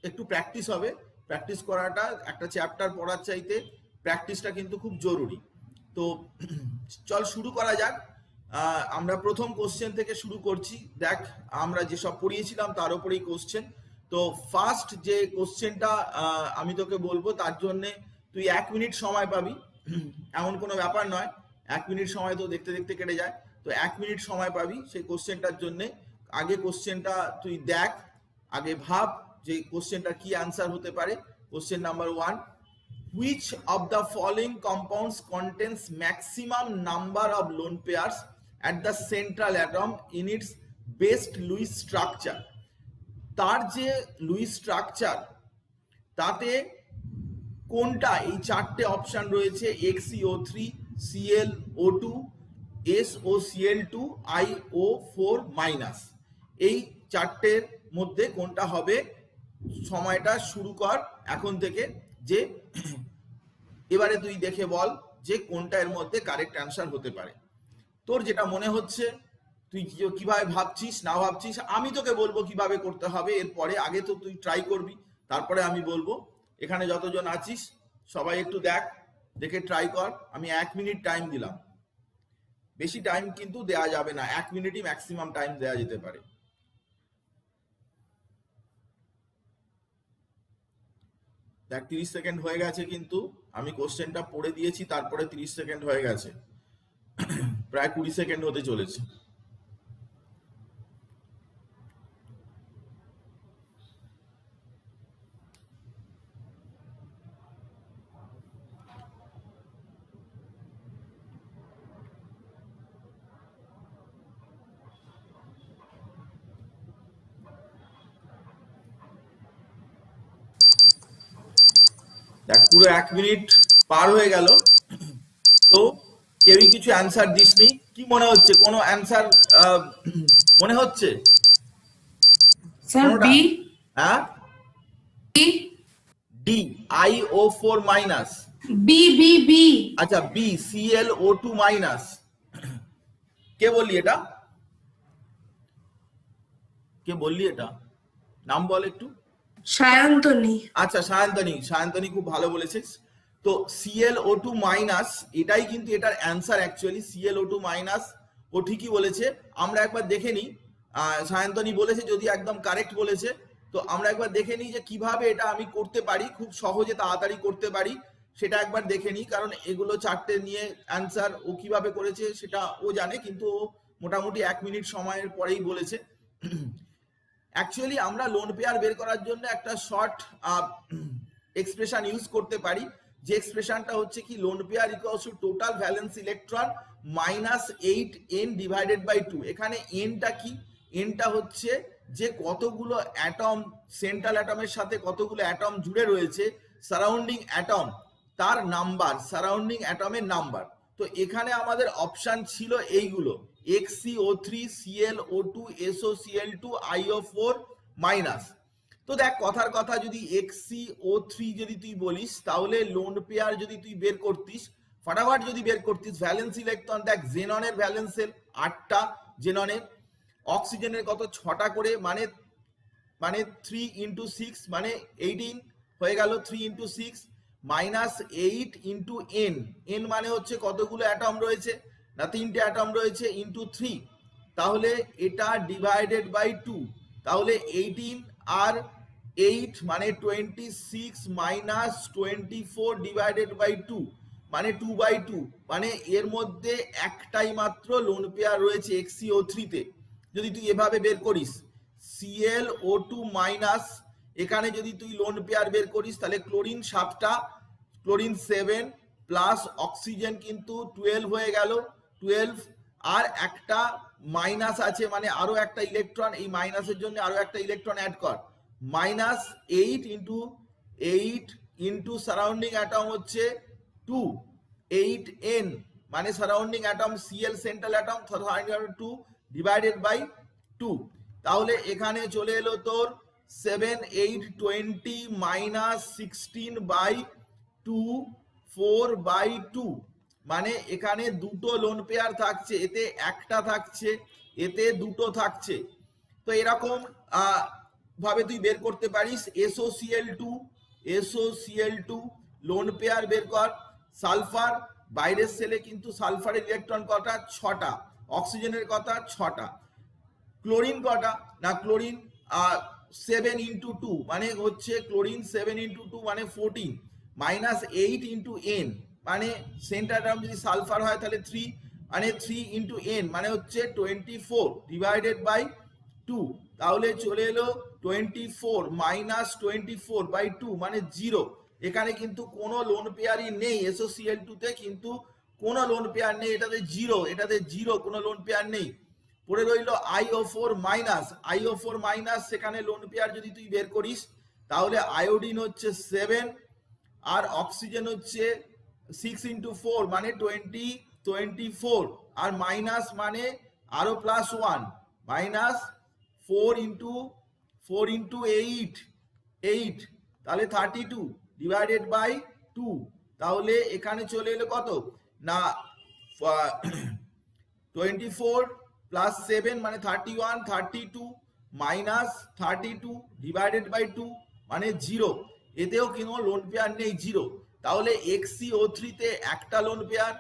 একটু প্র্যাকটিস হবে। প্র্যাকটিস করাটা একটা চ্যাপ্টার পড়ার চাইতে প্র্যাকটিসটা কিন্তু খুব জরুরি। তো চল শুরু করা যাক। আমরা প্রথম কোশ্চেন থেকে শুরু করছি। দেখ, আমরা যেসব পড়িয়েছিলাম তার উপরেই কোশ্চেন। তো ফার্স্ট যে কোশ্চেনটা আমি তোকে বলবো, তার জন্যে তুই 1 মিনিট সময় পাবি। এমন কোনো ব্যাপার নয়, 1 মিনিট সময় তো দেখতে দেখতে কেটে যায়। তো 1 মিনিট সময় পাবি সেই কোশ্চেনটার জন্যে। আগে কোশ্চেনটা তুই দেখ, আগে ভাব যে কোশ্চেনটা কি আনসার হতে পারে। Question number 1, which of the following compounds contains maximum number of lone pairs at the central atom in its best Lewis structure? তার যে লুইস স্ট্রাকচার, তাতে কোনটা, এই চারটে অপশন রয়েছে, XeO3, ClO2, SOCl2, IO4-, এই চারটের মধ্যে কোনটা হবে? সময়টা শুরু কর এখন থেকে। যে এবারে তুই দেখে বল যে কোনটা এর মধ্যে কারেক্ট অ্যান্সার হতে পারে। তোর যেটা মনে হচ্ছে, তুই কিভাবে ভাবছিস না ভাবছিস, আমি তোকে বলবো কিভাবে করতে হবে এরপরে। আগে তো তুই ট্রাই করবি, তারপরে আমি বলবো। এখানে যতজন আছিস সবাই একটু দেখ, দেখে ট্রাই কর। আমি 1 মিনিট টাইম দিলাম, বেশি টাইম কিন্তু দেয়া যাবে না, 1 মিনিটই ম্যাক্সিমাম টাইম দেয়া যেতে পারে। দেখ 30 সেকেন্ড হয়ে গেছে, কিন্তু আমি কোশ্চেনটা পড়ে দিয়েছি, তারপরে 30 সেকেন্ড হয়ে গেছে, প্রায় 20 সেকেন্ড হতে চলেছে। দেখ পুরো 1 মিনিট পার হয়ে গেল, তো কেউই কিছু অ্যান্সার দিসনি। কি মনে হচ্ছে, কোনো অ্যান্সার মনে হচ্ছে স্যার কোনোটা? বি। হ্যাঁ, D, IO4-। B B B. আচ্ছা, বি, ClO2-। কে বললি এটা? কে বললি এটা? নাম বল একটু। সায়ন্তনী। আচ্ছা, সায়ন্তনী। সায়ন্তনী খুব ভালো বলেছিস। তো ClO2-, এটাই কিন্তু এটার অ্যান্সার অ্যাকচুয়ালি। ClO2-, ও ঠিকই বলেছে। আমরা একবার দেখে নিই, সায়ন্তনী বলেছে যদি একদম কারেক্ট বলেছে, তো আমরা একবার দেখে নিই যে কিভাবে এটা আমি করতে পারি, খুব সহজে তাড়াতাড়ি করতে পারি, সেটা একবার দেখে নিই। কারণ এগুলো চারটে নিয়ে অ্যান্সার ও কিভাবে করেছে সেটা ও জানে, কিন্তু ও মোটামুটি 1 মিনিট সময়ের পরেই বলেছে। অ্যাকচুয়ালি আমরা লোন পেয়ার বের করার জন্য একটা শর্ট এক্সপ্রেশন ইউজ করতে পারি, যে এক্সপ্রেশনটা হচ্ছে কি, lone pair equals to total valence electron minus 8n divided by 2। এখানে এনটা কি? এনটা হচ্ছে যে কতগুলো অ্যাটম, সেন্ট্রাল অ্যাটমের সাথে কতগুলো অ্যাটম জুড়ে রয়েছে, সারাউন্ডিং অ্যাটম তার নাম্বার, সারাউন্ডিং অ্যাটমের নাম্বার। তো এখানে আমাদের অপশন ছিল এইগুলো, XeO3, ClO2, SOCl2, IO4-। তো দেখ কথার কথা, যদি XeO3 যদি তুই বলিস, তাহলে লোন পেয়ার যদি তুই বের করতিস, ফাটাফাট যদি বের করতিস, ভ্যালেন্স ইলেকট্রন দেখ, জেননের ভ্যালেন্সের 8টা, জেননের, অক্সিজেনের কত 6টা করে, মানে 3 × 6 মানে 18 হয়ে গেল। 3 × 6 মাইনাস 8 × n, n মানে হচ্ছে কতগুলো অ্যাটম রয়েছে না, 3টে অ্যাটম রয়েছে, ইন্টু 3, তাহলে এটা ডিভাইডেড বাই 2, তাহলে 18 আর 8 মানে 26 মাইনাস 24 ডিভাইডেড বাই 2 মানে 2/2, মানে এর মধ্যে একটাই মাত্র লোন পেয়ার রয়েছে XeO3 তে। যদি তুই এভাবে বের করিস ClO2-, এখানে যদি তুই লোন পেয়ার বের করিস, তাহলে ক্লোরিন 7টা, ক্লোরিন 7 প্লাস অক্সিজেন কিন্তু 12 হয়ে গেল, 12, আর একটা মাইনাস আছে, মানে আরো একটা ইলেকট্রন, এই মাইনাসের জন্য আরো একটা ইলেকট্রন অ্যাড কর, মাইনাস 8 ইন্টু সারাউন্ডিং অ্যাটম হচ্ছে 2, 8n মানে surrounding atom, Cl central atom 2 divided by 2, তাহলে এখানে চলে এলো তোর 7, 8, 20 মাইনাস 16/2, 4/2, মানে এখানে দুটো লোন পেয়ার থাকছে, এতে একটা থাকছে, এতে দুটো থাকছে। তো এরকম ভাবে তুই বের করতে পারিস SOCl2 লোন পেয়ার বের কর। সালফার বাইরের সেলে কিন্তু সালফারের ইলেকট্রন কটা 6টা, অক্সিজেনের কটা 6টা, ক্লোরিন কটা না ক্লোরিন 7 into 2 মানে হচ্ছে ক্লোরিন 7 into 2 মানে 14 মাইনাস 8 into n মানে সেন্টার টার্ম যদি সালফার হয় তাহলে 3 মানে 3 into n মানে হচ্ছে 24 ডিভাইডেড বাই 2, তাহলে চলে এলো 24 মাইনাস 24 বাই 2 মানে 0। এখানে কিন্তু কোনো লোন পেয়ারই নেই, SOCl2 তে কিন্তু কোনো লোন পেয়ার নেই, এটাতে জিরো, কোনো লোন পেয়ার নেই। পড়ে রইল IO4 মাইনাস, সেখানে লোন পেয়ার যদি তুই বের করিস তাহলে আয়োডিন হচ্ছে 7 আর অক্সিজেন হচ্ছে 6 into 4 মানে 24 আর মাইনাস মানে আরো প্লাস 1 মাইনাস 4 into 8 তাহলে 32 ডিভাইডেড বাই 2, তাহলে এখানে চলে এলো কত না 24 প্লাস 7 মানে 31, 32 মাইনাস 32 ডিভাইডেড বাই 2 মানে 0। এতেও কোনো লোন পেয়ার নেই, 0। তাহলে XCO3 তে একটা লোন পেয়ার,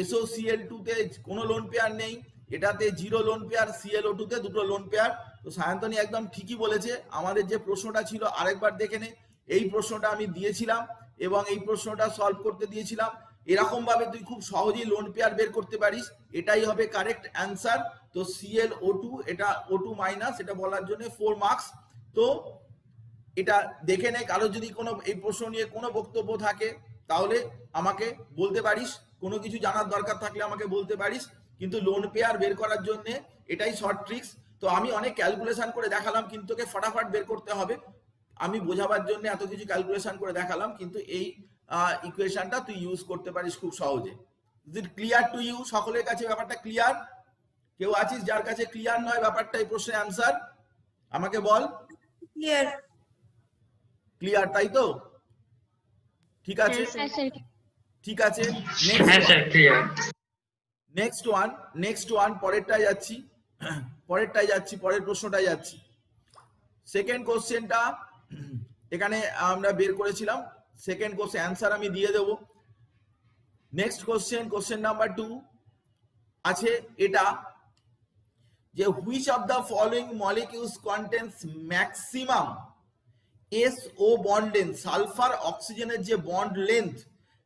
SOCl2 তে কোনো লোন পেয়ার নেই, এটাতে 0 লোন পেয়ার, ClO2 তে দুটো লোন পেয়ার। তো সায়ন্তনী একদম ঠিকই বলেছে। আমাদের যে প্রশ্নটা ছিল আরেকবার দেখে নে, এই প্রশ্নটা আমি দিয়েছিলাম এবং এই প্রশ্নটা সলভ করতে দিয়েছিলাম। এরকম ভাবে তুই খুব সহজেই লোন পেয়ার বের করতে পারিস, এটাই হবে কারেক্ট অ্যান্সার। তো ClO2 এটা O2 মাইনাস, এটা বলার জন্য 4 মার্কস। তো এটা দেখে নে, কারো যদি কোনো এই প্রশ্ন নিয়ে কোনো বক্তব্য থাকে তাহলে আমাকে বলতে পারিস, কোনো কিছু জানার দরকার থাকলে আমাকে বলতে পারিস। কিন্তু লোন পেয়ার বের করার জন্য এটাই শর্ট ট্রিক্স। তো আমি অনেক ক্যালকুলেশন করে দেখালাম, কিন্তু তোকে ফটাফট বের করতে হবে। আমি বোঝাবার জন্য এত কিছু ক্যালকুলেশন করে দেখালাম, কিন্তু এই ইকুয়েশনটা তুই ইউজ করতে পারিস খুব সহজে। Is it clear to you? সকলের কাছে ব্যাপারটা ক্লিয়ার? কেউ আছিস যার কাছে ক্লিয়ার নয় ব্যাপারটা, এই প্রশ্নের অ্যান্সার আমাকে বল। ক্লিয়ার। ক্লিয়ার, তাই তো? ঠিক আছে, ঠিক আছে। নেক্সট ওয়ান পরেরটায় যাচ্ছি, পরের প্রশ্নটায় যাচ্ছি। সেকেন্ড কোশ্চেনটা এখানে আমরা বের করেছিলাম, সেকেন্ড কোশ্চেন অ্যান্সার আমি দিয়ে দেব। নেক্সট কোশ্চেন নাম্বার 2 আছে এটা, যে which of the following molecules contains maximum SO bond length, sulphur অক্সিজেনের যে বন্ড লেন্থ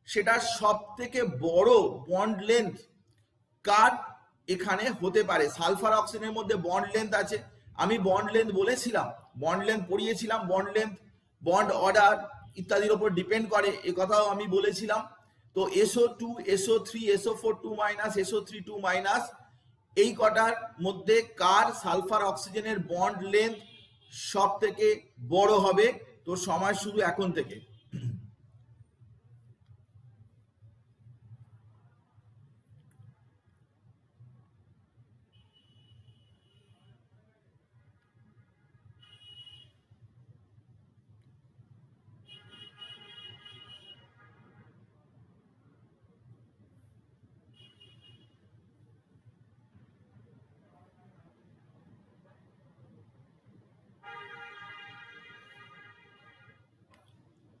সেটা সব থেকে বড় বন্ড লেন্থ কার এখানে হতে পারে। সালফার অক্সিজেনের মধ্যে বন্ড লেন্থ আছে, আমি বন্ড লেন্থ বলেছিলাম, বন্ড লেন্থ পড়িয়েছিলাম, বন্ড লেন্থ বন্ড অর্ডার ইত্যাদির উপর ডিপেন্ড করে, এ কথাও আমি বলেছিলাম। তো SO2, SO3, SO4 2 minus, SO3 2 minus, এই কটার মধ্যে কার সালফার অক্সিজেনের বন্ড লেন্থ সব থেকে বড় হবে? তো সময় শুরু এখন থেকে।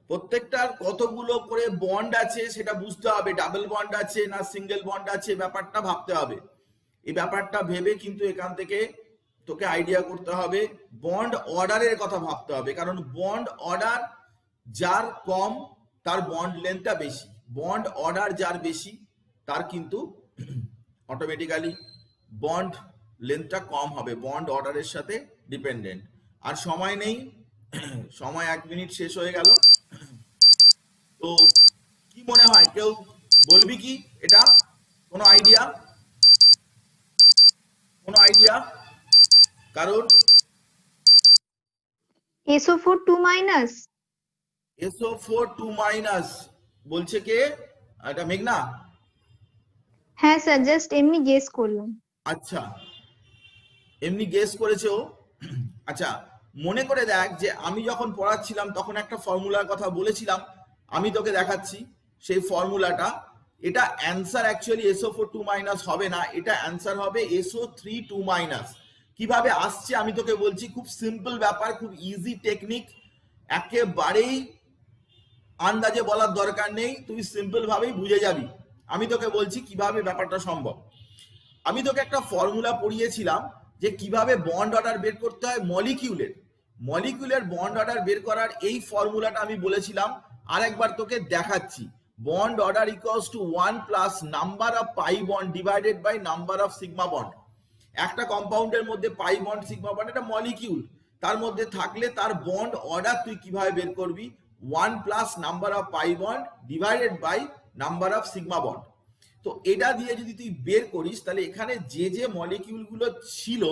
প্রত্যেকটার কতগুলো করে বন্ড আছে সেটা বুঝতে হবে, ডাবল বন্ড আছে না সিঙ্গেল বন্ড আছে ব্যাপারটা ভাবতে হবে। এই ব্যাপারটা ভেবে কিন্তু এখান থেকে তোকে আইডিয়া করতে হবে। বন্ড অর্ডারের কথা ভাবতে হবে, কারণ বন্ড অর্ডার যার কম তার বন্ড লেন্থটা বেশি, বন্ড অর্ডার যার বেশি তার কিন্তু অটোমেটিক্যালি বন্ড লেন্থটা কম হবে, বন্ড অর্ডারের সাথে ডিপেন্ডেন্ট। আর সময় নেই, সময় 1 মিনিট শেষ হয়ে গেল। তো কি মনে হয়, কেউ বলবি কি এটা? কোনো আইডিয়া কারণ? SO4 2 minus. SO4 2 মাইনাস বলছে কে? এটা মেঘনা? হ্যাঁ স্যার, জাস্ট এমনি গেস করলাম। আচ্ছা, এমনি গেস করেছো? আচ্ছা, মনে করে দেখ যে আমি যখন পড়াচ্ছিলাম তখন একটা ফর্মুলার কথা বলেছিলাম, আমি তোকে দেখাচ্ছি সেই ফর্মুলাটা। এটা অ্যান্সার অ্যাকচুয়ালি SO4 2 মাইনাস হবে না, এটা অ্যান্সার হবে SO3 2 মাইনাস। কিভাবে আসছে আমি তোকে বলছি, খুব সিম্পল ব্যাপার, খুব ইজি টেকনিক, একেবারেই আন্দাজে বলার দরকার নেই, তুই সিম্পল ভাবেই বুঝে যাবি। আমি তোকে বলছি কিভাবে ব্যাপারটা সম্ভব। আমি তোকে একটা ফর্মুলা পড়িয়েছিলাম যে কিভাবে বন্ড অর্ডার বের করতে হয় মলিকিউলের বন্ড অর্ডার বের করার এই ফর্মুলাটা আমি বলেছিলাম, আর একবার তোকে দেখাচ্ছি। Bond order equals to 1 plus number of pi bond divided by number of sigma bond. একটা কম্পাউন্ডের মধ্যে পাই বন্ড সিগমা বন্ড, এটা মলিকিউল, তার মধ্যে থাকলে তার বন্ড অর্ডার তুই কিভাবে বের করবি? 1 plus number of pi bond divided by number of sigma bond. তো এটা দিয়ে যদি তুই বের করিস, তাহলে এখানে যে যে মলিকিউলগুলো ছিল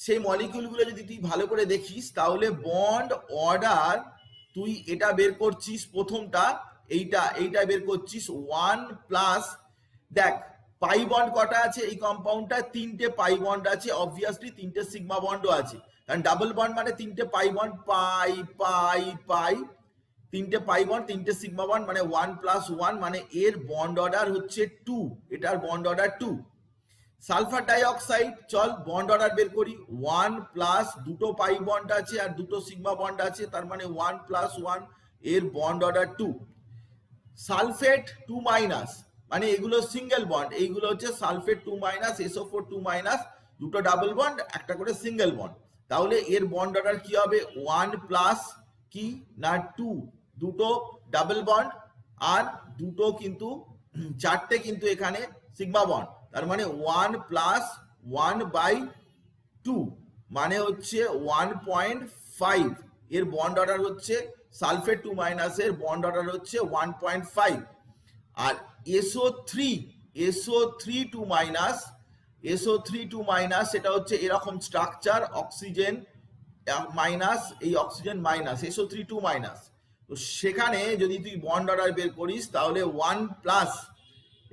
সেই মলিকিউলগুলো যদি তুই ভালো করে দেখিস, তাহলে বন্ড অর্ডার তুই এটা বের করছিস, প্রথমটা এইটা বের করছিস 1 প্লাস, দেখ পাই বন্ড কটা আছে এই কম্পাউন্ডটা? 3টে পাই বন্ড আছে, অবভিয়াসলি 3টে সিগমা বন্ডও আছে, কারণ ডাবল বন্ড মানে 3টে পাই বন্ড, পাই পাই পাই, 3টে পাই বন্ড 3টে সিগমা বন্ড, মানে 1 প্লাস 1, মানে এর বন্ড অর্ডার হচ্ছে 2, এটার বন্ড অর্ডার 2। সালফার ডাইঅক্সাইড, চল বন্ড অর্ডার বের করি। 1 প্লাস, দুটো পাই বন্ড আছে আর দুটো সিগমা বন্ড আছে, তার মানে 1 প্লাস 1, এর বন্ড অর্ডার 2। সালফেট 2 মাইনাস, মানে এগুলো সিঙ্গেল বন্ড, এইগুলো হচ্ছে সালফেট 2 মাইনাস, SO4 2 মাইনাস, দুটো ডাবল বন্ড একটা করে সিঙ্গেল বন্ড, তাহলে এর বন্ড অর্ডার কি হবে? 1 প্লাস কি না 2, দুটো ডাবল বন্ড আর দুটো কিন্তু চারটে কিন্তু এখানে সিগমা বন্ড, তার মানে 1 প্লাস 1 বাই 2, মানে হচ্ছে 1.5, এর বন্ড অর্ডার হচ্ছে সালফেট 2 মাইনাস এর বন্ড অর্ডার হচ্ছে 1.5। আর SO3 2 মাইনাস, এটা হচ্ছে এরকম স্ট্রাকচার, অক্সিজেন মাইনাস, এই অক্সিজেন মাইনাস, SO3 2 মাইনাস। তো সেখানে যদি তুই বন্ড অর্ডার বের করিস, তাহলে 1 প্লাস,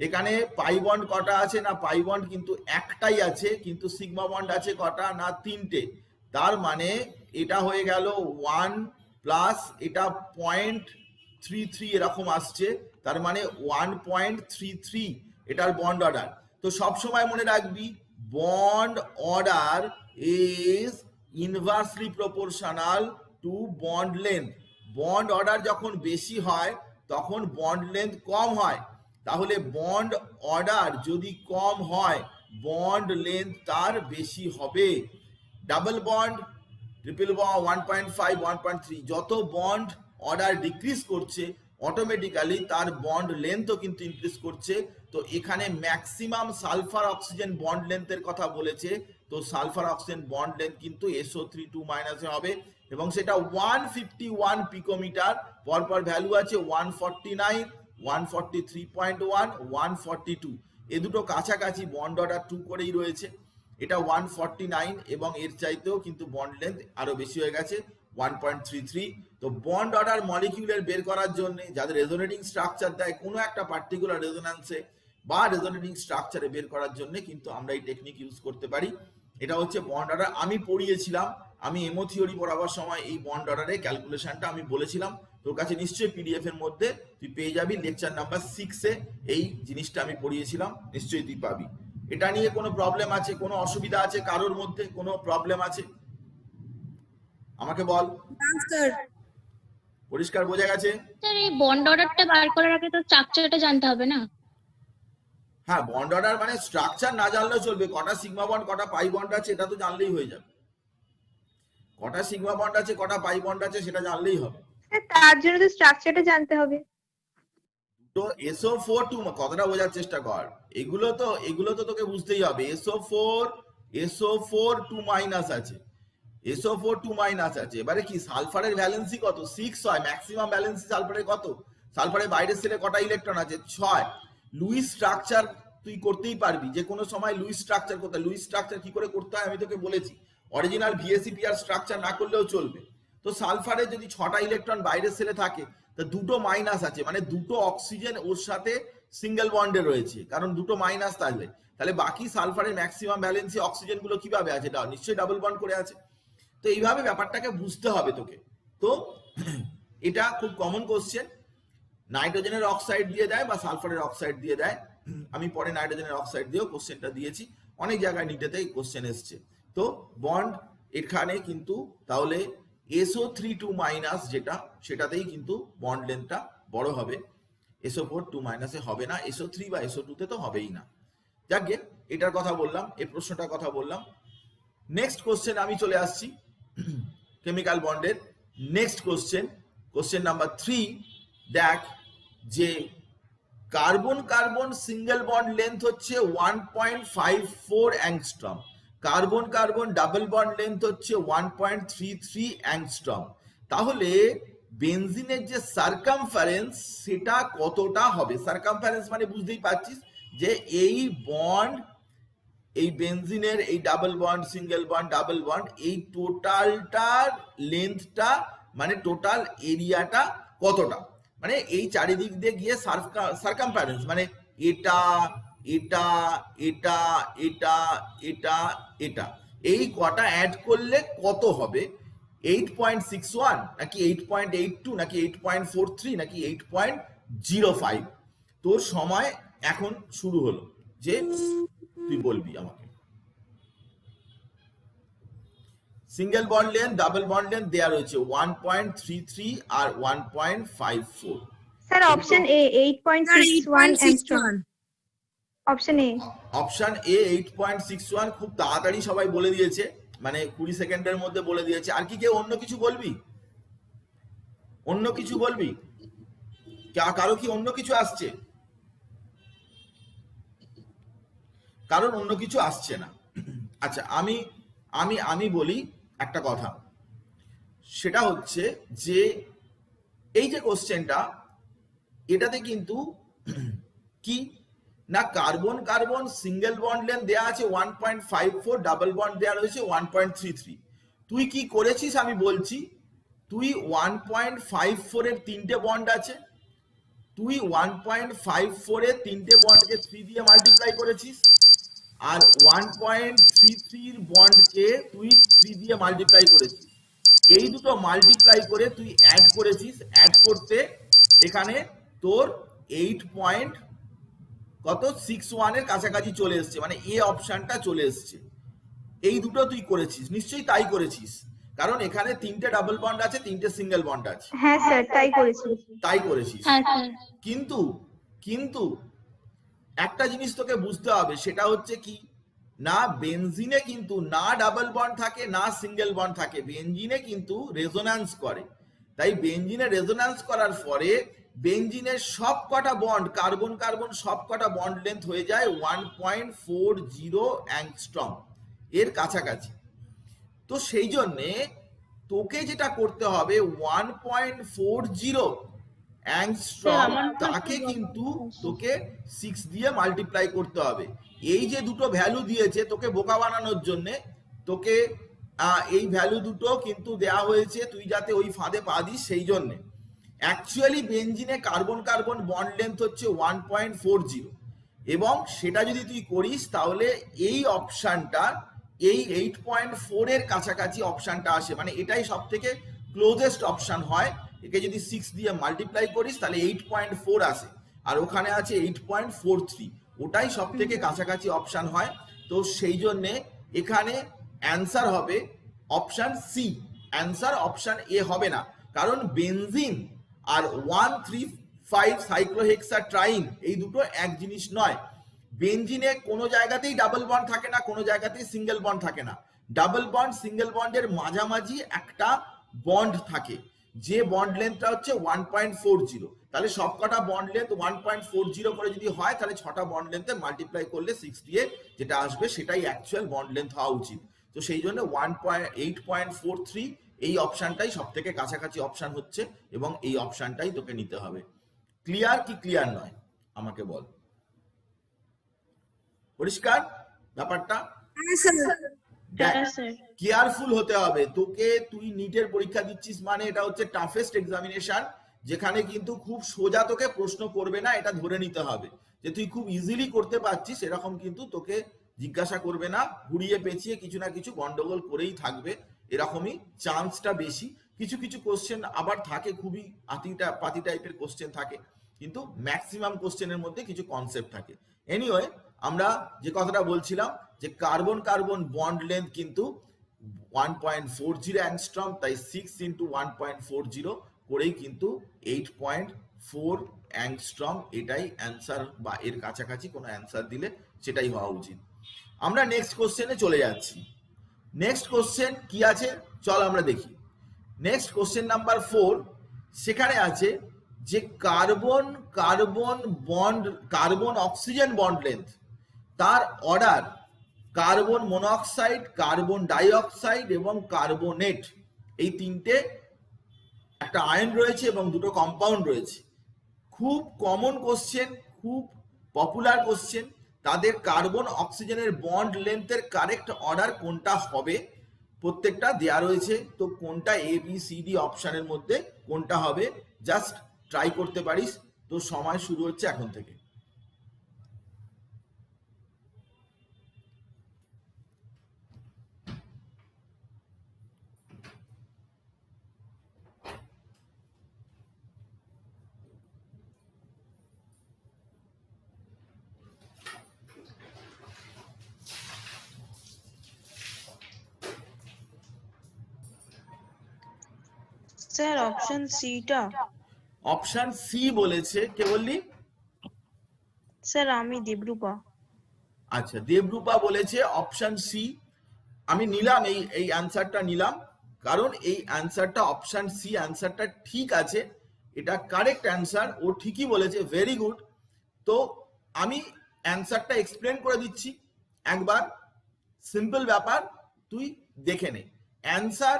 এখানে পাই বন্ড কটা আছে? না পাই বন্ড কিন্তু একটাই আছে, কিন্তু সিগমা বন্ড আছে কটা? না 3টে, তার মানে এটা হয়ে গেল 1 প্লাস, এটা 0.33 এরকম আসছে, তার মানে 1.33 এটার বন্ড অর্ডার। তো সবসময় মনে রাখবি bond order is inversely proportional to bond length. Bond order যখন বেশি হয় তখন বন্ড লেন্থ কম হয়, তাহলে বন্ড অর্ডার যদি কম হয় বন্ড লেন্থ তার বেশি হবে। ডাবল বন্ড, ট্রিপল বন্ড, 1.5 1.3, যত বন্ড অর্ডার ডিক্রিজ করছে অটোমেটিক্যালি তার বন্ড লেন্থও কিন্তু ইনক্রিজ করছে। তো এখানে ম্যাক্সিমাম সালফার অক্সিজেন বন্ড লেন্থের কথা বলেছে, তো সালফার অক্সিজেন বন্ড লেন্থ কিন্তু SO3 2 মাইনাসে হবে, এবং সেটা 151 পিকোমিটার, পরপর ভ্যালু আছে 149, 143.1, 142, এ দুটো কাছাকাছি বন্ড অর্ডার 2 করেই রয়েছে। এটা 149 এবং এর চাইতেও কিন্তু বন্ড লেন্থ আরো বেশি হয়ে গেছে 1.33। তো বন্ড অর্ডার মলিকিউলের বের করার জন্য যাদের রেজোনেটিং স্ট্রাকচার দেয় কোনো একটা পার্টিকুলার রেজোন্যান্সে বা রেজোনেটিং স্ট্রাকচারে বের করার জন্য কিন্তু আমরা এই টেকনিক ইউজ করতে পারি। এটা হচ্ছে বন্ড অর্ডার, আমি পড়িয়েছিলাম, আমি এমও থিওরি পড়াবার সময় এই বন্ড অর্ডারের ক্যালকুলেশনটা আমি বলেছিলাম, তোর কাছে নিশ্চয়ই পিডিএফ এর মধ্যে তুই পেয়ে যাবি, লেকচার নাম্বার 6-এ এই জিনিসটা আমি পড়িয়েছিলাম, নিশ্চয়ই তুই পাবি। এটা নিয়ে কোনো প্রবলেম আছে, কোনো অসুবিধা আছে কারোর মধ্যে, কোনো প্রবলেম আছে আমাকে বল। পরিষ্কার বোঝা গেছে? স্যার এই বন্ড অর্ডারটা বার করার আগে তো স্ট্রাকচারটা জানতে হবে না? হ্যাঁ, বন্ড অর্ডার মানে স্ট্রাকচার না জানলেও চলবে, কটা সিগমা বন্ড কটা পাই বন্ড আছে এটা তো জানলেই হয়ে যাবে, কটা সিগমা বন্ড আছে কটা পাই বন্ড আছে সেটা জানলেই হবে। তার জন্য তো স্ট্রাকচারটা জানতে হবে। তো SO4 2, কথাটা বোঝার চেষ্টা কর, এগুলো তো তোকে বুঝতেই হবে। SO4 2 মাইনাস আছে, SO4 2 মাইনাস আছে, এবারে কি সালফারের ভ্যালেন্সি কত? 6 হয়, ম্যাক্সিমাম ভ্যালেন্সি সালফারের কত? সালফারের বাইরের সেলে কটা ইলেকট্রন আছে? 6। লুইস স্ট্রাকচার তুই করতেই পারবি, যে কোনো সময় লুইস স্ট্রাকচার করতে। লুইস স্ট্রাকচার কি করে করতে হয় আমি তোকে বলেছি, অরিজিনাল VSEPR স্ট্রাকচার না করলেও চলবে। তো সালফারের যদি 6টা ইলেকট্রন বাইরের সেলে থাকে, তো দুটো মাইনাস আছে, মানে দুটো অক্সিজেন ওর সাথে সিঙ্গেল বন্ডে রয়েছে, কারণ দুটো মাইনাস থাকবে, তাহলে বাকি সালফারের ম্যাক্সিমাম ভ্যালেন্সি অক্সিজেন গুলো কিভাবে আছে? নিশ্চয়ই ডাবল বন্ড করে আছে। তো এইভাবে ব্যাপারটাকে বুঝতে হবে তোকে। তো এটা খুব কমন কোশ্চেন, নাইট্রোজেনের অক্সাইড দিয়ে দেয় বা সালফারের অক্সাইড দিয়ে দেয়, আমি পরে নাইট্রোজেনের অক্সাইড দিয়েও কোশ্চেনটা দিয়েছি, অনেক জায়গায় নিটেতে কোশ্চেন এসছে। তো বন্ড এখানে কিন্তু তাহলে SO3 2 মাইনাস যেটা সেটাতেই কিন্তু বন্ড লেন্থটা বড় হবে, SO4 2 মাইনাসে হবে না, SO3 বা SO2 তে তো হবেই না। যাকে এটার কথা বললাম, এই প্রশ্নটার কথা বললাম। নেক্সট কোশ্চেন আমি চলে আসছি কেমিক্যাল বন্ডের নেক্সট কোশ্চেন নাম্বার 3। দেখ যে carbon carbon single bond length হচ্ছে 1.54 angstrom, carbon carbon double bond length হচ্ছে 1.33 অ্যাংস্ট্রম। তাহলে বেনজিনের যে সার্কামফারেন্স সেটা কতটা হবে? সার্কামফারেন্স মানে বুঝতেই পারছিস যে এই বন্ড, এই বেনজিনের এই double bond single bond double bond এই টোটালটার লেন্থটা মানে টোটাল এরিয়াটা কতটা, মানে এই চারিদিক দিয়ে গিয়ে সার্কামফারেন্স মানে এটা এটা এটা এটা এটা এটা এই কটা অ্যাড করলে কত হবে? 8.61 নাকি 8.82 নাকি 8.43 নাকি 8.05? তোর সময় এখন শুরু হলো, যে তুই বলবি আমাকে। Single bond length double bond length দেয়া রয়েছে 1.33 আর 1.54। Sir option A 8.61 angstrom. Option A. Option এ 8.61 খুব তাড়াতাড়ি সবাই বলে দিয়েছে, মানে 20 সেকেন্ডের মধ্যে বলে দিয়েছে। আর কি কেউ অন্য কিছু বলবি? অন্য কিছু বলবি? কারো কি অন্য কিছু আসছে? কারণ অন্য কিছু আসছে না। আচ্ছা আমি আমি আমি বলি একটা কথা, সেটা হচ্ছে যে এই যে কোশ্চেনটা এটাতে কিন্তু কি না carbon carbon single bond length দেয়া আছে 1.54, ডাবল বন্ড দেয়া রয়েছে 1.33। তুই কি করেছিস আমি বলছি, তুই 1.54 এর তিনটে বন্ড আছে, তুই 1.54 এর তিনটে বন্ডকে 3 দিয়ে মাল্টিপ্লাই করেছিস, আর 1.33 বন্ডকে তুই 3 দিয়ে মাল্টিপ্লাই করেছিস। এই দুটো মাল্টিপ্লাই করে তুই অ্যাড করেছিস, অ্যাড করতে এখানে তোর 8.61 এর কাছাকাছি চলে এসছে, মানে এ অপশনটা চলে এসছে। এই দুটো তুই করেছিস, নিশ্চয়ই তাই করেছিস, কারণ এখানে তিনটে ডাবল বন্ড আছে, তিনটে সিঙ্গেল বন্ড আছে। হ্যাঁ স্যার তাই করেছি। তাই করেছিস। হ্যাঁ স্যার। কিন্তু কিন্তু একটা জিনিস তোকে বুঝতে হবে, সেটা হচ্ছে কি না বেনজিনে কিন্তু না ডাবল বন্ড থাকে না সিঙ্গেল বন্ড থাকে, বেনজিনে কিন্তু রেজোন্যান্স করে। তাই বেনজিনে রেজোন্যান্স করার পরে বেনজিনের সব কটা বন্ড কার্বন কার্বন সব কটা বন্ড লেন্থ হয়ে যায় 1.40 অ্যাংস্ট্রম এর কাছাকাছি। তো সেই জন্যে তোকে যেটা করতে হবে 1.40 অ্যাংস্ট্রম তাকে কিন্তু তোকে 6 দিয়ে মাল্টিপ্লাই করতে হবে। এই যে দুটো ভ্যালু দিয়েছে তোকে বোকা বানানোর জন্য, তোকে এই ভ্যালু দুটো কিন্তু দেয়া হয়েছে তুই যাতে ওই ফাঁদে পা দিস, সেই জন্যে। অ্যাকচুয়ালি বেনজিনে কার্বন কার্বন বন্ড লেন্থ হচ্ছে 1.40, এবং সেটা যদি তুই করিস তাহলে এই অপশানটা এই 8.4 এর কাছাকাছি অপশানটা আসে, মানে এটাই সব থেকে ক্লোজেস্ট অপশান হয়। একে যদি 6 দিয়ে মাল্টিপ্লাই করিস তাহলে 8.4 আসে, আর ওখানে আছে 8.43, ওটাই সব থেকে কাছাকাছি অপশান হয়। তো সেই জন্যে এখানে অ্যান্সার হবে option C, answer option A হবে না, কারণ বেনজিন আর 1,3,5 সাইক্লোহেক্সাট্রাইন এই দুটো এক জিনিস নয়। বেনজিনে কোনো জায়গাতেই ডাবল বন্ড থাকে না, কোনো জায়গাতেই সিঙ্গেল বন্ড থাকে না। ডাবল বন্ড সিঙ্গেল বন্ডের মাঝামাঝি একটা বন্ড থাকে, যে বন্ড লেন্থটা হচ্ছে 1.40। তাহলে সবকটা বন্ড লেন্থ 1.40 করে যদি হয় তাহলে 6টা বন্ড লেন্থে মাল্টিপ্লাই করলে 6 দিয়ে যেটা আসবে সেটাই অ্যাকচুয়াল বন্ড লেন্থ হওয়া উচিত। তো সেই জন্য 8.43 এই অপশানটাই সব থেকে কাছাকাছি অপশান হচ্ছে, এবং এই অপশানটাই তোকে নিতে হবে। ক্লিয়ার কি ক্লিয়ার নয় আমাকে বল। পরিষ্কার ব্যাপারটা? হ্যাঁ স্যার। কেয়ারফুল হতে হবে তোকে। তুই নিটের পরীক্ষা দিচ্ছিস মানে এটা হচ্ছে টাফেস্ট এক্সামিনেশন, যেখানে কিন্তু খুব সোজা তোকে প্রশ্ন করবে না, এটা ধরে নিতে হবে যে তুই খুব ইজিলি করতে পারছিস, এরকম কিন্তু তোকে জিজ্ঞাসা করবে না, ঘুরিয়ে পেঁচিয়ে কিছু না কিছু গন্ডগোল করেই থাকবে, এরকমই চান্সটা বেশি। কিছু কিছু কোশ্চেন আবার থাকে খুবই পাতি টাইপের কোশ্চেন থাকে, কিন্তু ম্যাক্সিমাম কোশ্চেনের মধ্যে কিছু কনসেপ্ট থাকে। এনিওয়ে আমরা যে কথাটা বলছিলাম যে কার্বন কার্বন বন্ড লেন্থ কিন্তু 1.40 অ্যাংস্ট্রম, তাই 6 ইন্টু 1.40 করেই কিন্তু 8.4 অ্যাংস্ট্রম, এটাই অ্যান্সার, বা এর কাছাকাছি কোনো অ্যান্সার দিলে সেটাই হওয়া উচিত। আমরা নেক্সট কোশ্চেনে চলে যাচ্ছি। নেক্সট কোশ্চেন কি আছে চল আমরা দেখি। নেক্সট কোশ্চেন নাম্বার 4, সেখানে আছে যে carbon carbon bond, carbon oxygen bond length, তার order carbon monoxide, carbon dioxide এবং কার্বনেট, এই তিনটে, একটা আয়ন রয়েছে এবং দুটো কম্পাউন্ড রয়েছে। খুব কমন কোশ্চেন, খুব পপুলার কোশ্চেন। তাদের কার্বন অক্সিজেনের বন্ড লেন্থের কারেক্ট অর্ডার কোনটা হবে প্রত্যেকটা দেয়া রয়েছে। তো কোনটা এ বি সি ডি অপশনের মধ্যে কোনটা হবে জাস্ট ট্রাই করতে পারিস। তো সময় শুরু হচ্ছে এখন থেকে। স্যার অপশন সিটা। অপশন সি বলেছে, কে বললি? স্যার আমি দেবরূপা। আচ্ছা, দেবরূপা বলেছে অপশন সি। আমি নিলাম এই অ্যান্সারটা নিলাম, কারণ এই অ্যান্সারটা অপশন সি অ্যান্সারটা ঠিক আছে, এটা কারেক্ট অ্যান্সার, ও ঠিকই বলেছে, ভেরি গুড। তো আমি অ্যান্সারটা এক্সপ্লেন করে দিচ্ছি একবার, সিম্পল ব্যাপার, তুই দেখে নে। অ্যান্সার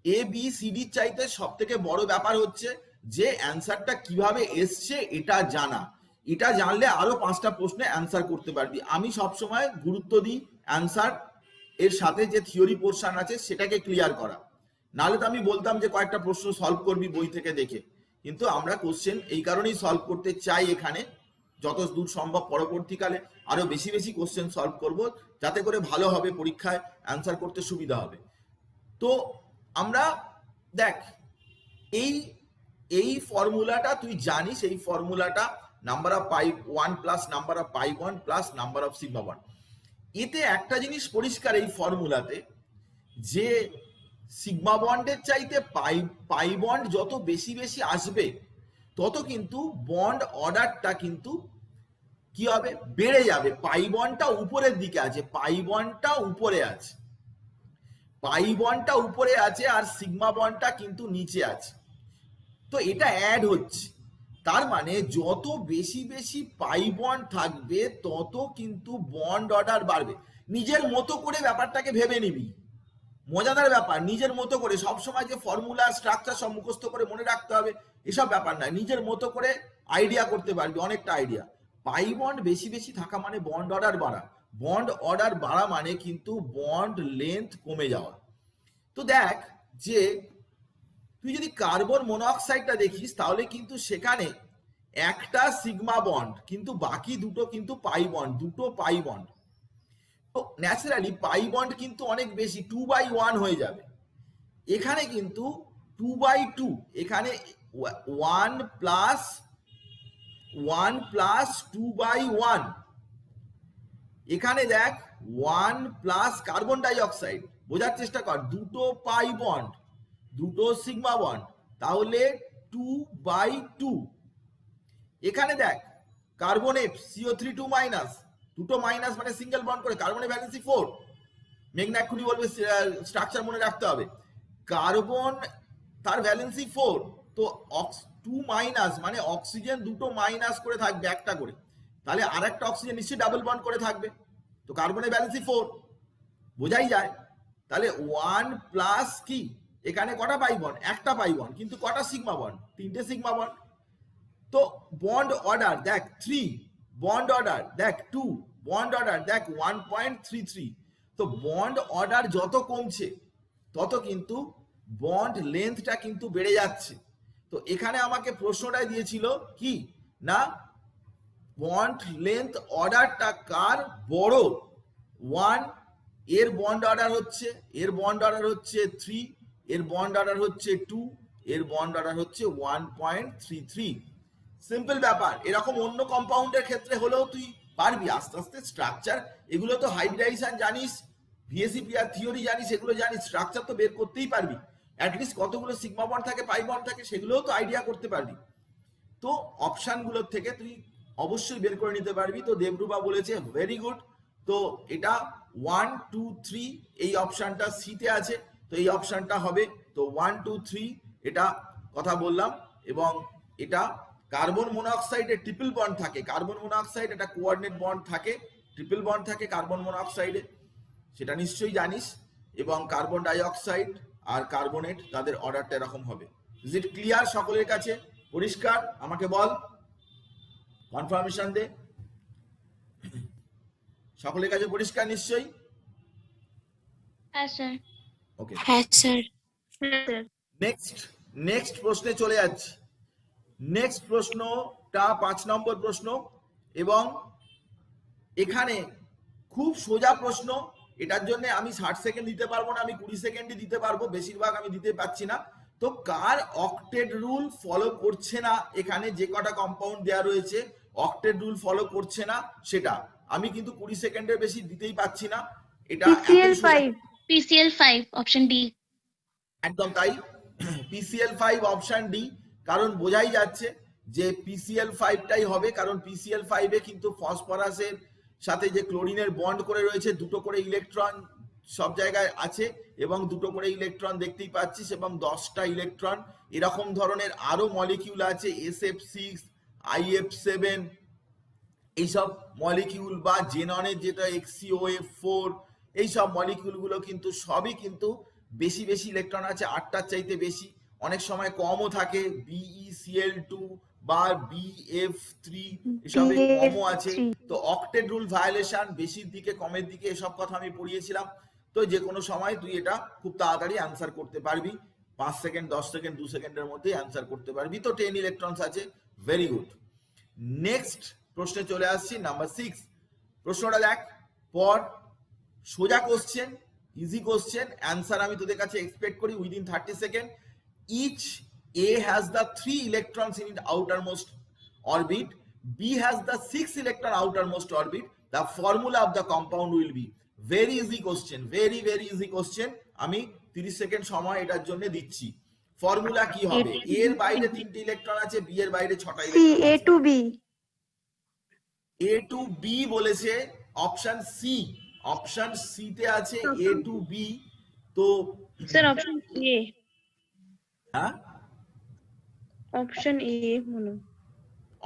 এ বি সি ডির চাইতে সব থেকে বড় ব্যাপার হচ্ছে যে অ্যান্সারটা কিভাবে এসছে এটা জানা। এটা জানলে আরো 5টা প্রশ্নে অ্যান্সার করতে পারবি। আমি সবসময় গুরুত্ব দিই অ্যান্সার এর সাথে যে থিওরি পোর্শন আছে সেটাকে ক্লিয়ার করা, নাহলে তো আমি বলতাম যে কয়েকটা প্রশ্ন সলভ করবি বই থেকে দেখে, কিন্তু আমরা কোশ্চেন এই কারণেই সলভ করতে চাই এখানে, যত দূর সম্ভব পরবর্তীকালে আরো বেশি বেশি কোশ্চেন সলভ করব, যাতে করে ভালো হবে, পরীক্ষায় অ্যান্সার করতে সুবিধা হবে। তো আমরা দেখ, এই ফর্মুলাটা তুই জানিস, এই ফর্মুলাটা number of pi 1 plus number of pi 1 plus number of sigma 1। এতে একটা জিনিস পরিষ্কার এই ফর্মুলাতে, যে সিগমা বন্ডের চাইতে পাই বন্ড যত বেশি বেশি আসবে তত কিন্তু বন্ড অর্ডারটা কিন্তু কি হবে, বেড়ে যাবে। পাই বন্ডটা উপরের দিকে আছে, পাই বন্ডটা উপরে আছে, পাই বন্ডটা উপরে আছে আর সিগমা বন্ডটা কিন্তু নিচে আছে। তো এটা অ্যাড হচ্ছে, তার মানে যত বেশি বেশি পাই বন্ড থাকবে তত কিন্তু বন্ড অর্ডার বাড়বে। নিজের মতো করে ব্যাপারটাকে ভেবে নিবি, মজাদার ব্যাপার। নিজের মতো করে, সবসময় যে ফর্মুলা স্ট্রাকচার সব মুখস্থ করে মনে রাখতে হবে এসব ব্যাপার নয়, নিজের মতো করে আইডিয়া করতে পারবি, অনেকটা আইডিয়া। পাই বন্ড বেশি বেশি থাকা মানে বন্ড অর্ডার বাড়া, বন্ড অর্ডার বাড়া মানে কিন্তু বন্ড লেন্থ কমে যাওয়া। তো দেখ যে তুই যদি কার্বন মনোঅক্সাইডটা দেখিস তাহলে কিন্তু সেখানে একটা সিগমা বন্ড, কিন্তু বাকি দুটো কিন্তু পাই বন্ড, দুটো পাই বন্ড। তো ন্যাচারালি পাই বন্ড কিন্তু অনেক বেশি, 2/1 হয়ে যাবে। এখানে কিন্তু 2/2, এখানে 1 প্লাস 2/1। এখানে দেখ 1 প্লাস কার্বন ডাই অক্সাইড, বোঝার চেষ্টা কর, দুটো পাই বন্ড, দুটো সিগমা বন্ড, তাহলে 2/2। এখানে দেখ কার্বনেট CO3 2 মাইনাস, দুটো মাইনাস মানে সিঙ্গেল বন্ড করে, কার্বনের ভ্যালেন্সি 4। মেঘনা এক্ষুনি বলবে স্ট্রাকচার মনে রাখতে হবে, কার্বন তার ভ্যালেন্সি 4, তো 2 মাইনাস মানে অক্সিজেন দুটো মাইনাস করে থাকবে একটা করে, তাহলে আর একটা অক্সিজেন নিশ্চয়ই ডাবল বন্ড করে থাকবে, তো কার্বনের ভ্যালেন্সি 4, বোঝাই যায়। তাহলে 1 প্লাস কি, এখানে কটা পাই বন্ড, একটা পাই বন্ড, কিন্তু কটা সিগমা বন্ড, তিনটে সিগমা বন্ড। তো বন্ড অর্ডার দেখ 3, বন্ড অর্ডার দেখ 2, বন্ড অর্ডার দেখ 1.33। তো বন্ড অর্ডার যত কমছে তত কিন্তু বন্ড লেন্থটা কিন্তু বেড়ে যাচ্ছে। তো এখানে আমাকে প্রশ্নটাই দিয়েছিল কি না, বন্ড লেন্থ অর্ডারটা কার বড়, 1 এর বন্ড অর্ডার হচ্ছে, এর বন্ড অর্ডার হচ্ছে 3, এর বন্ড অর্ডার হচ্ছে 2, এর বন্ড অর্ডার হচ্ছে 1.33। সিম্পল ব্যাপার। এরকম অন্য কম্পাউন্ডের ক্ষেত্রে হলেও তুই পারবি আস্তে আস্তে স্ট্রাকচার, এগুলো তো হাইব্রিডাইজেশন জানিস, ভিএসিপিআর থিওরি জানিস, এগুলো জানিস, স্ট্রাকচার তো বের করতেই পারবি, অ্যাটলিস্ট কতগুলো সিগমা বন্ড থাকে, পাই বন্ড থাকে, সেগুলোও তো আইডিয়া করতে পারবি। তো অপশনগুলোর থেকে তুই অবশ্যই বের করে নিতে পারবি। তো দেবরূপা বলেছে ভেরি গুড। তো এটা 1 2 3 এই অপশনটা সিতে আছে, তো এই অপশনটা হবে। তো 1 2 3 এটা কথা বললাম। এবং এটা কার্বন মোনোঅক্সাইডে ট্রিপল বন্ড থাকে, কার্বন মোনোঅক্সাইড এটা কোঅর্ডিনেট বন্ড থাকে, ট্রিপল বন্ড থাকে কার্বন মোনোঅক্সাইডে, সেটা নিশ্চয়ই জানিস। এবং কার্বন ডাইঅক্সাইড আর কার্বনেট তাদের অর্ডারটা এরকম হবে। ইজ ইট ক্লিয়ার সকলের কাছে? পরিষ্কার? আমাকে বল, কনফার্মেশন দে। সকলের কাছে পরিষ্কার নিশ্চয়ই? হ্যাঁ স্যার। ওকে, হ্যাঁ স্যার। নেক্সট প্রশ্নে চলে যাচ্ছি। নেক্সট প্রশ্নটা 5 নম্বর প্রশ্ন, এবং এখানে খুব সোজা প্রশ্ন। এটার জন্য আমি 60 সেকেন্ড দিতে পারবো না, আমি 20 সেকেন্ডই দিতে পারবো, বেশিরভাগ আমি দিতে পারছি না। তো কার অক্টেট রুল ফলো করছে না, এখানে যে কটা কম্পাউন্ড দেওয়া রয়েছে অক্টেট রুল ফলো করছে না সেটা আমি কিন্তু 20 সেকেন্ডের বেশি দিতেই পাচ্ছি না। এটা PCl5 PCl5 অপশন ডি। একদম তাই, PCl5 অপশন ডি। কারণ বোঝাই যাচ্ছে যে PCl5টাই হবে, কারণ PCl5 এ কিন্তু ফসফরাসের সাথে যে ক্লোরিনের বন্ড করে রয়েছে, দুটো করে ইলেকট্রন সব জায়গায় আছে, এবং দুটো করে ইলেকট্রন দেখতেই পাচ্ছিস, এবং 10টা ইলেকট্রন। এরকম ধরনের আরো মলিকিউল আছে, SF6 IF7 এইসব মলিকিউল, বা জেননের যেটা XCOF4 এইসব মলিকিউলগুলো কিন্তু সবই কিন্তু বেশি বেশি ইলেকট্রন আছে, 8টার চাইতে বেশি, অনেক সময় কমও থাকে, BeCl2 বা BF3 এসবে কমও আছে। তো অক্টেট রুল ভায়োলেশন, বেশির দিকে কমের দিকে, এসব কথা আমি পড়িয়েছিলাম। তো যে কোনো সময় তুই এটা খুব তাড়াতাড়ি অ্যান্সার করতে পারবি, 5 সেকেন্ড 10 সেকেন্ড 2 সেকেন্ডের মধ্যেই অ্যান্সার করতে পারবি। তো 10 ইলেকট্রনস আছে, ভেরি গুড। নেক্সট প্রশ্নে চলে আসছি, নাম্বার 6। প্রশ্নটা দেখ, পর সোজা কোশ্চেন, ইজি কোশ্চেন, অ্যান্সার আমি তোদের কাছে এক্সপেক্ট করি within 30 second. Each A has the 3 electrons in its outermost orbit, B has the 6 electron outermost orbit. The formula of the compound will be, very easy question, very easy question. আমি 30 second সময় এটার জন্য দিচ্ছি। Formula কি হবে? A এর বাইরে 3টে ইলেকট্রন আছে, B এর বাইরে 6টা ইলেকট্রন আছে। A to B A to B বলেছে অপশন সি, অপশন সি তে আছে A to B। তো স্যার অপশন এ, হ্যাঁ অপশন এ মনে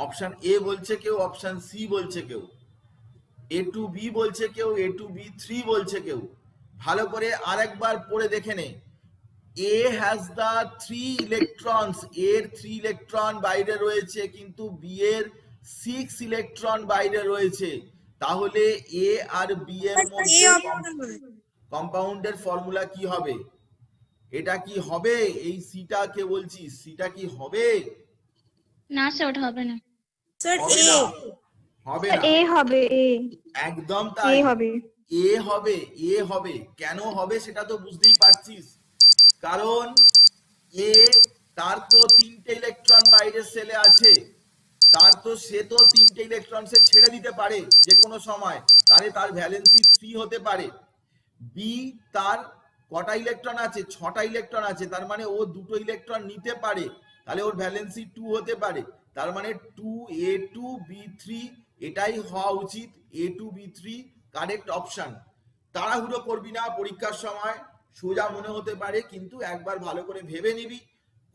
অপশন এ বলছে কেউ, অপশন সি বলছে কেউ, A to B বলছে কেউ, A to B3 বলছে কেউ। ভালো করে আরেকবার পড়ে দেখে নে। A has the 3 electrons, A এর 3 ইলেকট্রন বাইরে রয়েছে, কিন্তু B এর 6 ইলেকট্রন বাইরে রয়েছে। তাহলে A আর B এর মধ্যে কম্পাউন্ডের ফর্মুলা কি হবে? এটা কি হবে? এই সিটা কে বলছিস, সিটা কি হবে? না স্যার ওটা হবে না। স্যার হবে এ না, হবে না, A হবে A একদম তাই, A হবে এ হবে, এ হবে। কেন হবে সেটা তো বুঝতেই পারছিস, কারণ এ তার তো 3টে ইলেকট্রন বাইরের সেলে আছে, তার তো সে তো 3টে ইলেকট্রন সে ছেড়ে দিতে পারে যে কোনো সময়, তাহলে তার ভ্যালেন্সি 3 হতে পারে। বি তার কটা ইলেকট্রন আছে? 6টা ইলেকট্রন আছে, তার মানে ও 2টো ইলেকট্রন নিতে পারে, তাহলে ওর ভ্যালেন্সি 2 হতে পারে। তার মানে 2A2B3 এটাই হওয়া উচিত, A2B3 কারেক্ট অপশন। তাড়াহুড়ো করবি না, পরীক্ষার সময় সোজা মনে হতে পারে, কিন্তু একবার ভালো করে ভেবে নিবি,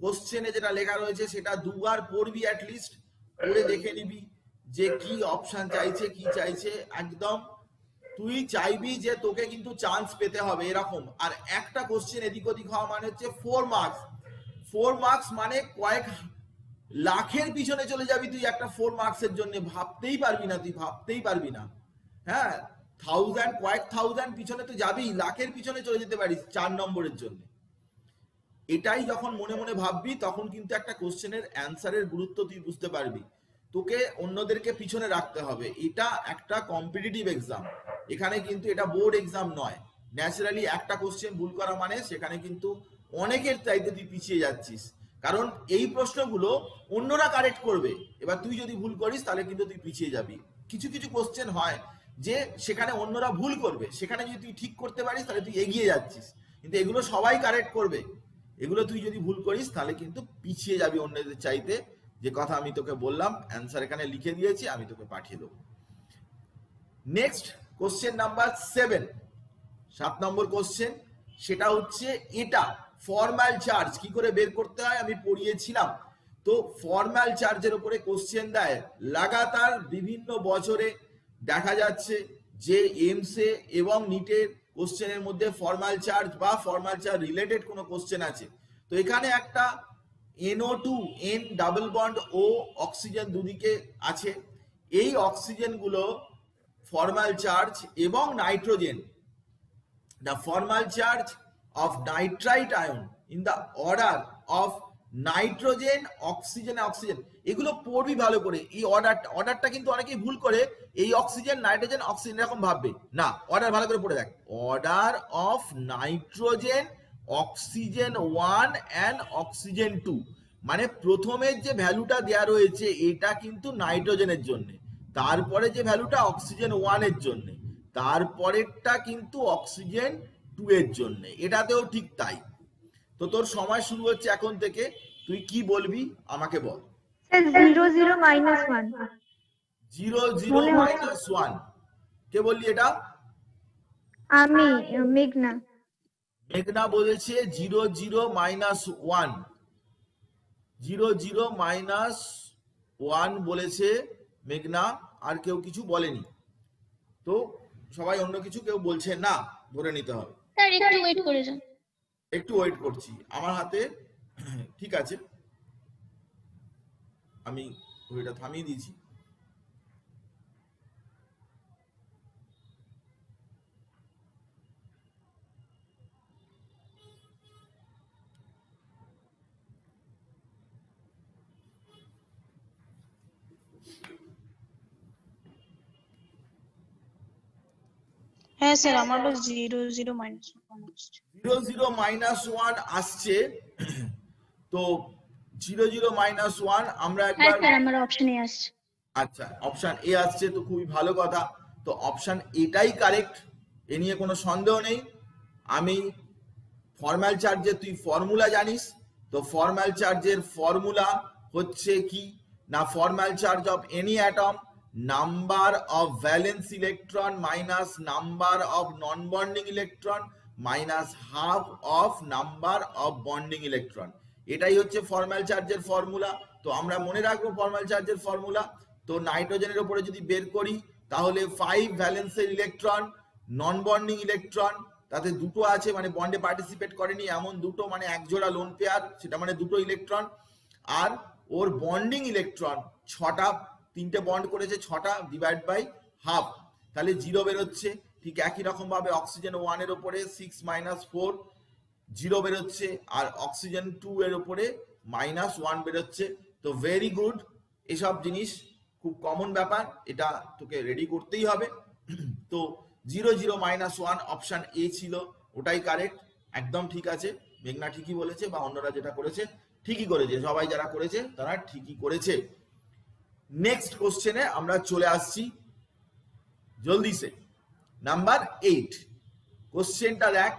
কোশ্চেনে যেটা লেখা রয়েছে সেটা দুবার পড়বি, অ্যাটলিস্ট পড়ে দেখে নিবি যে কি অপশন চাইছে, কি চাইছে। একদম তুই চাইবি যে তোকে কিন্তু চান্স পেতে হবে এরকম। আর একটা কোশ্চেন এদিক ওদিক হওয়া মানে হচ্ছে 4 মার্কস। 4 মার্কস মানে কয়েক লাখের পিছনে চলে যাবি তুই একটা 4 মার্কসের জন্য, ভাবতেই পারবি না, তুই ভাবতেই পারবি না। হ্যাঁ, কয়েক থাউজেন্ড পিছনে তো যাবি, লাখের পিছনে চলে যেতে পারিস 4 নম্বরের জন্য। এটাই যখন মনে মনে ভাববি, তখন কিন্তু একটা কোশ্চেনের অ্যান্সারের গুরুত্ব তুই বুঝতে পারবি। তোকে অন্যদেরকে পিছনে রাখতে হবে। এটা একটা কম্পিটিটিভ এক্সাম, এখানে কিন্তু এটা বোর্ড এক্সাম নয়। ন্যাচারালি একটা কোশ্চেন ভুল করা মানে সেখানে কিন্তু অনেকের চাইতে তুই পিছিয়ে যাচ্ছিস, কারণ এই প্রশ্নগুলো অন্যরা কারেক্ট করবে, এবার তুই যদি ভুল করিস তাহলে কিন্তু তুই পিছিয়ে যাবি। কিছু কিছু কোশ্চেন হয় যে সেখানে অন্যরা ভুল করবে, সেখানে যদি তুই ঠিক করতে পারিস তাহলে তুই এগিয়ে যাচ্ছিস, কিন্তু এগুলো সবাই কারেক্ট করবে, এগুলো তুই যদি ভুল করিস তাহলে কিন্তু পিছিয়ে যাবি অন্যদের চাইতে। যে কথা আমি তোকে বললাম, অ্যান্সার এখানে লিখে দিয়েছি, আমি তোকে পাঠিয়ে দেবো। নেক্সট কোশ্চেন নাম্বার 7, 7 নম্বর কোশ্চেন, সেটা হচ্ছে এটা ফর্মাল চার্জ কি করে বের করতে হয় আমি পড়িয়েছিলাম। তো ফর্মাল চার্জের উপরে কোশ্চেন দেয় লাগাতার বিভিন্ন বছরে, দেখা যাচ্ছে যে এমসে এবং নিটের কোশ্চেনের মধ্যে ফর্মাল চার্জ বা ফর্মাল চার্জ রিলেটেড কোনো কোশ্চেন আছে। তো এখানে একটা NO2 N ডাবল বন্ড ও অক্সিজেন দুদিকে আছে, এই অক্সিজেনগুলো ফর্মাল চার্জ এবং nitrogen, the formal charge of nitrite ion in the order of nitrogen oxygen oxygen, এগুলো পড়বি ভালো করে। এই অর্ডারটা কিন্তু অনেকেই ভুল করে, এই অক্সিজেন নাইট্রোজেন অক্সিজেন এরকম ভাববে না, অর্ডার ভালো করে পড়ে দেখ, order of nitrogen oxygen 1 and oxygen 2, মানে প্রথমের যে ভ্যালুটা দেয়া রয়েছে এটা কিন্তু নাইট্রোজেনের জন্য, তারপরে যে ভ্যালুটা অক্সিজেন 1 এর জন্য, তারপরেরটা কিন্তু অক্সিজেন 2 এর জন্য, এটাতেও ঠিক তাই। তো তোর সময় শুরু হচ্ছে এখন থেকে, তুই কি বলবি আমাকে বল। স্যার 0 0 minus 1 0 0 মাইনাস 1, কে বললি এটা? আমি মেঘনা। মেঘনা বলেছে 0 0 মাইনাস 1, 0 0 মাইনাস 1 বলেছে মেঘনা, আর কেউ কিছু বলেনি। তো সবাই অন্য কিছু কেউ বলছে না, ধরে নিতে হবে। স্যার একটু ওয়েট করে যান। একটু ওয়েট করছি, আমার হাতে ঠিক আছে, আমি ঘড়িটা থামিয়ে দিয়েছি। হ্যাঁ স্যার আমারও 0 0 minus 1 আসছে। 0 0 মাইনাস 1 আসছে, তো 0 0 মাইনাস 1 আমরা হ্যাঁ একবার, স্যার আমার অপশন এ আসছে। আচ্ছা অপশন এ আসছে, তো খুবই ভালো কথা। তো অপশন এটাই কারেক্ট, এ নিয়ে কোনো সন্দেহ নেই। আমি ফর্মাল চার্জের তুই ফর্মুলা জানিস, তো ফর্মাল চার্জের ফর্মুলা হচ্ছে কি না, formal charge of any atom, number of valence electron minus number of non bonding electron minus half of number of bonding electron, এটাই হচ্ছে ফর্মাল চার্জের ফর্মুলা। তো আমরা মনে রাখবো ফর্মাল চার্জের ফর্মুলা। তো নাইট্রোজেনের উপরে যদি বের করি তাহলে 5 ভ্যালেন্সের ইলেকট্রন, নন বন্ডিং ইলেকট্রন তাতে দুটো আছে, মানে বন্ডে পার্টিসিপেট করেনি এমন দুটো, মানে এক জোড়া লোন পেয়ার, সেটা মানে দুটো ইলেকট্রন, আর ওর বন্ডিং ইলেকট্রন 6টা, 3টে বন্ড করেছে 6টা ডিভাইড বাই হাফ, তাহলে 0 বেরোচ্ছে। ঠিক একই রকম ভাবে অক্সিজেন 1 এর উপরে 6 - 4 0 বেরোচ্ছে, আর অক্সিজেন 2 এর উপরে -1 বেরোচ্ছে। তো ভেরি গুড, এসব জিনিস খুব কমন ব্যাপার, এটা তোকে রেডি করতেই হবে। তো 0 0 - 1 অপশন এ ছিল, ওটাই কারেক্ট, একদম ঠিক আছে। মেঘনা ঠিকই বলেছে, বা অন্যরা যেটা করেছে ঠিকই করেছে, সবাই যারা করেছে তারা ঠিকই করেছে। নেক্সট কোশ্চেনে আমরা চলে আসছি জলদি সে, নাম্বার 8 কোশ্চেনটা দেখ,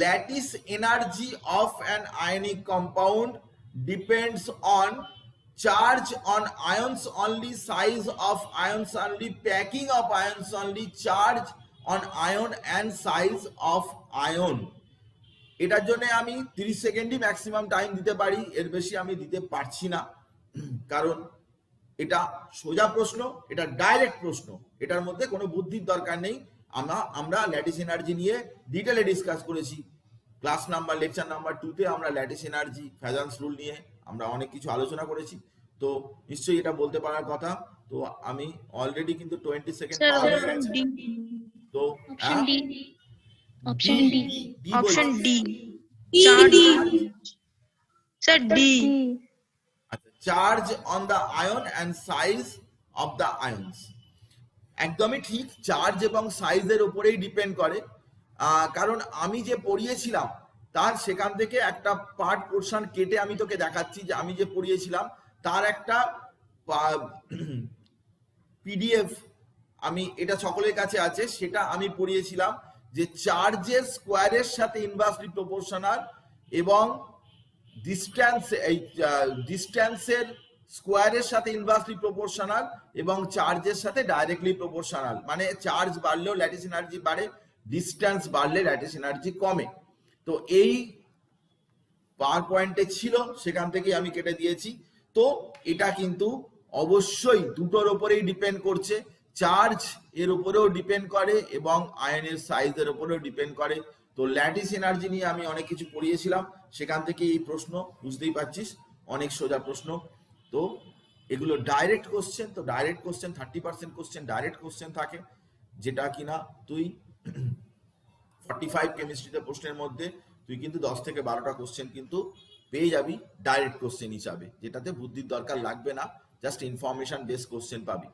lattice energy of an ionic compound depends on charge on ions only, size of ions only, packing of ions only, charge on ion and size of ion। এটার জন্য আমি 30 সেকেন্ডই ম্যাক্সিমাম টাইম দিতে পারি, এর বেশি আমি দিতে পারছি না, কারণ এটা সোজা প্রশ্ন, এটা ডাইরেক্ট প্রশ্ন, এটার মধ্যে কোনো বুদ্ধির দরকার নেই। আমরা ল্যাটিস এনার্জি নিয়ে ডিটেলে ডিসকাস করেছি, ক্লাস নাম্বার লেকচার নাম্বার 2-তে আমরা ল্যাটিস এনার্জি ফ্যাজান্স রুল নিয়ে আমরা অনেক কিছু আলোচনা করেছি, তো নিশ্চয়ই এটা বলতে পারার কথা। তো আমি অলরেডি কিন্তু 20 সেকেন্ড স্যার পার হয়ে অপশন গেছে। ডি। তো option D, option D, option D, sir Sir, D. D. আচ্ছা, charge on the ion and size of the ions, একদমই ঠিক, চার্জ এবং সাইজের উপরেই ডিপেন্ড করে। কারণ আমি যে পড়িয়েছিলাম তার সেখান থেকে একটা পার্ট পোর্শন কেটে আমি তোকে দেখাচ্ছি, যে আমি যে পড়িয়েছিলাম তার একটা পিডিএফ আমি এটা সকলের কাছে আছে, সেটা আমি পড়িয়েছিলাম যে চার্জের স্কোয়ারের সাথে ইনভার্সলি প্রপোর্শনাল এবং ডিস্টেন্সের স্কোয়ারের সাথে ইনভার্সলি প্রপোর্শনাল এবং চার্জের সাথে ডাইরেক্টলি প্রপোর্শনাল, মানে চার্জ বাড়লেও ল্যাটিস এনার্জি বাড়ে, ডিস্টেন্স বাড়লে ল্যাটিস এনার্জি কমে। তো এই পাওয়ার পয়েন্টে ছিল, সেখান থেকে আমি কেটে দিয়েছি। তো এটা কিন্তু অবশ্যই দুটোর উপরেই ডিপেন্ড করছে, চার্জ এর উপরেও ডিপেন্ড করে এবং আয়নের সাইজের উপরেও ডিপেন্ড করে। তো ল্যাটিস এনার্জি নিয়ে আমি অনেক কিছু পড়িয়েছিলাম, সেখান থেকে এই প্রশ্ন, বুঝতেই পারছিস অনেক সোজা প্রশ্ন। তো এগুলো ডাইরেক্ট কোশ্চেন, তো direct question 30% question direct question থাকে, যেটা কিনা তুই 45 কেমিস্ট্রিতে প্রশ্নের মধ্যে তুই কিন্তু 10 থেকে 12টা কোশ্চেন কিন্তু পেয়ে যাবি ডাইরেক্ট কোশ্চেন হিসাবে, যেটাতে বুদ্ধির দরকার লাগবে না, জাস্ট ইনফরমেশন বেস কোশ্চেন পাবি।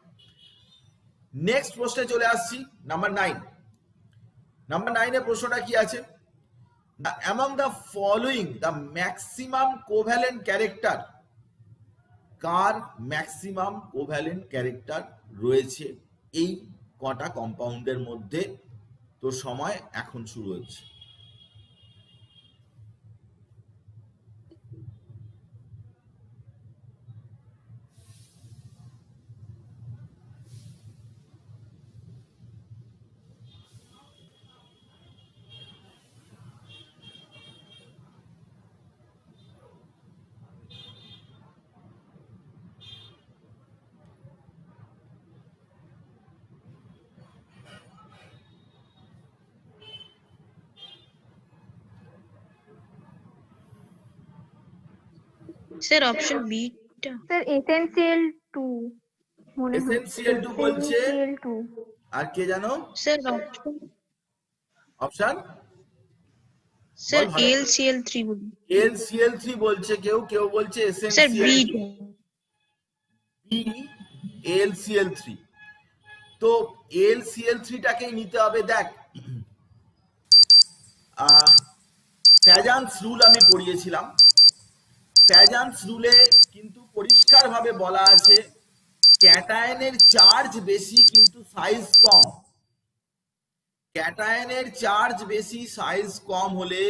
নেক্সট প্রশ্নে চলে আসছি, নাম্বার 9। নাম্বার 9 এর প্রশ্নটা কি আছে? among the following the maximum covalent character, car maximum covalent character রয়েছে এই কটা কম্পাউন্ডের মধ্যে? তো সময় এখন শুরু হচ্ছে। স্যার অপশন বি টা। স্যার এসেনশিয়াল 2 মনে হয়। এসেনশিয়াল 2 বলছে, Essential 2। আর কে জানো স্যার অপশন অপশন? স্যার বল ভালো। LCl3 বলুন। LCl3 বলছে কেউ, কেউ বলছে স্যার বি এসেনশিয়াল LCl3। তো LCl3 টাকেই নিতে হবে। দেখ, ফ্যাজান্স রুল আমি পড়িয়েছিলাম, ফ্যাজান্স রুলে কিন্তু পরিষ্কারভাবে বলা আছে ক্যাটায়নের চার্জ বেশি কিন্তু সাইজ কম। ক্যাটায়নের চার্জ বেশি সাইজ কম হলে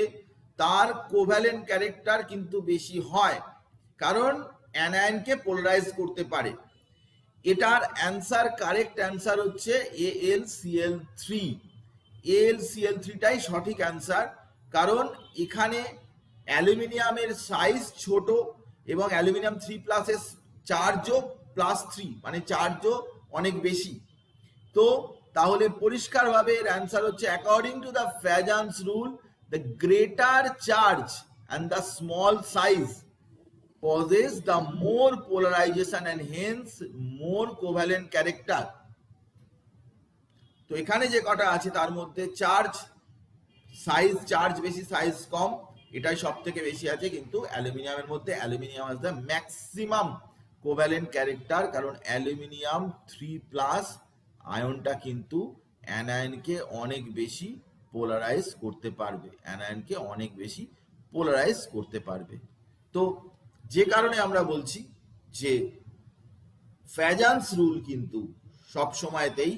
তার কোভ্যালেন্ট ক্যারেক্টার কিন্তু বেশি হয়, কারণ অ্যানায়নকে পোলারাইজ করতে পারে। এটার অ্যান্সার, কারেক্ট অ্যান্সার হচ্ছে AlCl3। AlCl3টাই সঠিক অ্যান্সার, কারণ এখানে অ্যালুমিনিয়ামের সাইজ ছোট এবং অ্যালুমিনিয়াম 3+ এর চার্জও +3, মানে চার্জও অনেক বেশি। তো তাহলে পরিষ্কারভাবে এর অ্যান্সার হচ্ছে according to the Fajans rule the greater charge and the small size causes the more polarization and hence more covalent character। তো এখানে যে কটা আছে তার মধ্যে চার্জ, সাইজ, চার্জ বেশি সাইজ কম, এটাই সব থেকে বেশি আছে। কিন্তু অ্যালুমিনিয়ামের মধ্যে aluminium has the maximum covalent character, কারণ অ্যালুমিনিয়াম 3+ আয়নটা কিন্তু অ্যানায়নকে অনেক বেশি পোলারাইজ করতে পারবে, অ্যানায়নকে অনেক বেশি পোলারাইজ করতে পারবে। তো যে কারণে আমরা বলছি যে ফ্যাজান্স রুল কিন্তু সব সময়তেই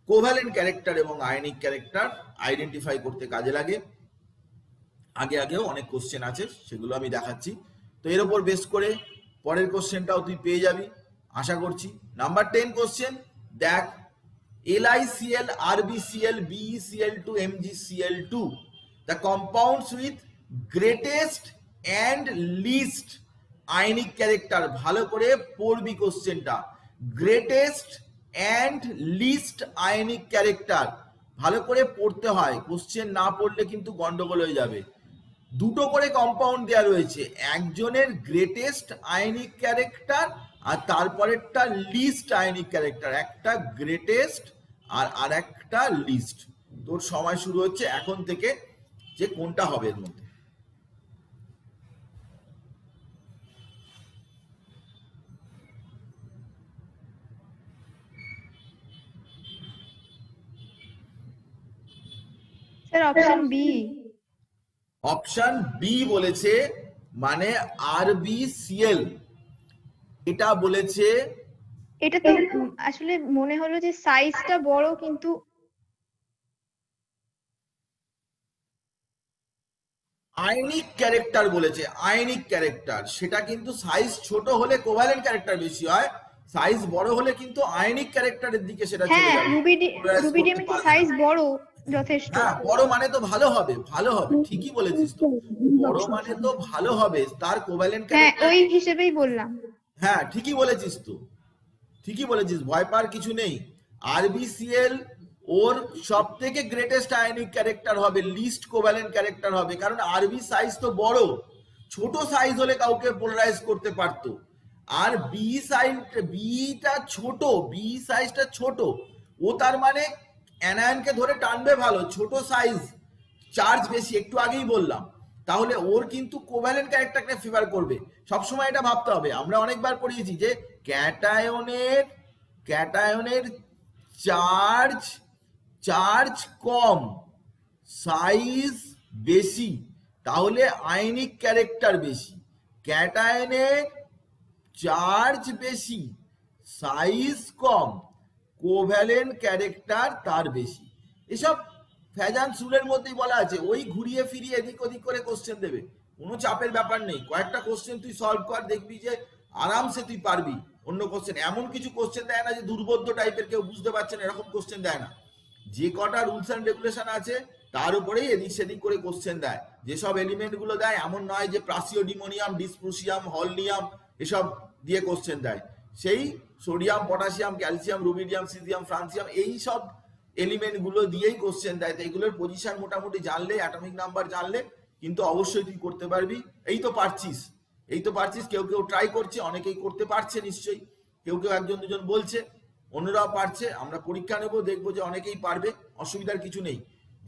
কোভ্যালেন্ট ক্যারেক্টার এবং আয়নিক ক্যারেক্টার আইডেন্টিফাই করতে কাজে লাগে। আগেও অনেক কোশ্চেন আছে, সেগুলো আমি দেখাচ্ছি। তো এর উপর বেস করে পরের কোশ্চেনটাও তুই পেয়ে যাবি আশা করছি। নাম্বার 10 কোশ্চেন দেখ, LiCl, RbCl, BeCl2, MgCl2 the compounds with greatest and least ionic character। ভালো করে পড়বি কোশ্চেনটা, greatest and least ionic character ভালো করে পড়তে হয়, কোশ্চেন না পড়লে কিন্তু গন্ডগোল হয়ে যাবে। দুটো করে কম্পাউন্ড দেওয়া রয়েছে, একজনের গ্রেটেস্ট আয়নিক ক্যারেক্টার আর তারপরেরটা লিস্ট আয়নিক ক্যারেক্টার, একটা গ্রেটেস্ট আর একটা লিস্ট। তোর সময় শুরু হচ্ছে এখন থেকে, যে কোনটা হবে এর মধ্যে। Sir option B. Option B বলেছে, মানে RbCl, এটা বলেছে এটা তো আসলে মনে হলো যে সাইজটা বড় কিন্তু আয়নিক ক্যারেক্টার বলেছে, আয়নিক ক্যারেক্টার, সেটা কিন্তু সাইজ ছোট হলে কোভ্যালেন্ট ক্যারেক্টার বেশি হয়, সাইজ বড় হলে কিন্তু আয়নিক ক্যারেক্টারের দিকে সেটা চলে হ্যাঁ যাবে, Polarize করতে রুবিডিয়ামের তো পারবে সাইজ না। বড় যথেষ্ট। হ্যাঁ, বড় মানে তো ভালো হবে, ভালো হবে, ঠিকই বলেছিস তো, বড় মানে তো ভালো হবে, তার কোভ্যালেন্ট হ্যাঁ ক্যারেক্টার। ওই হিসেবেই বললাম। হ্যাঁ ঠিকই বলেছিস তো, ঠিকই বলেছিস, ভয় পাওয়ার কিছু নেই। আরবিসিএল ওর সব থেকে গ্রেটেস্ট আয়নিক ক্যারেক্টার হবে, লিস্ট কোভ্যালেন্ট ক্যারেক্টার হবে, কারণ আরবি সাইজ তো বড়, ছোট সাইজ হলে কাউকে পোলারাইজ করতে পারতো, আর বি সাইজ, বিটা ছোট, বি সাইজটা ছোট, ও তার মানে অ্যানায়নকে ধরে টানবে ভালো, ছোট সাইজ, চার্জ বেশি, একটু আগেই বললাম, তাহলে ওর কিন্তু কোভ্যালেন্ট ক্যারেক্টারকে ফেভার করবে। সবসময় এটা ভাবতে হবে, আমরা অনেকবার পড়িয়েছি যে ক্যাটায়নের চার্জ চার্জ কম, সাইজ বেশি, তাহলে আয়নিক ক্যারেক্টার বেশি, ক্যাটায়নের চার্জ বেশি, সাইজ কম, কোভ্যালেন্ট ক্যারেক্টার তার বেশি। এসব ফ্যাজান সুলের মধ্যেই বলা আছে, ওই ঘুরিয়ে ফিরিয়ে এদিক ওদিক করে কোশ্চেন দেবে, কোনো চাপের ব্যাপার নেই, কয়েকটা কোশ্চেন তুই সলভ কর, দেখবি যে আরামসে তুই পারবি। অন্য কোশ্চেন এমন কিছু কোশ্চেন দেয় না যে দুর্বোধ্য টাইপের, কেউ বুঝতে পারছে না এরকম কোশ্চেন দেয় না, যে কটা রুলস অ্যান্ড রেগুলেশন আছে তার উপরেই এদিক সেদিক করে কোশ্চেন দেয়। যেসব এলিমেন্ট গুলো দেয় এমন নয় যে প্রাসিওডিমোনিয়াম, ডিসপ্রোসিয়াম, হলনিয়াম এসব দিয়ে কোশ্চেন দেয়, সেই sodium, potassium, calcium, rubidium, caesium, francium এই সব এলিমেন্ট গুলো দিয়েই কোশ্চেন দেয়। তো এইগুলোর পজিশন মোটামুটি জানলে, অ্যাটমিক নাম্বার জানলে কিন্তু অবশ্যই তুই করতে পারবি। এই তো পারছিস, এই তো পারছিস, কেউ কেউ ট্রাই করছে, অনেকেই করতে পারছে নিশ্চয়ই, কেউ কেউ একজন দুজন বলছে, অন্যরাও পারছে, আমরা পরীক্ষা নেব, দেখবো যে অনেকেই পারবে, অসুবিধার কিছু নেই।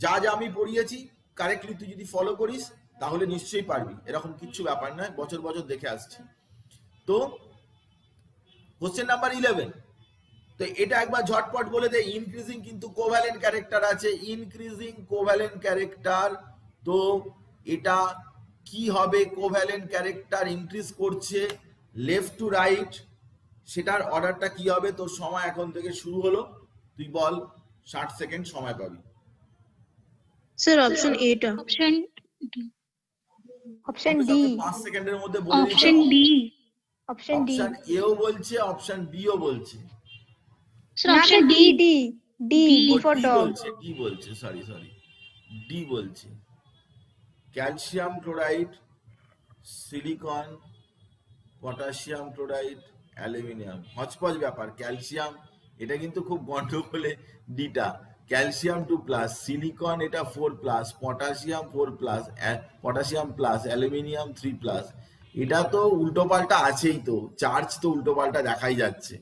যা যা আমি পড়িয়েছি কারেক্টলি তুই যদি ফলো করিস তাহলে নিশ্চয়ই পারবি, এরকম কিচ্ছু ব্যাপার নয়, বছর বছর দেখে আসছি। তো কোশ্চেন নাম্বার 11, তো এটা একবার ঝটপট বলে দে, ইনক্রিজিং কিন্তু কোভ্যালেন্ট ক্যারেক্টার আছে, ইনক্রিজিং কোভ্যালেন্ট ক্যারেক্টার, তো এটা কি হবে, কোভ্যালেন্ট ক্যারেক্টার ইনক্রিজ করছে লেফট টু রাইট, সেটার অর্ডারটা কি হবে? তোর সময় এখন থেকে শুরু হলো, তুই বল, 60 সেকেন্ড সময় পাবি। স্যার অপশন এটা। Option option D. 5 সেকেন্ডের মধ্যে বলে দিতে অপশন হবে। D option D. অপশন এও বলছে, অপশন বিও বলছে, স্যার না option D D D D for D dog. বলছে, ডি বলছে, সরি ডি বলছে, calcium chloride, silicon, potassium chloride, aluminium, হচপচ ব্যাপার, ক্যালসিয়াম এটা কিন্তু খুব গন্ডগোলে, ডিটা ক্যালসিয়াম 2+, সিলিকন এটা 4+, পটাশিয়াম 4+, পটাশিয়াম প্লাস, অ্যালুমিনিয়াম 3+, এটা তো উল্টো পাল্টা আছেই, তো চার্জ তো উল্টো পাল্টা দেখাই যাচ্ছে,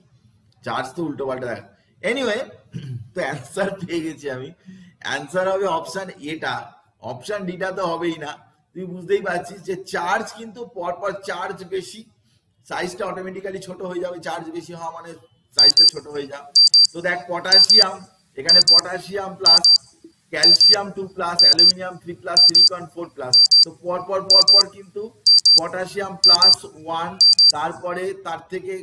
চার্জ তো উল্টো পাল্টা দেখা। এনিওয়ে, তো অ্যান্সার পেয়ে গেছি আমি, অ্যান্সার হবে অপশন এটা, অপশন ডিটা তো হবেই না, তুই বুঝতেই পারছিস যে চার্জ কিন্তু পরপর চার্জ বেশি, সাইজটা অটোমেটিক্যালি ছোট হয়ে যাবে, চার্জ বেশি হওয়া মানে সাইজটা ছোট হয়ে যাবে। তো দেখ পটাশিয়াম, এখানে potassium plus, calcium 2+, aluminium 3+, silicon 4+, তো পরপর কিন্তু পটাশিয়াম +1, তারপরে তার থেকে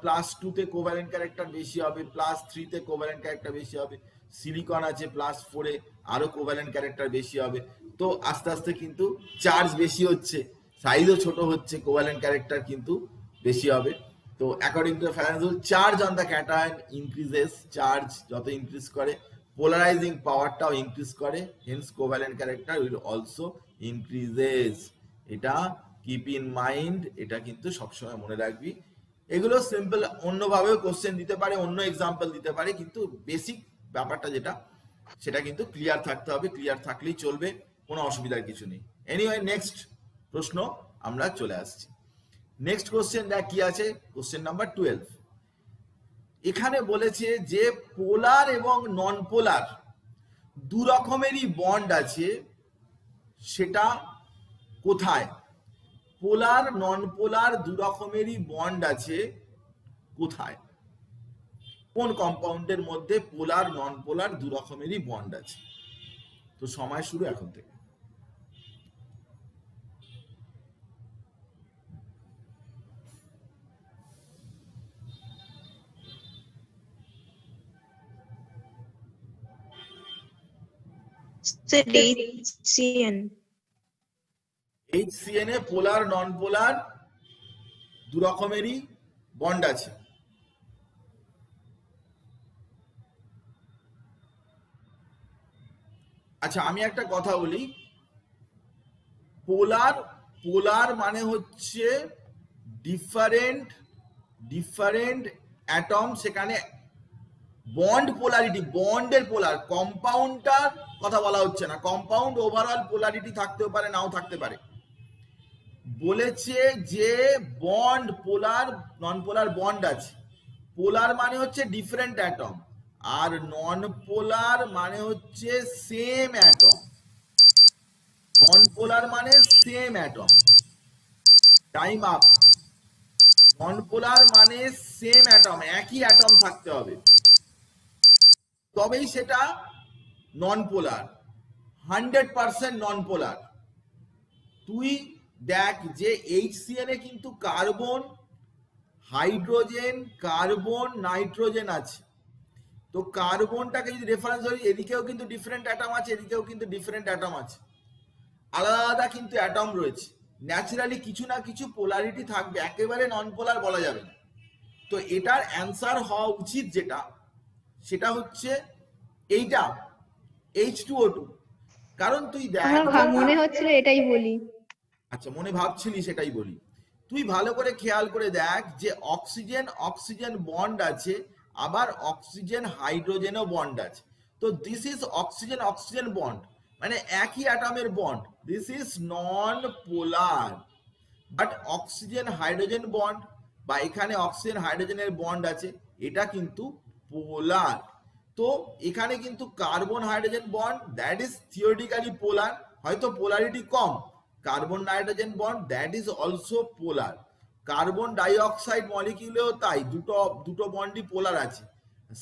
+2 তে কোভ্যালেন্ট ক্যারেক্টার বেশি হবে, +3 তে কোভ্যালেন্ট ক্যারেক্টার বেশি হবে, সিলিকন আছে +4 আরো কোভ্যালেন্ট ক্যারেক্টার বেশি হবে। তো আস্তে আস্তে কিন্তু চার্জ বেশি হচ্ছে, সাইজও ছোট হচ্ছে, কোভ্যালেন্ট ক্যারেক্টার কিন্তু বেশি হবে। তো according to Faraday's rule, charge on the cation increases, charge যত ইনক্রিজ করে পোলারাইজিং পাওয়ারটাও ইনক্রিজ করে, hence covalent character will also increases. এটা কিপ ইন মাইন্ড, এটা কিন্তু সবসময় মনে রাখবি। এগুলো সিম্পল, অন্যভাবেও কোশ্চেন দিতে পারে, অন্য এক্সাম্পল দিতে পারে, কিন্তু বেসিক ব্যাপারটা যেটা সেটা কিন্তু ক্লিয়ার থাকতে হবে, ক্লিয়ার থাকলেই চলবে, কোনো অসুবিধার কিছু নেই। এনিওয়ে, নেক্সট প্রশ্ন আমরা চলে আসছি। নেক্সট কোশ্চেন দেখ কি আছে, কোশ্চেন নাম্বার 12। এখানে বলেছে যে পোলার এবং নন পোলার দু রকমেরই বন্ড আছে, সেটা কোথায়? পোলার নন পোলার দু রকমেরই বন্ড আছে কোথায়? কোন কম্পাউন্ডের মধ্যে পোলার নন পোলার দু রকমেরই বন্ড আছে? তো সময় শুরু এখন থেকে। Sir HCN। HCN এ পোলার নন পোলার দু রকমেরই বন্ড আছে। আচ্ছা আমি একটা কথা বলি, পোলার পোলার মানে হচ্ছে ডিফারেন্ট ডিফারেন্ট অ্যাটম, সেখানে বন্ড পোলারিটি, বন্ডের পোলার, কম্পাউন্ডটার কথা বলা হচ্ছে না। কম্পাউন্ড ওভারঅল পোলারিটি থাকতেও পারে, নাও থাকতে পারে। বলেছে যে বন্ড, পোলার নন পোলার বন্ড আছে। পোলার মানে হচ্ছে ডিফারেন্ট অ্যাটম, আর নন পোলার মানে হচ্ছে সেম অ্যাটম। নন পোলার মানে same atom. Time up. Non polar মানে সেম অ্যাটম, একই অ্যাটম থাকতে হবে, তবেই সেটা নন পোলার, 100% নন পোলার। তুই দেখ যে HCN এ কিন্তু কার্বন, হাইড্রোজেন, কার্বন, নাইট্রোজেন আছে। তো কার্বনটাকে যদি রেফারেন্স ধরি, এদিকেও কিন্তু ডিফারেন্ট অ্যাটম আছে, এদিকেও কিন্তু ডিফারেন্ট অ্যাটম আছে, আলাদা আলাদা কিন্তু অ্যাটম রয়েছে। ন্যাচারালি কিছু না কিছু পোলারিটি থাকবে, একেবারে নন পোলার বলা যাবে না। তো এটার অ্যান্সার হওয়া উচিত যেটা, সেটা হচ্ছে এইটা, H2O2। কারণ তুই দেখ, আমার মনে হচ্ছিল এটাই বলি। আচ্ছা মনে ভাবছিলি সেটাই বলি, তুই ভালো করে খেয়াল করে দেখ যে অক্সিজেন অক্সিজেন বন্ড আছে, আবার অক্সিজেন হাইড্রোজেনও বন্ড আছে। তো this is oxygen oxygen bond, মানে একই অ্যাটমের bond, this is non polar. But oxygen hydrogen bond, বা এখানে অক্সিজেন হাইড্রোজেনের বন্ড আছে, এটা কিন্তু পোলার। তো এখানে কিন্তু carbon hydrogen bond, that is theoretically polar, হয়তো পোলারিটি কম। Carbon nitrogen bond, that is also polar. Carbon dioxide মলিকিউলেও তাই, দুটো দুটো বন্ডই পোলার আছে।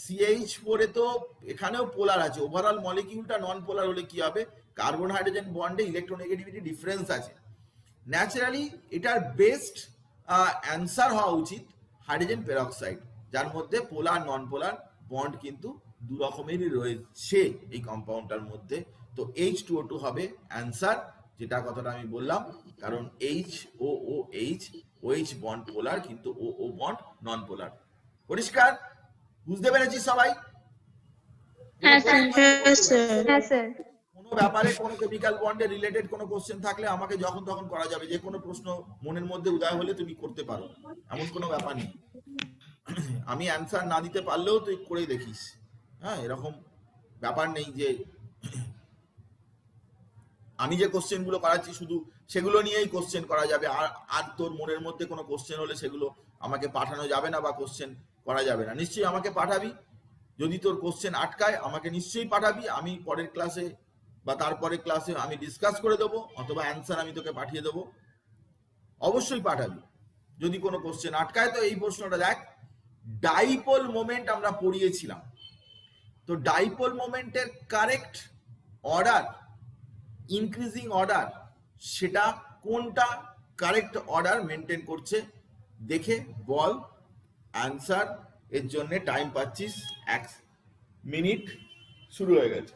CH4 এ তো এখানেও পোলার আছে। ওভারঅল মলিকিউলটা নন পোলার হলে কি হবে, কার্বন হাইড্রোজেন বন্ডে ইলেকট্রোনেগেটিভিটি ডিফারেন্স আছে। ন্যাচারালি এটার বেস্ট অ্যান্সার হওয়া উচিত হাইড্রোজেন পেরক্সাইড, যার মধ্যে পোলার নন পোলার বন্ড কিন্তু দু রকমেরই রয়েছে এই কম্পাউন্ডটার মধ্যে। তো H2O2 হবে অ্যান্সার, যেটা কথাটা আমি বললাম, কারণ HOOH, OH বন্ড পোলার, কিন্তু OO বন্ড নন পোলার। পরিষ্কার? বুঝতে পেরেছি সবাই? হ্যাঁ স্যার। হ্যাঁ স্যার। হ্যাঁ স্যার। কোনো ব্যাপারে কোনো কেমিক্যাল বন্ডে রিলেটেড কোনো কোশ্চেন থাকলে আমাকে যখন তখন করা যাবে, যে কোনো প্রশ্ন মনের মধ্যে উদয় হলে তুমি করতে পারো, এমন কোনো ব্যাপার নেই। আমি অ্যান্সার না দিতে পারলেও তুই করে দেখিস, হ্যাঁ, এরকম ব্যাপার নেই যে আমি যে কোশ্চেন গুলো করাচ্ছি শুধু সেগুলো নিয়েই কোশ্চেন করা যাবে, আর আর তোর মনের মধ্যে কোনো কোশ্চেন হলে সেগুলো আমাকে পাঠানো যাবে না বা কোশ্চেন করা যাবে না। নিশ্চয়ই আমাকে পাঠাবি, যদি তোর কোশ্চেন আটকায় আমাকে নিশ্চয়ই পাঠাবি, আমি পরের ক্লাসে বা তারপরের ক্লাসে আমি ডিসকাস করে দেবো, অথবা অ্যান্সার আমি তোকে পাঠিয়ে দেবো। অবশ্যই পাঠাবি যদি কোনো কোশ্চেন আটকায়। তো এই প্রশ্নটা দেখ, ডাইপোল মোমেন্ট আমরা পড়িয়েছিলাম, তো ডাইপোল মোমেন্টের কারেক্ট অর্ডার, ইনক্রিজিং অর্ডার, সেটা কোনটা কারেক্ট অর্ডার মেনটেন করছে দেখে বল অ্যান্সার। এর জন্য টাইম পাচ্ছিস 1 মিনিট, শুরু হয়ে গেছে।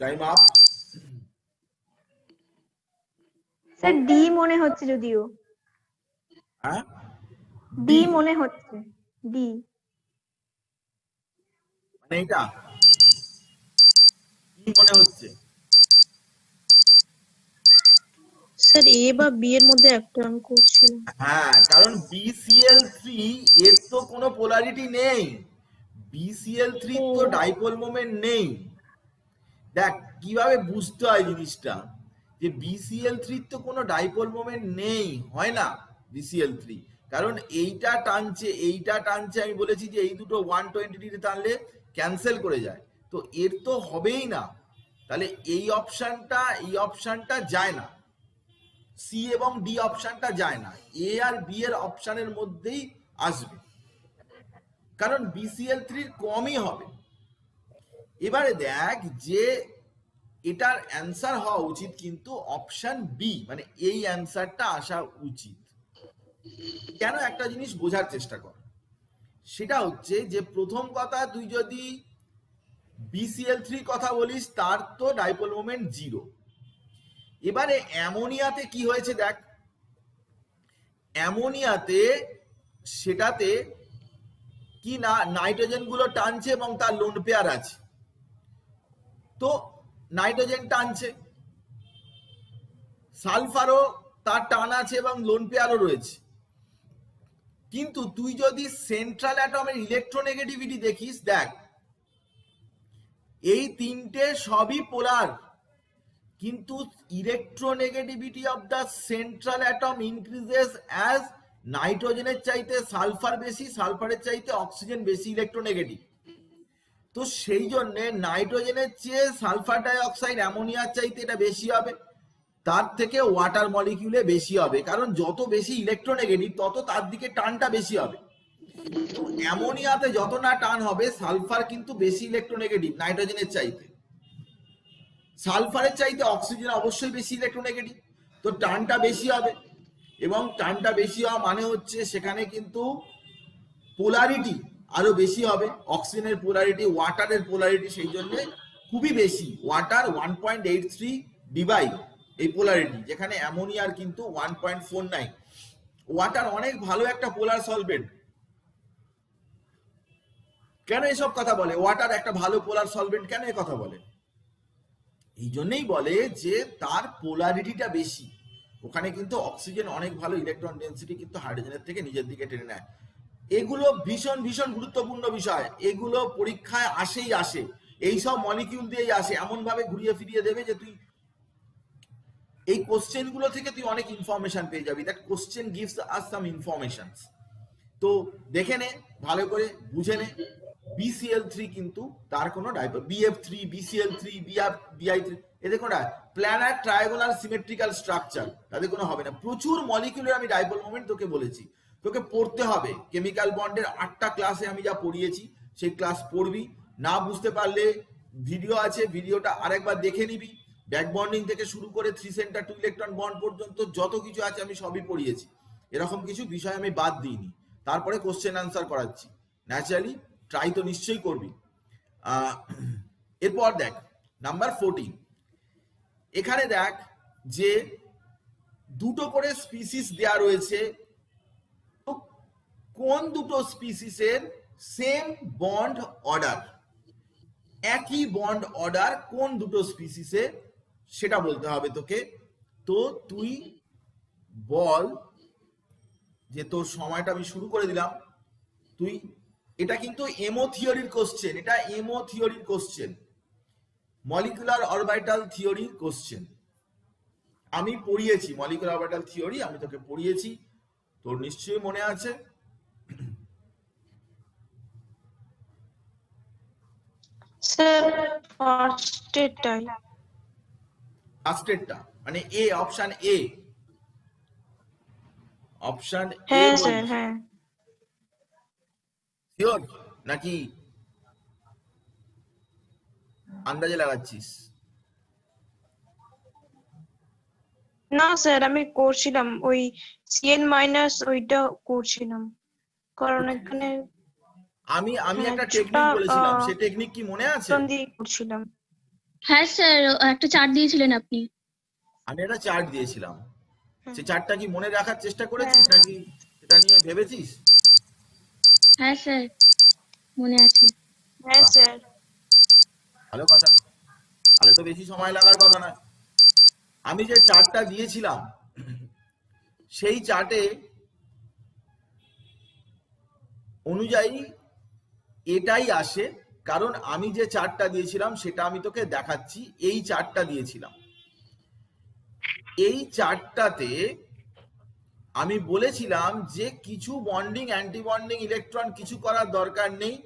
Time up. স্যার ডি মনে হচ্ছে, যদিও হ্যাঁ, ডি মনে হচ্ছে, ডি। মানে এটা কি মনে হচ্ছে? স্যার এ বা বি এর মধ্যে একটা আমি করছিলাম। হ্যাঁ, কারণ BCl3 এর তো কোনো পোলারিটি নেই, BCl3 তো ডাইপোল মোমেন্ট নেই। দেখ কিভাবে বুঝতে হয় জিনিসটা, যে BCl3 তো কোনো ডাইপোল মোমেন্ট নেই, হয় না BCl3, কারণ এইটা টানছে এইটা টানছে, আমি বলেছি যে এই দুটো 120 ডিগ্রি টানলে ক্যান্সেল করে যায়, তো এর তো হবেই না, তাহলে এই অপশনটা যায় না, সি এবং ডি অপশনটা যায় না, এ আর বি এর অপশনের মধ্যেই আসবে, কারণ BCl3 কমই হবে। এবারে দেখ যে এটার অ্যান্সার হওয়া উচিত কিন্তু অপশন বি, মানে এই অ্যান্সারটা আসা উচিত। কেন, একটা জিনিস বোঝার চেষ্টা কর, সেটা হচ্ছে যে প্রথম কথা, তুই যদি BCl3 কথা বলিস তার তো ডাইপোল মোমেন্ট 0। এবারে অ্যামোনিয়াতে কি হয়েছে দেখ, অ্যামোনিয়াতে সেটাতে কি না নাইট্রোজেন গুলো টানছে এবং তার লোন পেয়ার আছে, তো নাইট্রোজেন টানছে, সালফারও তার টান আছে এবং লোন পেয়ারও রয়েছে, কিন্তু তুই যদি সেন্ট্রাল অ্যাটমের ইলেকট্রোনেগেটিভিটি দেখিস, দেখ এই তিনটে সবই পোলার, কিন্তু electronegativity of the central atom increases as নাইট্রোজেনের চাইতে সালফার বেশি, সালফারের চাইতে অক্সিজেন বেশি ইলেকট্রোনেগেটিভ, তো সেই জন্য নাইট্রোজেনের চেয়ে সালফার ডাই অক্সাইড অ্যামোনিয়ার চাইতে এটা বেশি হবে, তার থেকে ওয়াটার মলিকিউলে বেশি হবে, কারণ যত বেশি ইলেকট্রোনেগেটিভ তত তার দিকে টানটা বেশি হবে। তো অ্যামোনিয়াতে যত না টান হবে, সালফার কিন্তু বেশি ইলেকট্রোনেগেটিভ নাইট্রোজেনের চাইতে, সালফারের চাইতে অক্সিজেন অবশ্যই বেশি ইলেকট্রোনেগেটিভ, তো টানটা বেশি হবে, এবং টানটা বেশি হওয়া মানে হচ্ছে সেখানে কিন্তু পোলারিটি আরো বেশি হবে, অক্সিজেনের পোলারিটি, ওয়াটারের পোলারিটি সেই জন্য খুবই বেশি, ওয়াটার 1.83 ডিভাই এই পোলারিটি, যেখানে অ্যামোনিয়ার কিন্তু 1.49। ওয়াটার অনেক ভালো একটা পোলার সলভেন্ট। কেন এসব কথা বলে, ওয়াটার একটা ভালো পোলার সলভেন্ট কেন এ কথা বলে, এই জন্যই বলে যে তার পোলারিটিটা বেশি, ওখানে কিন্তু অক্সিজেন অনেক ভালো ইলেকট্রন ডেন্সিটি কিন্তু হাইড্রোজেনের থেকে নিজের দিকে টেনে নেয়। এগুলো ভীষণ ভীষণ গুরুত্বপূর্ণ বিষয়, এগুলো পরীক্ষায় আসে, এইসব মলিকিউল দিয়েই আসে, এমন ভাবে ঘুরিয়ে ফিরিয়ে দেবে যে তুই এই কোশ্চেন গুলো থেকে তুই অনেক ইনফরমেশন পেয়ে যাবি, that question gives us some informations. তো দেখে নে, ভালো করে বুঝে নে, BCl3 কিন্তু তার কোনো ডাইপোল, BF3 BCl3 BI3 এদের কোনো প্ল্যানার ট্রায়াগোনাল সিমেট্রিক্যাল স্ট্রাকচার, তাদের কোনো হবে না। প্রচুর মলিকিউলের আমি ডাইপোল মোমেন্ট তোকে বলেছি, তোকে পড়তে হবে, কেমিক্যাল বন্ডের 8টা ক্লাসে আমি যা পড়িয়েছি সেই ক্লাস পড়বি, না বুঝতে পারলে ভিডিও আছে, ভিডিওটা আরেকবার দেখে নিবি, ব্যাক বন্ডিং থেকে শুরু করে 3 সেন্টার 2 ইলেকট্রন বন্ড পর্যন্ত যত কিছু আছে আমি সবই পড়িয়েছি, এরকম কিছু বিষয় আমি বাদ দিইনি, তারপরে কোশ্চেন আনসার করাচ্ছি, ন্যাচারালি ট্রাই তো নিশ্চয়ই করবি। এরপর দেখ নাম্বার 14, এখানে দেখ যে দুটো করে স্পিসিস দেয়া রয়েছে, কোন দুটো স্পিসিসের সেম বন্ড অর্ডার, একই বন্ড অর্ডার কোন দুটো স্পিসিসে সেটা বলতে হবে তোকে। তো তুই বল, যে তোর সময়টা আমি শুরু করে দিলাম, তুই এটা কিন্তু এমও থিওরির কোশ্চেন, এটা এমও থিওরির কোশ্চেন, মলিকুলার অরবিটাল থিওরির কোশ্চেন, আমি পড়িয়েছি মলিকুলার অরবিটাল থিওরি, আমি তোকে পড়িয়েছি, তোর নিশ্চয়ই মনে আছে। স্যার ফার্স্টেরটাই, ফার্স্টেরটা মানে এ, অপশন এ, অপশন এ, হ্যাঁ স্যার হ্যাঁ। শিওর নাকি আন্দাজে লাগাচ্ছিস? না স্যার আমি করছিলাম ওই Cl মাইনাস ওইটা করছিলাম, কারণ এখানে আমি হ্যাঁ, একটা কিছুটা, টেকনিক বলেছিলাম, সেই টেকনিক কি মনে আছে? দিয়ে করছিলাম। হ্যাঁ স্যার, একটা চার্ট দিয়েছিলেন আপনি। আমি একটা চার্ট দিয়েছিলাম, সেই চার্টটা কি মনে রাখার চেষ্টা করেছিস হ্যাঁ। নাকি এটা নিয়ে ভেবেছিস? হ্যাঁ স্যার, মনে আছে। হ্যাঁ বাহ, স্যার। ভালো কথা, তাহলে তো বেশি সময় লাগার কথা না। আমি যে চার্টটা দিয়েছিলাম সেই চার্টে অনুযায়ী এটাই আসে, কারণ আমি যে চার্টটা দিয়েছিলাম সেটা আমি তোকে দেখাচ্ছি। এই চার্টটা দিয়েছিলাম, এই চার্টটাতে আমি বলেছিলাম যে কিছু বন্ডিং অ্যান্টি বন্ডিং ইলেকট্রন কিছু করার দরকার নেই।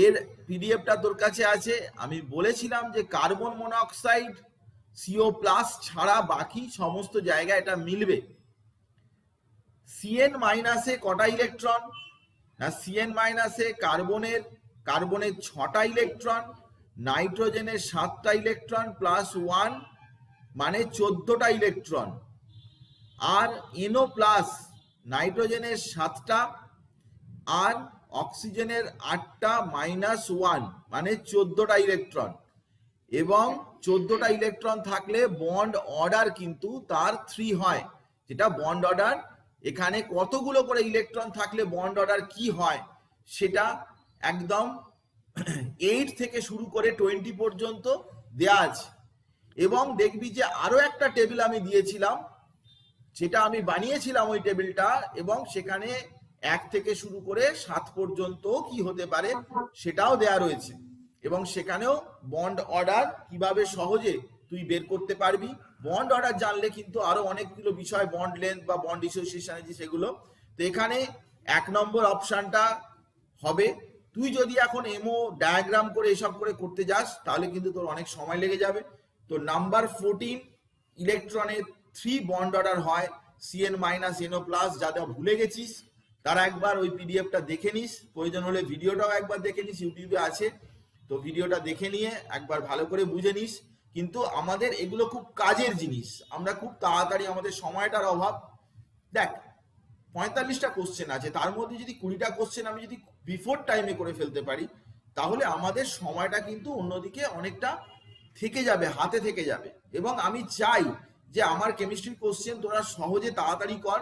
এর পিডিএফটা তোর কাছে আছে। আমি বলেছিলাম যে কার্বন মনোক্সাইড CO+ ছাড়া বাকি সমস্ত জায়গায় এটা মিলবে। CN- এ কটা ইলেকট্রন? না, CN- কার্বনের 6টা ইলেকট্রন, নাইট্রোজেনের 7টা ইলেকট্রন প্লাস 1 মানে 14টা ইলেকট্রন, আর NO+ নাইট্রোজেনের 7টা আর অক্সিজেনের 8টা মাইনাস 1 মানে 14টা ইলেকট্রন। এবং 14টা ইলেকট্রন থাকলে বন্ড অর্ডার কিন্তু তার 3 হয়, যেটা বন্ড অর্ডার। এখানে কতগুলো করে ইলেকট্রন থাকলে বন্ড অর্ডার কি হয় সেটা একদম 8 থেকে শুরু করে 20 পর্যন্ত দেয়া আছে। এবং দেখবি যে আরো একটা টেবিল আমি দিয়েছিলাম, যেটা আমি বানিয়েছিলাম ওই টেবিলটা, এবং সেখানে 1 থেকে শুরু করে 7 পর্যন্ত কি হতে পারে সেটাও দেয়া রয়েছে। এবং সেখানেও বন্ড অর্ডার কিভাবে সহজে তুই বের করতে পারবি। বন্ড অর্ডার জানলে কিন্তু আরো অনেকগুলো বিষয়, বন্ড লেন্থ বা বন্ড ডিসোসিয়েশন আছে সেগুলো। তো এখানে 1 নম্বর অপশনটা হবে। তুই যদি এখন এমও ডায়াগ্রাম করে এসব করে করতে যাস তাহলে কিন্তু তোর অনেক সময় লেগে যাবে। তো নাম্বার 14 ইলেকট্রনের 3 বন্ড অর্ডার হয়, CN- NO+। যারা ভুলে গেছিস তারা একবার ওই পিডিএফটা দেখে নিস, প্রয়োজন হলে ভিডিওটাও একবার দেখে নিস, ইউটিউবে আছে। তো ভিডিওটা দেখে নিয়ে একবার ভালো করে বুঝে নিস। কিন্তু আমাদের এগুলো খুব কাজের জিনিস, আমরা খুব তাড়াতাড়ি, আমাদের সময়টার অভাব। দেখ 45টা কোশ্চেন আছে, তার মধ্যে যদি 20টা কোশ্চেন আমি যদি বিফোর টাইমে করে ফেলতে পারি তাহলে আমাদের সময়টা কিন্তু অন্যদিকে অনেকটা থেকে যাবে, হাতে থেকে যাবে। এবং আমি চাই যে আমার কেমিস্ট্রির কোশ্চেন তোরা সহজে তাড়াতাড়ি কর,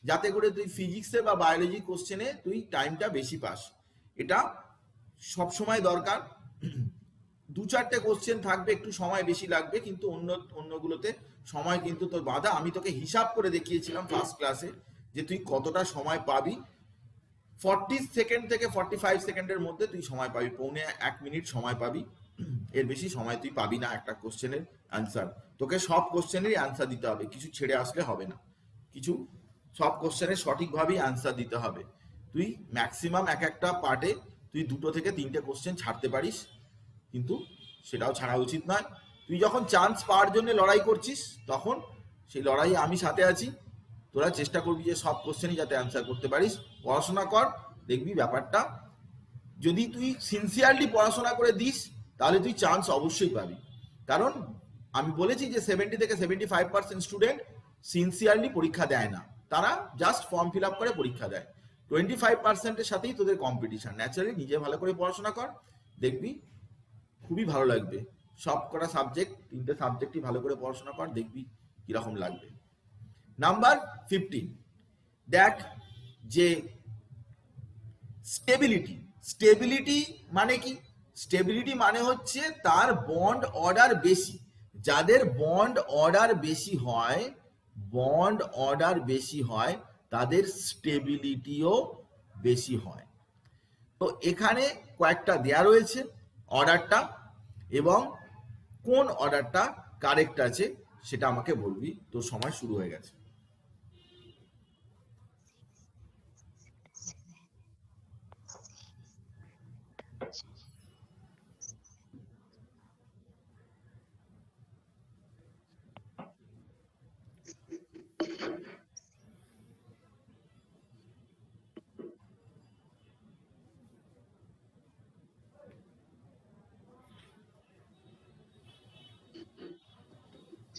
যাতে করে তুই ফিজিক্সে বা বায়োলজি কোশ্চেনে তুই টাইমটা বেশি পাস। এটা সব সময় দরকার। 2-4টে কোশ্চেন থাকবে, একটু সময় বেশি লাগবে, কিন্তু অন্যগুলোতে সময় কিন্তু তোর বাধা। আমি তোকে হিসাব করে দেখিয়েছিলাম ফার্স্ট ক্লাসে যে তুই কতটা সময় পাবি। 40 সেকেন্ড থেকে 45 সেকেন্ডের মধ্যে তুই সময় পাবি, পৌনে 1 মিনিট সময় পাবি। এর বেশি সময় তুই পাবি না একটা কোশ্চেনের অ্যান্সার। তোকে সব কোশ্চেনেরই অ্যান্সার দিতে হবে, কিছু ছেড়ে আসলে হবে না। সব কোশ্চেনের সঠিকভাবেই অ্যান্সার দিতে হবে। তুই ম্যাক্সিমাম একটা পার্টে তুই 2 থেকে 3টে কোশ্চেন ছাড়তে পারিস, কিন্তু সেটাও ছাড়া উচিত নয়। তুই যখন চান্স পাওয়ার জন্য লড়াই করছিস তখন সেই লড়াইয়ে আমি সাথে আছি। তোরা চেষ্টা করবি যে সব কোশ্চেনই যাতে অ্যান্সার করতে পারিস। পড়াশোনা কর, দেখবি ব্যাপারটা, যদি তুই সিনসিয়ারলি পড়াশোনা করে দিস তাহলে তুই চান্স অবশ্যই পাবি। কারণ আমি বলেছি যে 70 থেকে 75% স্টুডেন্ট সিনসিয়ারলি পরীক্ষা দেয় না, তারা জাস্ট ফর্ম ফিল আপ করে পরীক্ষা দেয়। 25%-এর সাথেই তোদের কম্পিটিশন। ন্যাচারালি নিজে ভালো করে পড়াশোনা কর, দেখবি খুবই ভালো লাগবে। সব কটা সাবজেক্ট, 3টে সাবজেক্টই ভালো করে পড়াশোনা কর, দেখবি কিরকম লাগবে। নাম্বার 15 দেখ যে স্টেবিলিটি মানে কি? স্টেবিলিটি মানে হচ্ছে তার বন্ড অর্ডার বেশি। যাদের বন্ড অর্ডার বেশি হয় তাদের স্টেবিলিটিও বেশি হয়। তো এখানে কয়েকটা দেয়া রয়েছে অর্ডারটা, এবং কোন অর্ডারটা কারেক্ট আছে সেটা আমাকে বলবি। তোর সময় শুরু হয়ে গেছে।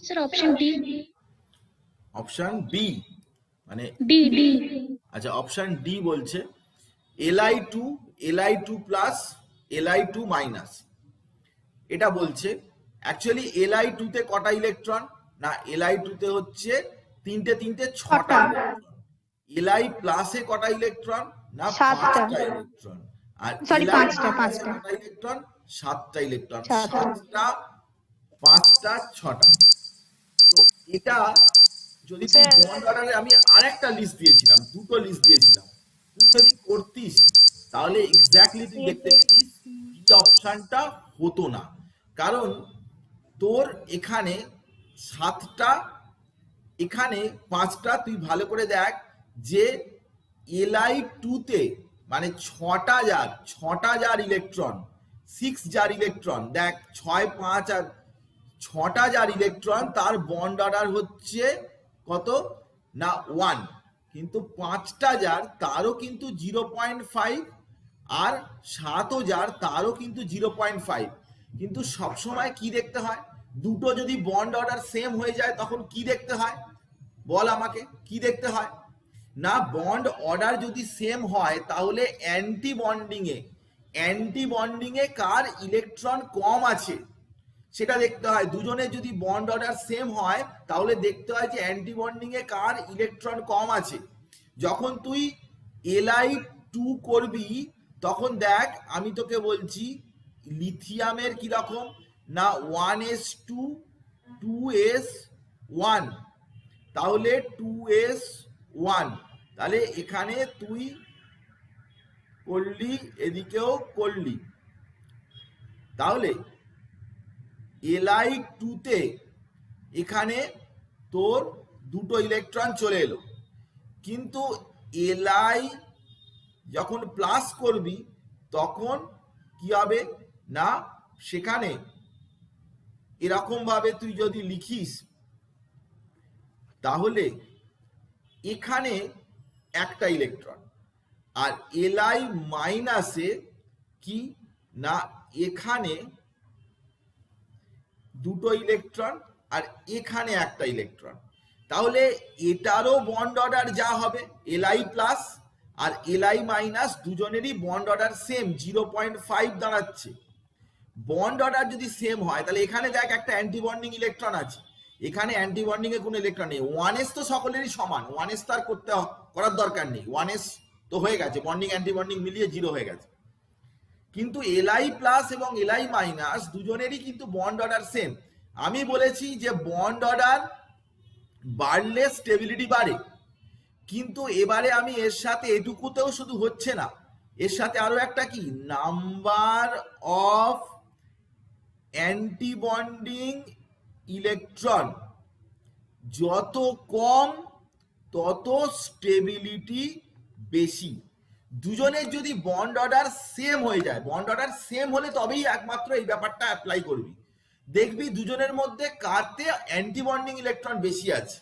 Sir option D. Option B মানে ডি। আচ্ছা, অপশন ডি বলছে Li2 প্লাস Li2 মাইনাস। এটা বলছে অ্যাকচুয়ালি Li2 তে কটা ইলেকট্রন? না, Li2 তে হচ্ছে 6টা ইলেকট্রন। Li প্লাসে কটা ইলেকট্রন? না, 5টা ইলেকট্রন। আর সরি, Li 5টা কটা ইলেকট্রন? 7টা ইলেকট্রন। 7টা 5টা 6টা। তো তো এটা যদি তুই স্যার। বন্ড অর্ডারে আমি আরেকটা লিস্ট দিয়েছিলাম, দুটো লিস্ট দিয়েছিলাম, তুই যদি করতিস তাহলে এক্স্যাক্টলি তুই দেখতে পেতিস এই অপশনটা হতো না। কারণ তোর এখানে 7টা, এখানে 5টা, তুই ভালো করে দেখ যে Li2 তে মানে 6টা যার ইলেকট্রন, 6 যার ইলেকট্রন, দেখ 6 5 আর 6টা যার ইলেকট্রন, তার বন্ড অর্ডার হচ্ছে কত না 1, কিন্তু 5টা যার তারও কিন্তু 0.5, আর 7ও যার তারও কিন্তু 0.5। কিন্তু সবসময় কি দেখতে হয়, দুটো যদি বন্ড অর্ডার সেম হয়ে যায় তখন কি দেখতে হয়, বল আমাকে কি দেখতে হয় না, বন্ড অর্ডার যদি সেম হয় তাহলে অ্যান্টি বন্ডিং এ কার ইলেকট্রন কম আছে সেটা দেখতে হয়। দুজনের যদি বন্ড অর্ডার সেম হয় তাহলে দেখতে হয় যে অ্যান্টি বন্ডিং এ কার ইলেকট্রন কম আছে। যখন তুই Li2 করবি তখন দেখ আমি তোকে বলছি লিথিয়ামের কি রকম না 1s2 2s1, তাহলে 2s1, তাহলে এখানে তুই করলি এদিকেও করলি, তাহলে Li2 তে এখানে তোর দুটো ইলেকট্রন চলে এলো। কিন্তু Li যখন প্লাস করবি তখন কি হবে না, সেখানে এরকম ভাবে তুই যদি লিখিস তাহলে এখানে একটা ইলেকট্রন, আর Li মাইনাসে কি না এখানে দুটো ইলেকট্রন আর এখানে একটা ইলেকট্রন, তাহলে এটারও বন্ড অর্ডার যা হবে Li প্লাস আর Li মাইনাস দুজনেরই বন্ড অর্ডার সেম 0.5 দাঁড়াচ্ছে। বন্ড অর্ডার যদি সেম হয় তাহলে এখানে দেখ একটা অ্যান্টি বন্ডিং ইলেকট্রন আছে, এখানে অ্যান্টি বন্ডিং এ কোনো ইলেকট্রন নেই। 1s তো সকলেরই সমান, 1s তো আর করার দরকার নেই, 1s তো হয়ে গেছে, বন্ডিং অ্যান্টি বন্ডিং মিলিয়ে 0 হয়ে গেছে। কিন্তু Li প্লাস এবং Li মাইনাস দুজনেরই কিন্তু বন্ড অর্ডার সেম। আমি বলেছি যে বন্ড অর্ডার বাড়লে স্টেবিলিটি বাড়ে, কিন্তু এবারে আমি এর সাথে এটুকুতেও শুধু হচ্ছে না, এর সাথে আরো একটা কি number of anti bonding electron যত কম তত স্টেবিলিটি বেশি। দুজনের যদি বন্ড অর্ডার সেম হয়ে যায়, বন্ড অর্ডার সেম হলে তবেই একমাত্র এই ব্যাপারটা অ্যাপ্লাই করবি। দেখবি দুজনের মধ্যে কাতে অ্যান্টি বন্ডিং ইলেকট্রন বেশি আছে,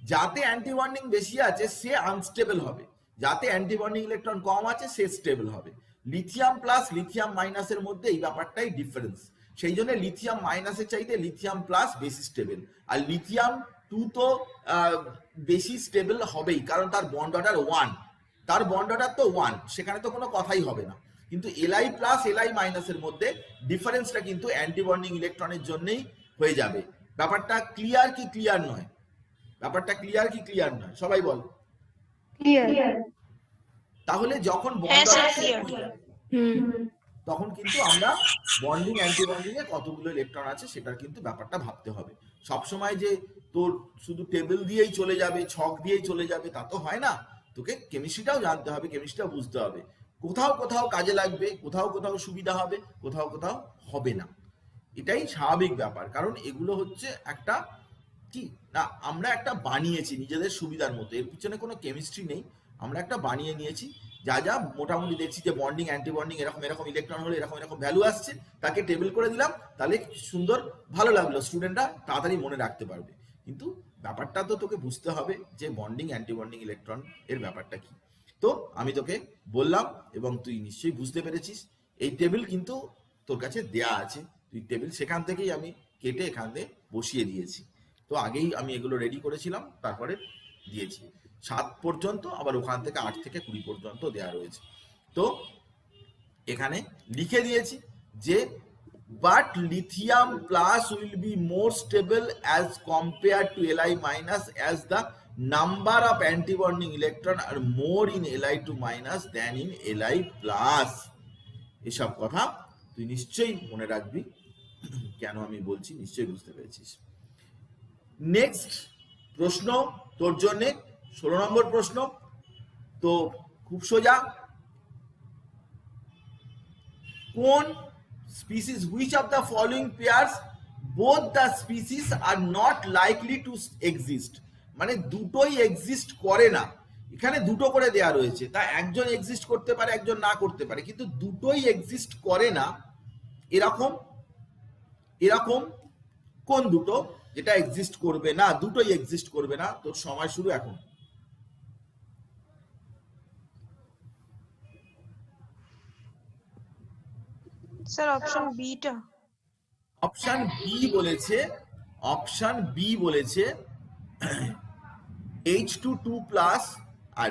যাতে অ্যান্টি বন্ডিং বেশি আছে সে আনস্টেবল হবে, যাতে অ্যান্টি বন্ডিং ইলেকট্রন কম আছে সে স্টেবল হবে। লিথিয়াম প্লাস লিথিয়াম মাইনাসের মধ্যে এই ব্যাপারটাই ডিফারেন্স, সেই জন্য লিথিয়াম মাইনাসের চাইতে লিথিয়াম প্লাস বেশি স্টেবল, আর লিথিয়াম 2 তো বেশি স্টেবল হবেই, কারণ তার বন্ড অর্ডার 1, তার বন্ড অর্ডার তো 1, সেখানে তো কোনো কথাই হবে না। কিন্তু Li প্লাস Li মাইনাসের মধ্যে ডিফারেন্সটা কিন্তু অ্যান্টি বন্ডিং ইলেকট্রনের জন্যই হয়ে যাবে। ব্যাপারটা ক্লিয়ার কি ক্লিয়ার নয়? ব্যাপারটা ক্লিয়ার কি ক্লিয়ার নয়? সবাই বল। ক্লিয়ার। তাহলে যখন হ্যাঁ বন্ড স্যার, অর্ডার clear. তখন কিন্তু আমরা বন্ডিং অ্যান্টি বন্ডিং এ কতগুলো ইলেকট্রন আছে সেটার কিন্তু ব্যাপারটা ভাবতে হবে। সবসময় যে তোর শুধু টেবিল দিয়েই চলে যাবে, ছক দিয়েই চলে যাবে তা তো হয় না, তোকে কেমিস্ট্রিটাও জানতে হবে, কেমিস্ট্রিটাও বুঝতে হবে। কোথাও কোথাও কাজে লাগবে, কোথাও কোথাও সুবিধা হবে, কোথাও কোথাও হবে না, এটাই স্বাভাবিক ব্যাপার। কারণ এগুলো হচ্ছে একটা কি না আমরা একটা বানিয়েছি নিজেদের সুবিধার মতো, এর পিছনে কোনো কেমিস্ট্রি নেই, আমরা একটা বানিয়ে নিয়েছি। যা যা মোটামুটি দেখছি যে বন্ডিং অ্যান্টি বন্ডিং এরকম এরকম ইলেকট্রন হলে এরকম এরকম ভ্যালু আসছে, তাকে টেবিল করে দিলাম, তাহলে সুন্দর ভালো লাগলো, স্টুডেন্টরা তাড়াতাড়ি মনে রাখতে পারবে। কিন্তু ব্যাপারটা তো তোকে বুঝতে হবে যে বন্ডিং অ্যান্টি বন্ডিং ইলেকট্রন এর ব্যাপারটা কি। তো আমি তোকে বললাম এবং তুই নিশ্চয়ই বুঝতে পেরেছিস। এই টেবিল কিন্তু তোর কাছে দেয়া আছে, তুই টেবিল সেখান থেকেই আমি কেটে এখানে বসিয়ে দিয়েছি। তো আগেই আমি এগুলো রেডি করেছিলাম, তারপরে দিয়েছি 7 পর্যন্ত, আবার ওখান থেকে 8 থেকে 20 পর্যন্ত দেয়া রয়েছে। তো এখানে লিখে দিয়েছি যে but lithium plus will be more stable as compare to Li minus as the number of antibonding electron আর more in Li2 minus than in Li plus. এসব কথা তুই নিশ্চয়ই মনে রাখবি, কেন আমি বলছি নিশ্চয়ই বুঝতে পেরেছিস। নেক্সট প্রশ্ন তোর জন্য 16 নম্বর প্রশ্ন। তো খুব সোজা, কোন species, which of the following pairs both the species are not likely to exist, মানে দুটোই এক্সিস্ট করে না। এখানে দুটো করে দেয়া রয়েছে, তা একজন এক্সিস্ট করতে পারে একজন না করতে পারে, কিন্তু দুটোই এক্সিস্ট করে না এরকম এরকম কোন দুটো যেটা এক্সিস্ট করবে না, দুটোই এক্সিস্ট করবে না। তোর সময় শুরু এখন। স্যার অপশন বি টা। অপশন বি বলেছে, অপশন বি বলেছে H2 আর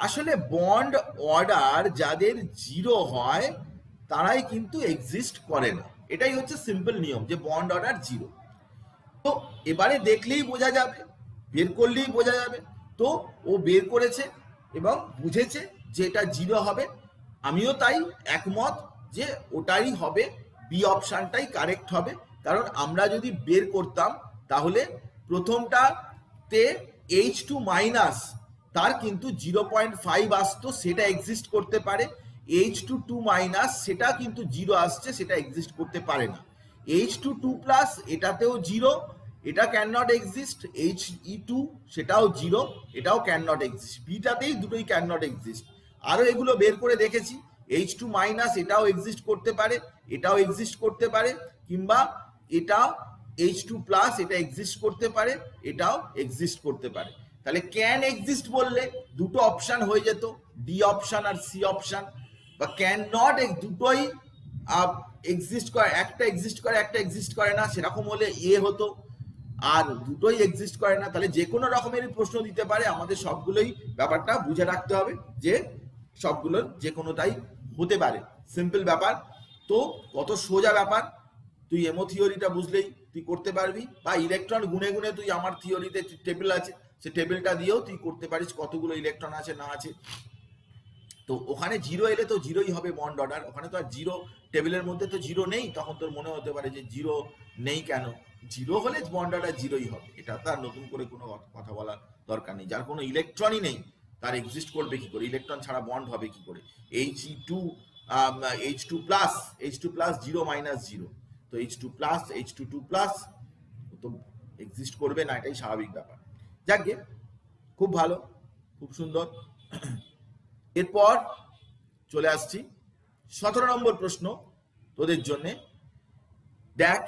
আসলে বন্ড অর্ডার যাদের 0 হয় তারাই কিন্তু এক্সিস্ট করে না, এটাই হচ্ছে সিম্পল নিয়ম যে বন্ড অর্ডার 0। তো এবারে দেখলেই বোঝা যাবে, বের করলেই বোঝা যাবে। তো ও বের করেছে এবং বুঝেছে যে এটা 0 হবে, আমিও তাই একমত যে ওটাই হবে, বি অপশনটাই কারেক্ট হবে। কারণ আমরা যদি বের করতাম তাহলে প্রথমটাতে H2 মাইনাস তার কিন্তু 0.5 আসতো, সেটা এক্সিস্ট করতে পারে। H2 মাইনাস সেটা কিন্তু 0 আসছে, সেটা এক্সিস্ট করতে পারে না। H2 এটাতেও 0, এটা ক্যান নট এক্সিস্ট। He2 সেটাও 0, এটাও ক্যান নট এক্সিস্ট। বিটাতেই দুটোই ক্যান নট এক্সিস্ট। আরো এগুলো বের করে দেখেছি, H2 মাইনাস এটাও এক্সিস্ট করতে পারে, এটাও এক্সিস্ট করতে পারে, কিংবা এটা H2 এটা এক্সিস্ট করতে পারে, এটাও এক্সিস্ট করতে পারে। তাহলে ক্যান এক্সিস্ট বললে দুটো অপশন হয়ে যেত, ডি অপশন আর সি অপশন। বা ক্যান নট, দুটোই এক্সিস্ট করে, একটা এক্সিস্ট করে একটা এক্সিস্ট করে না, সেরকম হলে এ হতো। আর দুটোই এক্সিস্ট করে না, তাহলে যে কোনো রকমেরই প্রশ্ন দিতে পারে। আমাদের সবগুলোই ব্যাপারটা বুঝে রাখতে হবে যে সবগুলোর যে কোনোটাই হতে পারে, সিম্পল ব্যাপার। তো কত সোজা ব্যাপার, তুই এমো থিওরিটা বুঝলেই তুই করতে পারবি, বা ইলেকট্রন গুনে গুনে তুই আমার থিওরিতে টেবিল আছে, সে টেবিলটা দিয়েও তুই করতে পারিস কতগুলো ইলেকট্রন আছে না আছে। তো ওখানে 0 এলে তো 0ই হবে বন্ড অর্ডার, ওখানে তো আর 0 টেবিলের মধ্যে তো 0 নেই। তখন তোর মনে হতে পারে যে 0 নেই কেন, 0 হলে বন্ড অর্ডার 0ই হবে, এটা তার নতুন করে কোনো কথা বলার দরকার নেই। যার কোনো ইলেকট্রনই নেই তার এক্সিস্ট করবে কি করে, ইলেকট্রন ছাড়া বন্ড হবে কি করে। H2 প্লাস 0 মাইনাস 0, তো H2 তো এক্সিস্ট করবে না, এটাই স্বাভাবিক ব্যাপার। যাকে খুব ভালো, খুব সুন্দর। এরপর চলে আসছি 17 নম্বর প্রশ্ন তোদের জন্য। দেখ,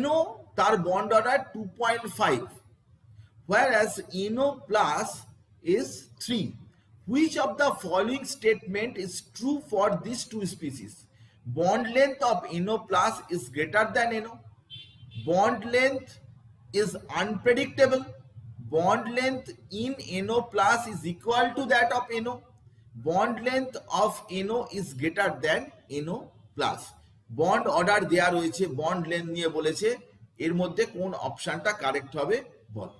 NO তার bond order 2.5, whereas NO plus is 3. Which of the following statement is true for these two species? Bond length of NO plus is greater than NO. Bond length is unpredictable. Bond length in NO plus is equal to that of NO. Bond length of NO is greater than NO plus. Bond order দেয়া রয়েছে, bond length নিয়ে বলেছে, এর মধ্যে কোন অপশনটা correct হবে বল।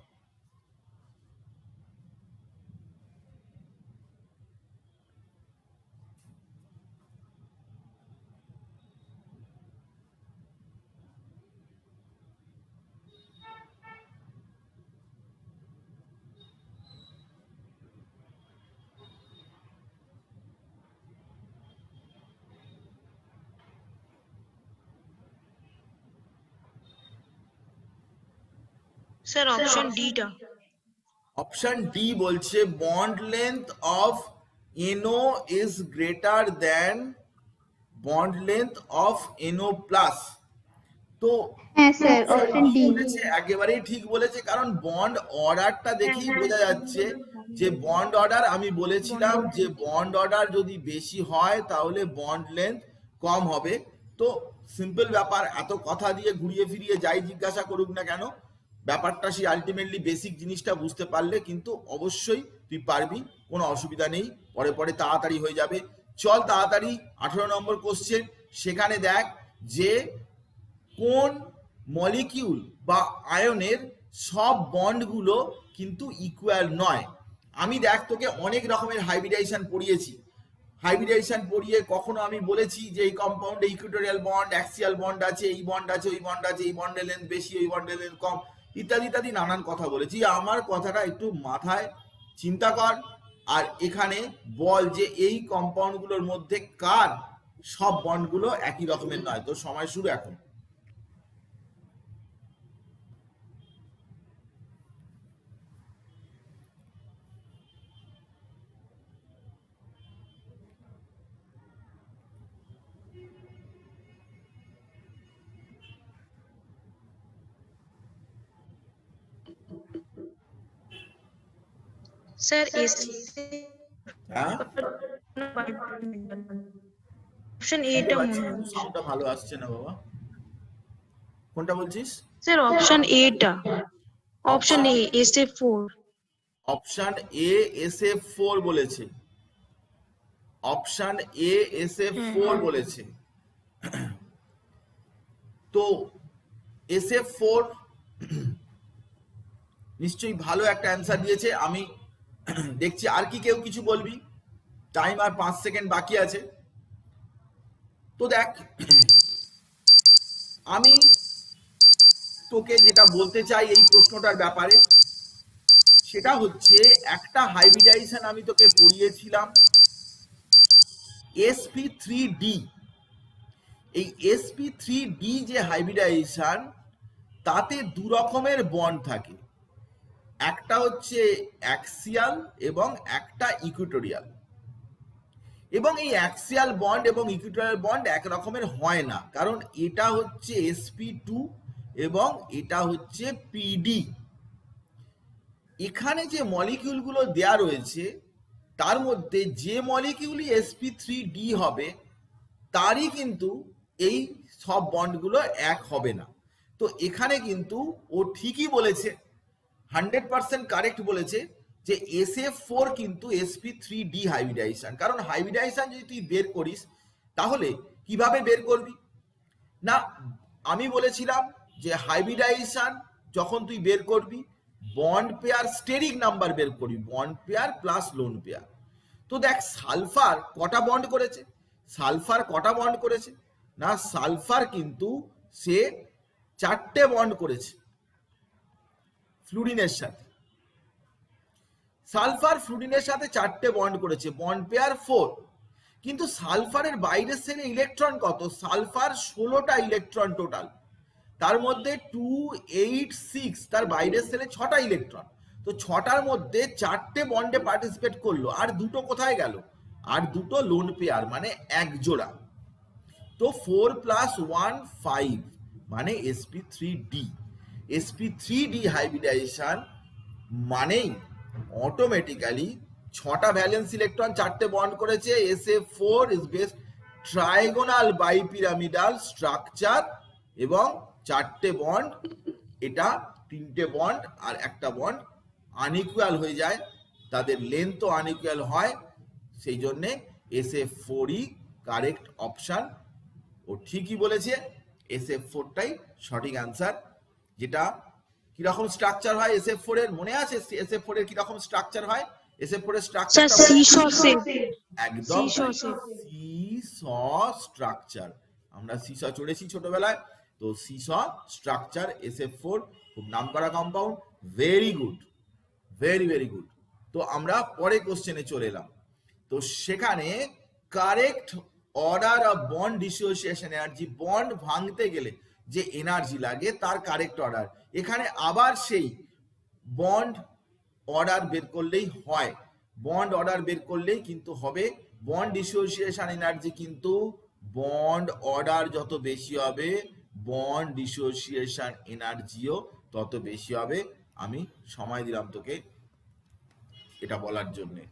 Sir option D টা। অপশন ডি বলছে bond length of NO is greater than bond length of NO plus. তো হ্যাঁ স্যার, অপশন ডি। একেবারেই ঠিক বলেছে, কারণ বন্ড অর্ডারটা দেখেই বোঝা যাচ্ছে যে বন্ড অর্ডার, আমি বলেছিলাম যে বন্ড অর্ডার যদি বেশি হয় তাহলে বন্ড লেন্থ কম হবে। তো সিম্পল ব্যাপার, এত কথা দিয়ে ঘুরিয়ে ফিরিয়ে যাই জিজ্ঞাসা করুক না কেন, ব্যাপারটা সেই আলটিমেটলি বেসিক জিনিসটা বুঝতে পারলে কিন্তু অবশ্যই তুই পারবি, কোনো অসুবিধা নেই, পরে পরে তাড়াতাড়ি হয়ে যাবে। চল তাড়াতাড়ি 18 নম্বর কোশ্চেন। সেখানে দেখ যে কোন মলিকিউল বা আয়নের সব বন্ডগুলো কিন্তু ইকুয়াল নয়। আমি দেখ তোকে অনেক রকমের হাইব্রিডাইজেশন পড়িয়েছি, হাইব্রিডাইজেশন পড়িয়ে কখনো আমি বলেছি যে এই কম্পাউন্ডে ইকুইটোরিয়াল বন্ড, অ্যাক্সিয়াল বন্ড আছে, এই বন্ড আছে, ওই বন্ড আছে, এই বন্ডের লেন্থ বেশি, ওই বন্ডের লেন্থ কম। ইত্যাদি ইত্যাদি নানান কথা বলেছি। আমার কথাটা একটু মাথায় চিন্তা কর, আর এখানে বল যে এই কম্পাউন্ডগুলোর মধ্যে কার সব বন্ডগুলো একই রকমের নয়। তো সময় শুরু এখন। স্যার এস হ্যাঁ, অপশন এটা মনে হচ্ছে সাউন্ডটা ভালো আসছে না বাবা। কোনটা বলছিস? স্যার অপশন এটা option A SF4 option A SF4 বলেছে, অপশন এ SF4 বলেছে। তো SF4 নিশ্চয়ই ভালো একটা অ্যান্সার দিয়েছে। আমি দেখছি আর কি কেউ কিছু বলবি, টাইম আর 5 সেকেন্ড বাকি আছে। তো দেখ, আমি তোকে যেটা বলতে চাই এই প্রশ্নটার ব্যাপারে, সেটা হচ্ছে একটা হাইব্রিডাইজেশন আমি তোকে পড়িয়েছিলাম sp3d। এই sp3d যে হাইব্রিডাইজেশন, তাতে দু রকমের বন্ড থাকে, একটা হচ্ছে অ্যাক্সিয়াল এবং একটা ইকুইটোরিয়াল। এবং এই অ্যাক্সিয়াল বন্ড এবং ইকুইটোরিয়াল বন্ড এক রকমের হয় না, কারণ এটা হচ্ছে sp2 এবং এটা হচ্ছে pd। এখানে যে মলিকিউলগুলো দেয়া রয়েছে তার মধ্যে যে মলিকিউলই sp3d হবে তারই কিন্তু এই সব বন্ডগুলো এক হবে না। তো এখানে কিন্তু ও ঠিকই বলেছে, 100% কারেক্ট বলেছে যে SF4 কিন্তু sp3d হাইব্রিডাইজেশন। কারণ হাইব্রিডাইজেশন যদি তুই বের করিস তাহলে কিভাবে বের করবি না, আমি বলেছিলাম যে হাইব্রিডাইজেশন যখন তুই বের করবি বন্ড পেয়ার স্টেরিক নাম্বার বের করবি, bond pair plus lone pair. তো দেখ সালফার কটা বন্ড করেছে, সালফার কটা বন্ড করেছে না, সালফার কিন্তু সে 4টে বন্ড করেছে ফ্লুরিনের সাথে। সালফার ফ্লুরিনের সাথে 4টে বন্ড করেছে, বন্ড পেয়ার 4। কিন্তু সালফারের বাইরের সেলে ইলেকট্রন কত, সালফার 16টা ইলেকট্রন টোটাল, তার মধ্যে 2, 8, 6, তার বাইরের সেলে 6টা ইলেকট্রন। তো 6টার মধ্যে 4টে বন্ডে পার্টিসিপেট করলো, আর দুটো কোথায় গেল, আর দুটো লোন পেয়ার মানে এক জোড়া। তো 4 + 1 5 মানে sp3d। sp3d হাইব্রিডাইজেশন মানেই অটোমেটিক্যালি 6টা ভ্যালেন্স ইলেকট্রন 4টে বন্ড করেছে। SF4 is best trigonal bipyramidal structure এবং 4টে বন্ড, এটা 3টে বন্ড আর একটা বন্ড আনইকুয়াল হয়ে যায়, তাদের লেন্থও আনইকুয়াল হয়, সেই জন্যে SF4ই কারেক্ট অপশন। ও ঠিকই বলেছে, SF4টাই সঠিক অ্যান্সার। যেটা কিরকম স্ট্রাকচার হয় SF4 এর মনে আছে? SF4 এর কিরকম স্ট্রাকচার হয়? SF4 এর স্যার স্ট্রাকচারটা সিসো সেপ একদম seesaw সিস স্ট্রাকচার। আমরা সিস চড়েছি ছোটবেলায়, তো সিস স্ট্রাকচার SF4 খুব নামকরা compound. Very good, very very good. তো আমরা পরে কোশ্চেনে চলে এলাম। তো সেখানে correct order of bond dissociation energy, bond ভাঙতে গেলে যে এনার্জি লাগে তার কারেক্ট অর্ডার। এখানে আবার সেই বন্ড অর্ডার বের করলেই হয়, বন্ড অর্ডার বের করলেই কিন্তু হবে। বন্ড ডিসোসিয়েশন এনার্জি কিন্তু বন্ড অর্ডার যত বেশি হবে বন্ড ডিসোসিয়েশন এনার্জিও তত বেশি হবে। আমি সময় দিলাম তোকে এটা বলার জন্যে।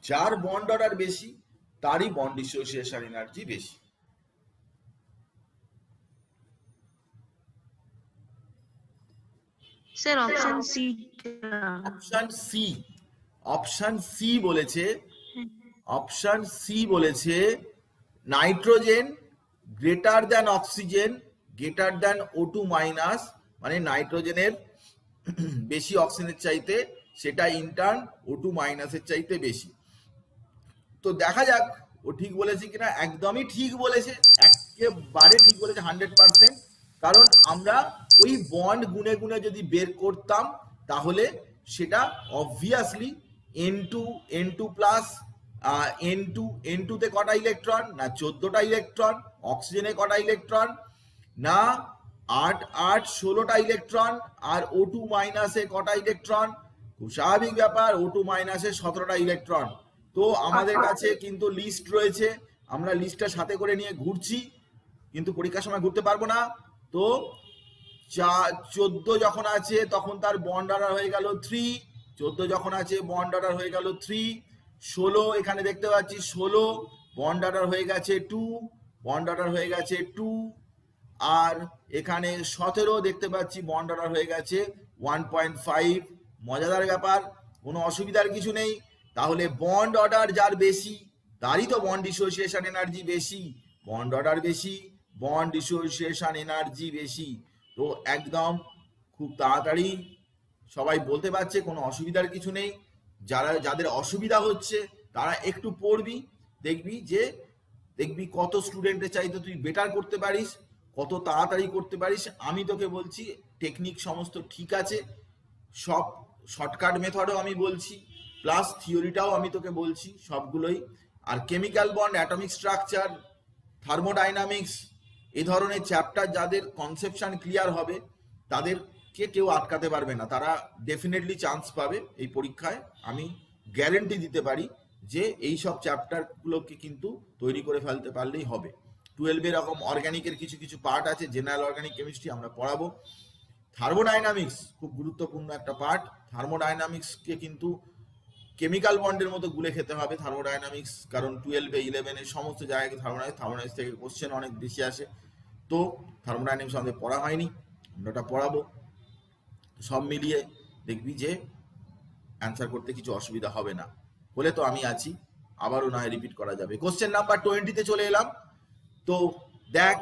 যার বন্ড অর্ডার বেশি তারই বন্ড ডিসোসিয়েশন এনার্জি বেশি। Sir option C, option C, option C বলেছে, অপশন সি বলেছে nitrogen greater than oxygen greater than O2 minus, মানে নাইট্রোজেনের বেশি অক্সিজেনের চাইতে, সেটা ইন্টার্ন O2 মাইনাসের চাইতে বেশি। তো দেখা যাক ও ঠিক বলেছে কিনা। একদমই ঠিক বলেছে, একেবারে ঠিক বলেছে 100%। কারণ আমরা ওই বন্ড গুনে গুনে যদি বের করতাম তাহলে সেটা অবভিয়াসলি N2 প্লাস N2 তে কটা ইলেকট্রন, না 14টা ইলেকট্রন, অক্সিজেনে কটা ইলেকট্রন, না 8 16টা ইলেকট্রন, আর O2 মাইনাসে কটা ইলেকট্রন, খুব স্বাভাবিক ব্যাপার, O2 মাইনাসে 17টা ইলেকট্রন। তো আমাদের কাছে কিন্তু লিস্ট রয়েছে, আমরা লিস্টটা সাথে করে নিয়ে ঘুরছি, কিন্তু পরীক্ষার সময় ঘুরতে পারবো না। তো 14 যখন আছে তখন তার বন্ড অর্ডার হয়ে গেল 3, 14 যখন আছে বন্ড অর্ডার হয়ে গেল 3, 16 এখানে দেখতে পাচ্ছি 16 বন্ড অর্ডার হয়ে গেছে 2, বন্ড অর্ডার হয়ে গেছে 2, আর এখানে 17 দেখতে পাচ্ছি বন্ড অর্ডার হয়ে গেছে 1.5। মজাদার ব্যাপার, কোনো অসুবিধার কিছু নেই। তাহলে বন্ড অর্ডার যার বেশি তারই তো বন্ড ডিসোসিয়েশন এনার্জি বেশি, বন্ড অর্ডার বেশি, বন্ড ডিসোসিয়েশন এনার্জি বেশি। তো একদম খুব তাড়াতাড়ি সবাই বলতে পারছে, কোনো অসুবিধার কিছু নেই। যাদের অসুবিধা হচ্ছে তারা একটু পড়বি, দেখবি কত স্টুডেন্টের চাইতে তুই বেটার করতে পারিস, কত তাড়াতাড়ি করতে পারিস। আমি তোকে বলছি টেকনিক সমস্ত ঠিক আছে, সব শর্টকাট মেথডও আমি বলছি, প্লাস থিওরিটাও আমি তোকে বলছি সবগুলোই। আর chemical bond, atomic structure, thermodynamics, এই ধরনের চ্যাপ্টার যাদের কনসেপশন ক্লিয়ার হবে তাদেরকে কেউ আটকাতে পারবে না, তারা ডেফিনেটলি চান্স পাবে এই পরীক্ষায়। আমি গ্যারেন্টি দিতে পারি যে এই সব চ্যাপ্টারগুলোকে কিন্তু তৈরি করে ফেলতে পারলেই হবে। 12 এরকম অর্গানিকের কিছু কিছু পার্ট আছে, জেনারেল অর্গানিক কেমিস্ট্রি আমরা পড়াবো। থার্মোডাইনামিক্স খুব গুরুত্বপূর্ণ একটা পার্ট, থার্মোডাইনামিক্সকে কিন্তু কেমিক্যাল বন্ডের মতো গুলে খেতে হবে থার্মোডাইনামিক্স, কারণ 12 11 সমস্ত জায়গায় থার্মোডাইনামিক্স থেকে কোশ্চেন অনেক বেশি আসে। তো থার্মোডাইনামিক্স আমাদের পড়া হয়নি, আমরা ওটা পড়াবো। সব মিলিয়ে দেখবি যে অ্যান্সার করতে কিছু অসুবিধা হবে না, বলে তো আমি আছি, আবারও না রিপিট করা যাবে। কোশ্চেন নাম্বার 20-তে চলে এলাম। তো দেখ,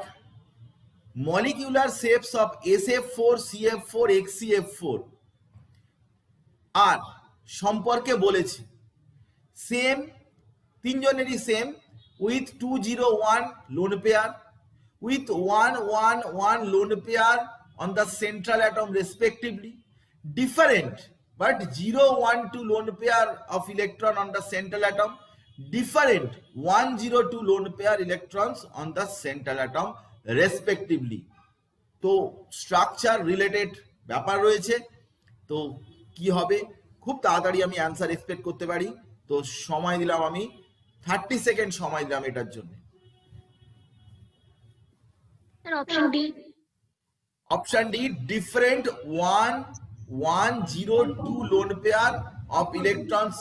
molecular shapes of SF4 CF4 HCF4 আর সম্পর্কে বলেছে সেম, তিনজনেরই same, with 201 lone pair, with 111 lone pair on the central atom respectively, different but 012 lone pair of electron on the central atom, different 102 lone pair electrons on the central atom respectively. তো structure related ব্যাপার রয়েছে, তো কি হবে খুব তাড়াতাড়ি আমি answer expect করতে পারি। তো সময় দিলাম আমি 30 সেকেন্ড সময় দিলাম এটার জন্য। Option D. Option D, different 102 lone pair of electrons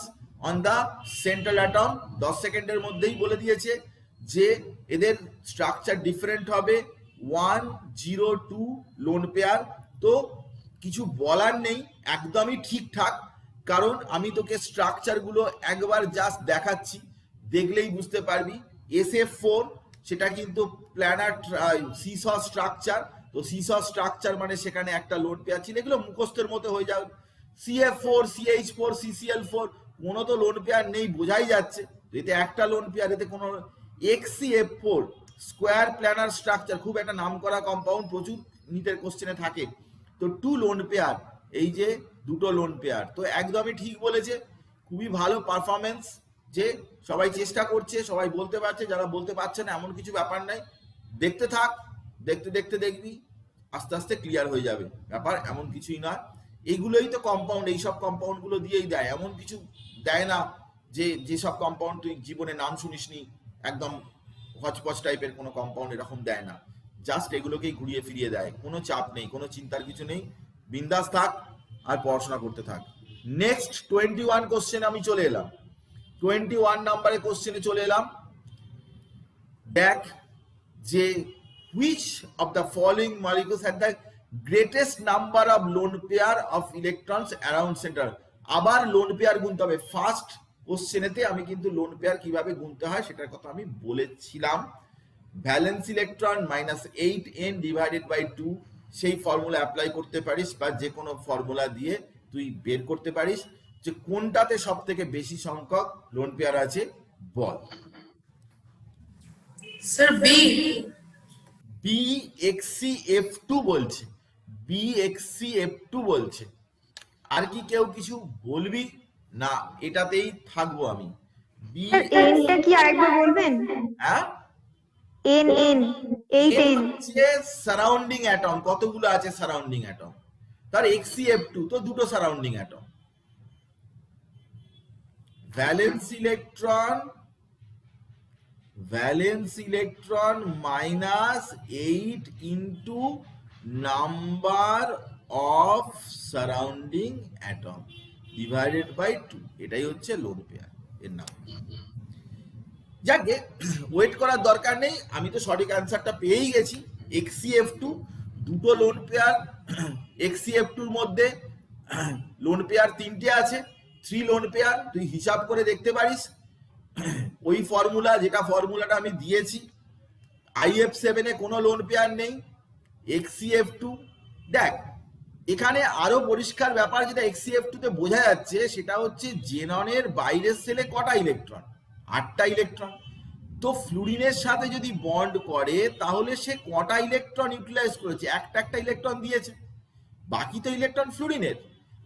on the central atom. 10 সেকেন্ডের মধ্যেই বলে দিয়েছে যে এদের স্ট্রাকচার ডিফারেন্ট হবে, 102 লোন পেয়ার। তো কিছু বলার নেই, একদমই ঠিকঠাক, কারণ আমি তোকে স্ট্রাকচারগুলো একবার জাস্ট দেখাচ্ছি, দেখলেই বুঝতে পারবি। SF4 সেটা কিন্তু প্ল্যানার সিস স্ট্রাকচার, তো সিস স্ট্রাকচার মানে সেখানে একটা লোন পেয়ার ছিল, এগুলো মুখস্থের মতো হয়ে যাবে। CF4 CH4 CCl4 কোনো তো লোন পেয়ার নেই, বোঝাই যাচ্ছে, এতে একটা লোন পেয়ার, এতে কোনো HCF4 স্কোয়ার প্ল্যানার স্ট্রাকচার, খুব একটা নাম করা কম্পাউন্ড, প্রচুর নিটের কোশ্চেনে থাকে। তো 2 লোন পেয়ার, এই যে দুটো লোন পেয়ার, তো একদমই ঠিক বলেছে, খুবই ভালো পারফরমেন্স, যে সবাই চেষ্টা করছে, সবাই বলতে পারছে, যারা বলতে পারছে না এমন কিছু ব্যাপার নাই, দেখতে থাক, দেখতে দেখতে দেখবি আস্তে আস্তে ক্লিয়ার হয়ে যাবে ব্যাপার, এমন কিছুই না। এইগুলোই তো কম্পাউন্ড, এইসব কম্পাউন্ডগুলো দিয়েই দেয়, এমন কিছু দেয় না যে যেসব কম্পাউন্ড তুই জীবনে নাম শুনিসনি, একদম হচপচ টাইপের কোনো কম্পাউন্ড এরকম দেয় না, জাস্ট এগুলোকেই ঘুরিয়ে ফিরিয়ে দেয়, কোনো চাপ নেই, কোনো চিন্তার কিছু নেই, বিন্দাস থাক আর পড়াশোনা করতে থাক। নেক্সট 21 কোশ্চেন আমি চলে এলাম, 21 নাম্বারের কোশ্চেনে চলে এলাম। দেখ যে which of the following molecules had the greatest number of lone pair of electrons around center, আবার লোন পেয়ার গুনতে হবে, ফার্স্ট কোশ্চেনেতে আমি কিন্তু লোন পেয়ার কিভাবে গুনতে হয় সেটার কথা আমি বলেছিলাম। Valence electron -8n divided by 2, সেই ফর্মুলা অ্যাপ্লাই করতে পারিস বা যে কোনো ফর্মুলা দিয়ে তুই বের করতে পারিস যে কোনটাতে সব থেকে বেশি সংখ্যক লোন পেয়ার আছে বল। Sir B. BXCF2 বলছে, BXCF2 বলছে। আর কি কেউ কিছু বলবি না এটাতেই থাকবো আমি? স্যার এনটা কি আরেকবার বলবেন? হ্যাঁ, এন এন 8n। হচ্ছে সারাউন্ডিং অ্যাটম, কতগুলো আছে সারাউন্ডিং অ্যাটম। তার XCF2 তো দুটো surrounding atom. Valence electron -8 into number of surrounding atom divided by 2, এটাই হচ্ছে লোন পেয়ার এর নাম। যাকে ওয়েট করার দরকার নেই, আমি তো সঠিক অ্যান্সারটা পেয়েই গেছি। XCF2 দুটো লোন পেয়ার, XCF2 মধ্যে লোন পেয়ার 3টে আছে, 3 লোন পেয়ার। তুই হিসাব করে দেখতে পারিস ওই ফর্মুলা, যেটা ফর্মুলাটা আমি দিয়েছি। IF7 এ কোনো লোন পেয়ার নেই, XCF2 দেখ। এখানে আরো পরিষ্কার ব্যাপার যেটা XCF2 তে বোঝা যাচ্ছে সেটা হচ্ছে জেননের বাইরের সেলে কটা ইলেকট্রন, 8টা ইলেকট্রন। তো ফ্লুরিনের সাথে যদি বন্ড করে তাহলে সে কটা ইলেকট্রন ইউটিলাইজ করেছে, একটা ইলেকট্রন দিয়েছে, বাকি তো ইলেকট্রন ফ্লুরিনের।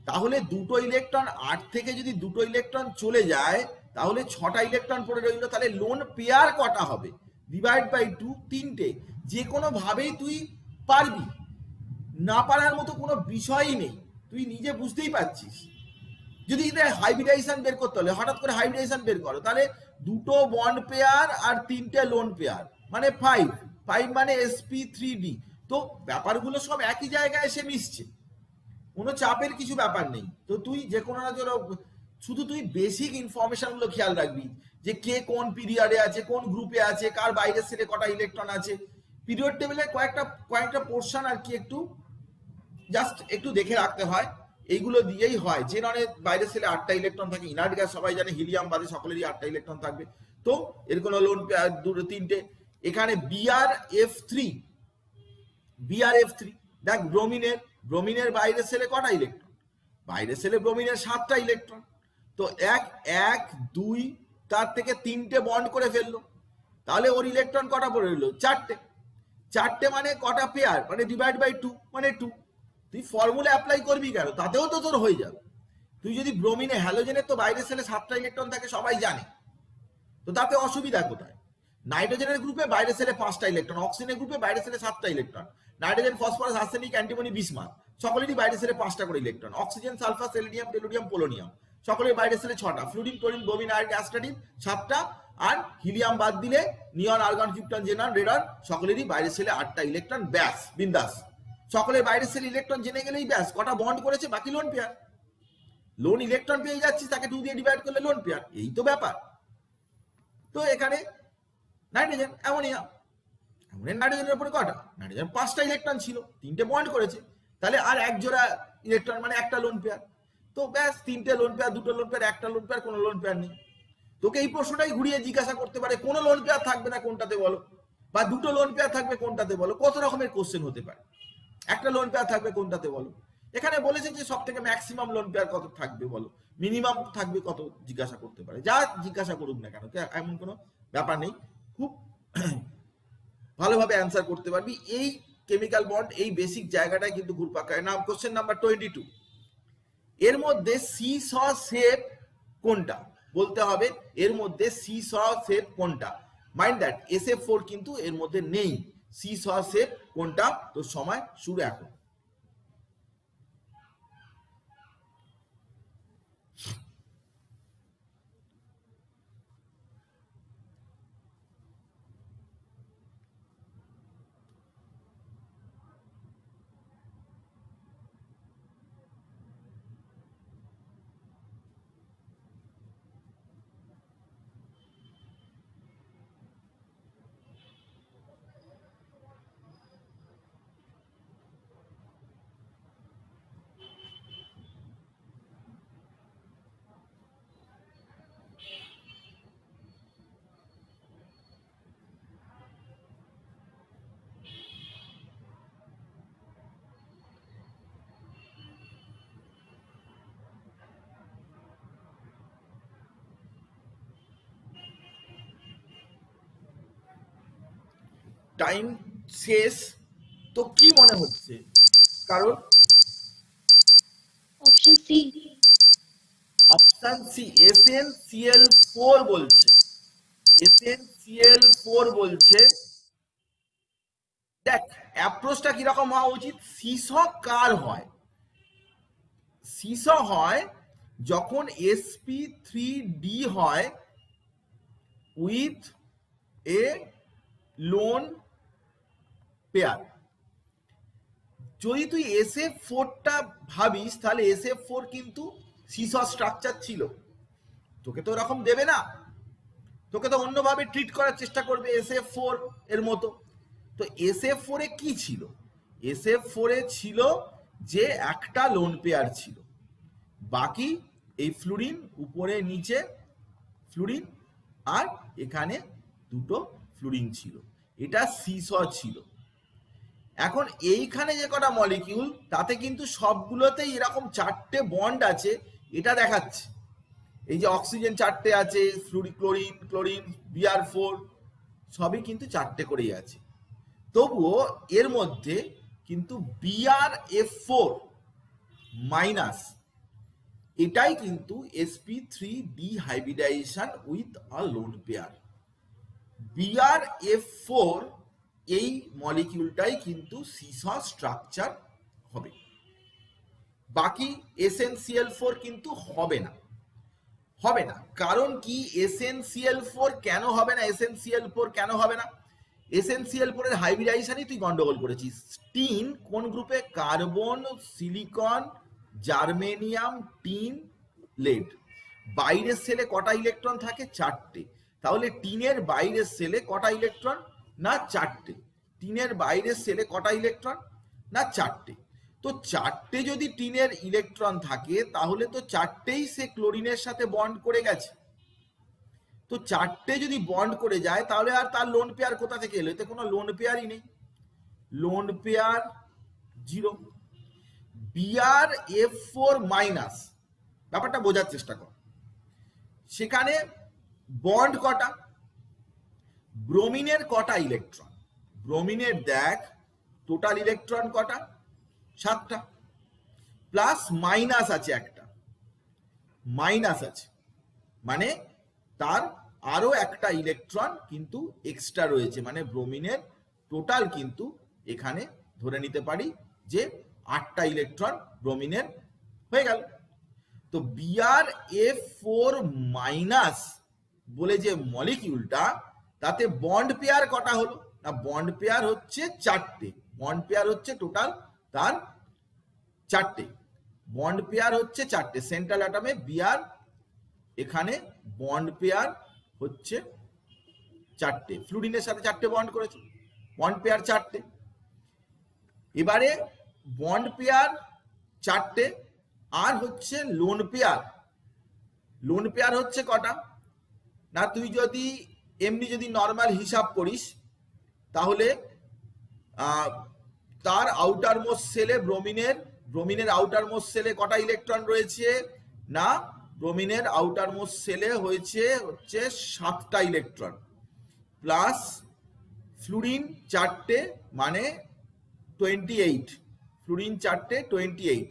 তাহলে দুটো ইলেকট্রন 8 থেকে যদি দুটো ইলেকট্রন চলে যায় তাহলে 6টা ইলেকট্রন পড়ে রইল। তাহলে লোন পেয়ার কটা হবে, ডিভাইড বাই 2, 3টে। যে কোনো ভাবেই তুই পারবি, না পারার মতো কোনো বিষয়ই নেই, তুই নিজে বুঝতেই পারছিস। যদি হাইব্রিডাইজেশন বের করতে হলে হঠাৎ করে হাইব্রিডাইজেশন বের করো, তাহলে দুটো বন্ড পেয়ার আর 3টে লোন পেয়ার মানে 5 মানে sp3d। তো ব্যাপারগুলো সব একই জায়গায় এসে মিশছে, কোনো চাপের কিছু ব্যাপার নেই। তো তুই যে কোনো না শুধু তুই বেসিক ইনফরমেশন গুলো খেয়াল রাখবি যে কে কোন পিরিয়ডে আছে, কোন গ্রুপে আছে, কার বাইরের সেলে কটা ইলেকট্রন আছে। পিরিয়ড টেবিলে কয়েকটা পোর্শন আর কি একটু জাস্ট একটু দেখে রাখতে হয়, এইগুলো দিয়েই হয়। জেননের বাইরের সেলে 8টা ইলেকট্রন থাকে, ইনার্ট গ্যাস সবাই জানে, হিলিয়াম বাদে সকলেরই 8টা ইলেকট্রন থাকবে। তো এর কোনো লোন দুটো 3টে। এখানে BRF3 দেখ, ব্রোমিনের বাইরের সেলে কটা ইলেকট্রন, বাইরের সেলে ব্রোমিনের 7টা ইলেকট্রন। তো 1 2 তার থেকে 3টে বন্ড করে ফেললো, তাহলে ওর ইলেকট্রন কটা পড়ে রইলো, 4টে মানে কটা পেয়ার, মানে ডিভাইড বাই 2 মানে 2। তুই ফর্মুলা অ্যাপ্লাই করবি কেন, তাতেও তো তোর হয়ে যাবে। তুই যদি ব্রোমিনে, হ্যালোজেনের তো বাইরের সেলে 7টা ইলেকট্রন থাকে সবাই জানে, তো তাতে অসুবিধা কোথায়? নাইট্রোজেনের গ্রুপে বাইরের সেলে 5টা ইলেকট্রন, অক্সিজেনের গ্রুপে বাইরের সেলে 7টা electron, nitrogen, phosphorus, arsenic, antimony, bismuth সকলেরই বাইরের সেলে 5টা করে electron, oxygen, sulphur, selenium, tellurium, polonium সকলের বাইরের সেলে 6টা, fluorine, chlorine, bromine, iron, astatine 7টা, আর হিলিয়াম বাদ দিলে neon, argon, krypton, xenon, radon সকলেরই বাইরের সেলে 8টা ইলেকট্রন, ব্যাস বিন্দাস। সকলের বাইরের সেলে ইলেকট্রন জেনে গেলেই ব্যাস, কটা বন্ড করেছে বাকি লোন পেয়ার। লোন ইলেকট্রন পেয়ে যাচ্ছিস, তাকে 2 দিয়ে ডিভাইড করলে লোন পেয়ার, এই তো ব্যাপার। তো এখানে নাইট্রোজেন, অ্যামোনিয়া, নাইট্রোজেনের উপরে কটা, নাইট্রোজেন 5টা ইলেকট্রন ছিল, 3টে বন্ড করেছে, তাহলে আর এক জোড়া ইলেকট্রন মানে একটা লোন পেয়ার। তো ব্যাস, 3টে লোন পেয়ার, 2টো লোন পেয়ার, একটা লোন পেয়ার, কোনো লোন পেয়ার নেই। তোকে এই প্রশ্নটাই ঘুরিয়ে জিজ্ঞাসা করতে পারে, কোনো লোন পেয়ার থাকবে না কোনটাতে বলো, বা 2টো লোন পেয়ার থাকবে কোনটাতে বলো। কত রকমের কোশ্চেন হতে পারে, একটা লোন পেয়ার থাকবে কোনটাতে বলো। এখানে বলেছে যে সব থেকে ম্যাক্সিমাম লোন পেয়ার কত থাকবে বলো, মিনিমাম থাকবে কত জিজ্ঞাসা করতে পারে। যা জিজ্ঞাসা করুক না কেন, এমন কোনো ব্যাপার নেই, খুব ভালোভাবে অ্যান্সার করতে পারবি। এই কেমিক্যাল বন্ড, এই বেসিক জায়গাটায় কিন্তু ঘুরপাক খায় না। কোশ্চেন নাম্বার 22, এর মধ্যে সি-স শেপ কোনটা বলতে হবে, এর মধ্যে সি-স শেপ কোনটা। মাইন্ড দ্যাট SF4 কিন্তু এর মধ্যে নেই, সি-স শেপ কোনটা। তো সময় শুরু এখন। টাইম শেষ। তো কি মনে হচ্ছে কারণ? Option C. Option C, SnCl4 বলছে। SnCl4 বলছে। দেখ অ্যাপ্রোচটা কিরকম হওয়া উচিত? সিস কার হয়? সিস হয় যখন sp3d হয় উইথ এ লোন পেয়ার। যদি তুই SF4টা ভাবিস তাহলে SF4 কিন্তু সিস স্ট্রাকচার ছিল, তোকে তো এরকম দেবে না, তোকে তো অন্যভাবে ট্রিট করার চেষ্টা করবে SF4 এর মতো। তো SF4 এ কি ছিল? SF4 এ ছিল যে একটা লোন পেয়ার ছিল, বাকি এই ফ্লুরিন উপরে নিচে ফ্লুরিন, আর এখানে দুটো ফ্লুরিন ছিল, এটা সিস ছিল। এখন এইখানে যে কটা মলিকিউল তাতে কিন্তু সবগুলোতেই এরকম চারটে বন্ড আছে, এটা দেখাচ্ছে। এই যে অক্সিজেন চারটে আছে, ক্লোরিন ক্লোরিন Br4 সবই কিন্তু চারটে করেই আছে। তবুও এর মধ্যে কিন্তু Brf4 মাইনাস এটাই কিন্তু sp3d hybridization with a lone pair. Brf4 এই মলিকিউলটাই কিন্তু সিস স্ট্রাকচার হবে, বাকি SnCl4 কিন্তু হবে না। হবে না কারণ কি? SnCl4 কেন হবে না? SnCl4 কেন হবে না? SnCl4 এর হাইব্রিডাইজেশনই তুই গন্ডগোল করেছিস। টিন কোন গ্রুপে? Carbon, silicon, germanium, tin, lead. বাইরের সেলে কটা ইলেকট্রন থাকে? চারটে। তাহলে টিনের বাইরের সেলে কটা ইলেকট্রন? না চারটে। টিনের বাইরের সেলে কটা ইলেকট্রন? না চারটে। তো চারটে যদি টিনের ইলেকট্রন থাকে তাহলে তো চারটেই সে ক্লোরিনের সাথে বন্ড করে গেছে। তো চারটে যদি বন্ড করে যায় তাহলে আর তার লোন পেয়ার কোথা থেকে এলো? এতে কোনো লোন পেয়ারই নেই, lone pair zero. Brf4 minus, ব্যাপারটা বোঝার চেষ্টা কর। সেখানে বন্ড কটা? ব্রোমিনের কটা ইলেকট্রন? ব্রোমিনের দেখ টোটাল ইলেকট্রন কটা? 7টা, প্লাস মাইনাস আছে একটা, মাইনাস আছে মানে তার আরো একটা ইলেকট্রন কিন্তু এক্সট্রা রয়েছে, মানে ব্রোমিনের টোটাল কিন্তু এখানে ধরে নিতে পারি যে 8টা ইলেকট্রন ব্রোমিনের হয়ে গেল। তো Brf4 মাইনাস বলে যে মলিকিউলটা, তাতে বন্ড পেয়ার কটা হলো? না বন্ড পেয়ার হচ্ছে 4টে। বন্ড পেয়ার হচ্ছে টোটাল তার 4টে, বন্ড পেয়ার হচ্ছে 4টে। সেন্ট্রাল অ্যাটমে Br এখানে বন্ড পেয়ার হচ্ছে 4টে, ফ্লুরিনের সাথে 4টে বন্ড করেছে, বন্ড পেয়ার 4টে। এবারে বন্ড পেয়ার 4টে আর হচ্ছে লোন পেয়ার। লোন পেয়ার হচ্ছে কটা? না তুই যদি এমনি যদি নর্মাল হিসাব করিস তাহলে তার আউটার মোস্ট সেলে ব্রোমিনের আউটার মোস্ট সেলে কটা ইলেকট্রন রয়েছে? না ব্রোমিনের আউটার মোস্ট সেলে হচ্ছে 7টা ইলেকট্রন, প্লাস ফ্লুরিন 4টে মানে 28, ফ্লুরিন 4টে 28,